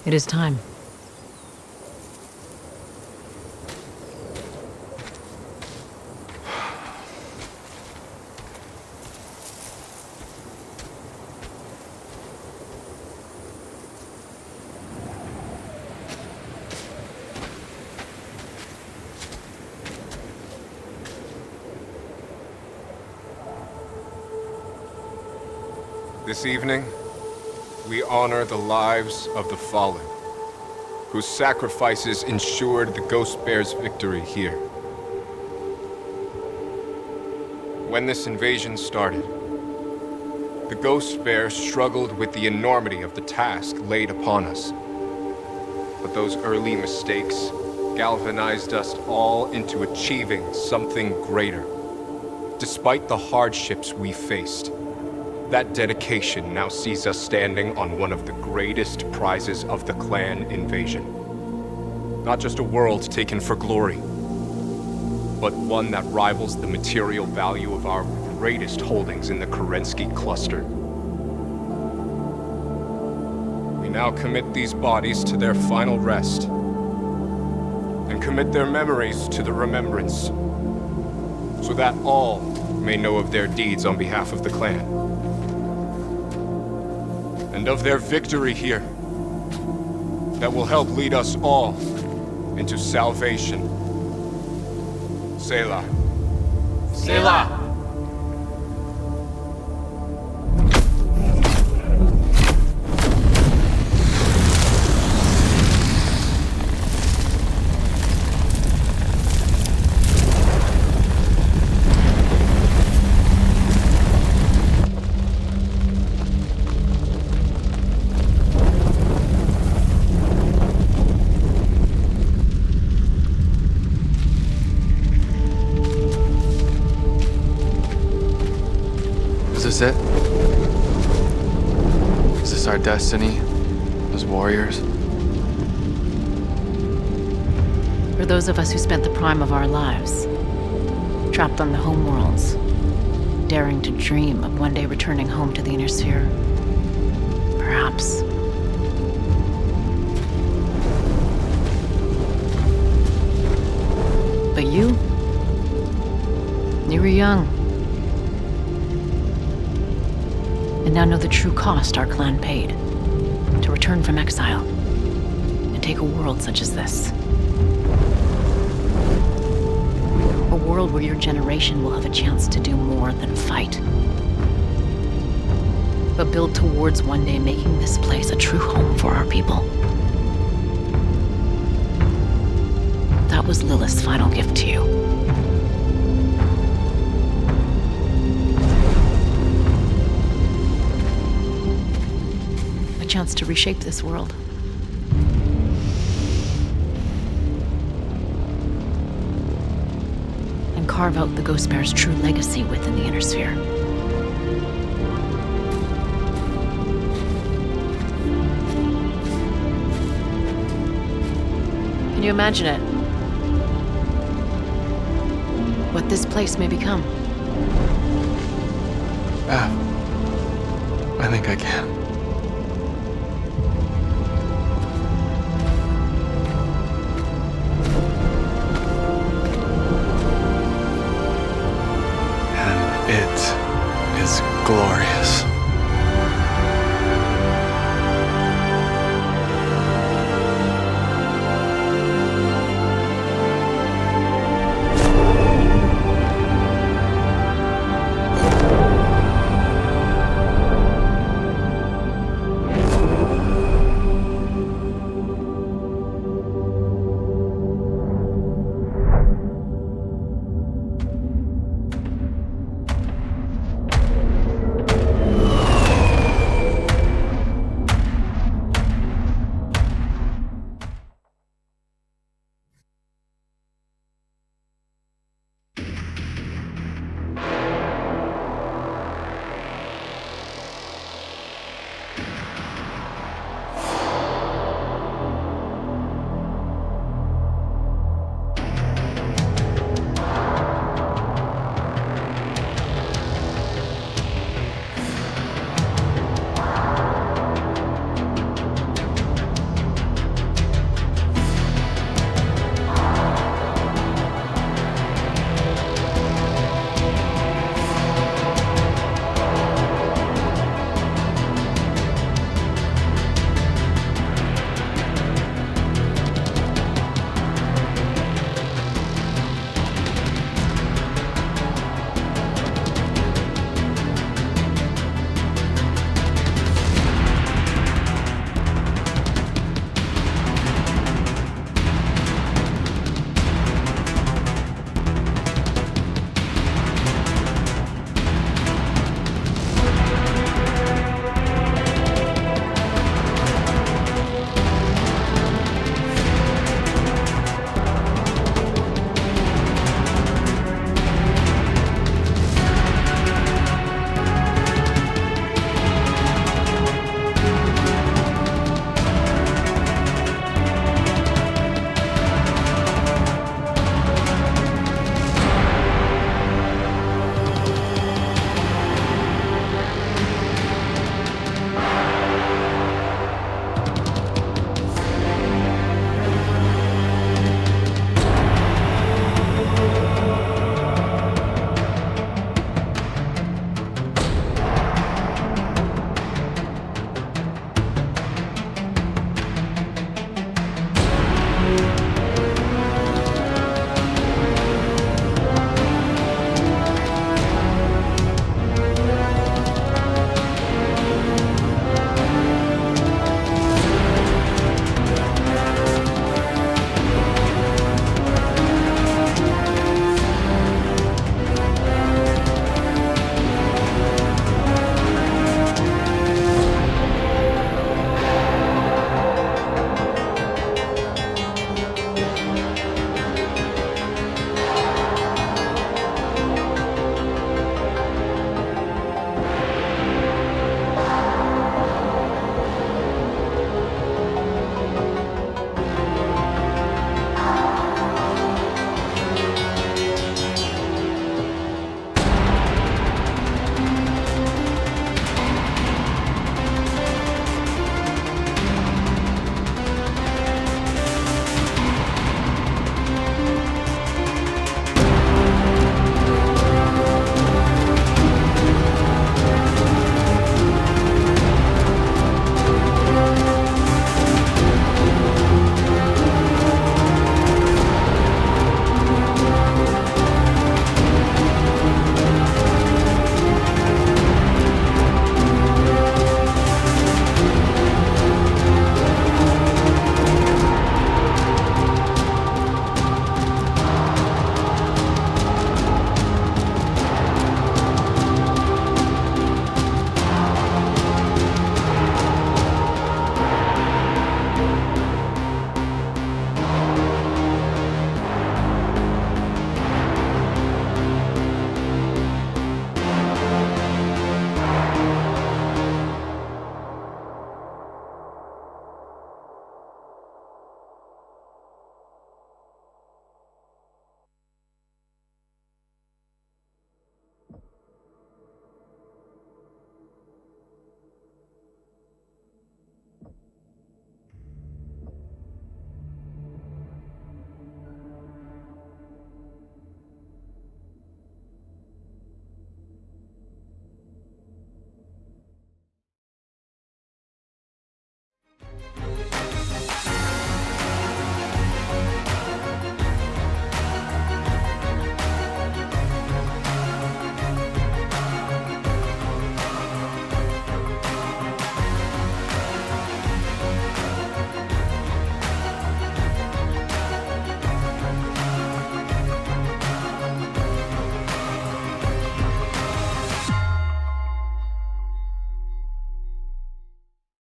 It is time. This evening, we honor the lives of the fallen, whose sacrifices ensured the Ghost Bear's victory here. When this invasion started, the Ghost Bear struggled with the enormity of the task laid upon us. But those early mistakes galvanized us all into achieving something greater. Despite the hardships we faced, that dedication now sees us standing on one of the greatest prizes of the clan invasion. Not just a world taken for glory, but one that rivals the material value of our greatest holdings in the Kerensky cluster. We now commit these bodies to their final rest, and commit their memories to the remembrance, so that all may know of their deeds on behalf of the clan, and of their victory here, that will help lead us all into salvation. Selah. Selah! Is this it? Is this our destiny as warriors? For those of us who spent the prime of our lives, trapped on the homeworlds, daring to dream of one day returning home to the inner sphere, perhaps. But you were young. And now know the true cost our clan paid to return from exile and take a world such as this. A world where your generation will have a chance to do more than fight, but build towards one day making this place a true home for our people. That was Lilith's final gift to you. A chance to reshape this world. And carve out the Ghost Bear's true legacy within the inner sphere. Can you imagine it? What this place may become? I think I can. And it is glorious.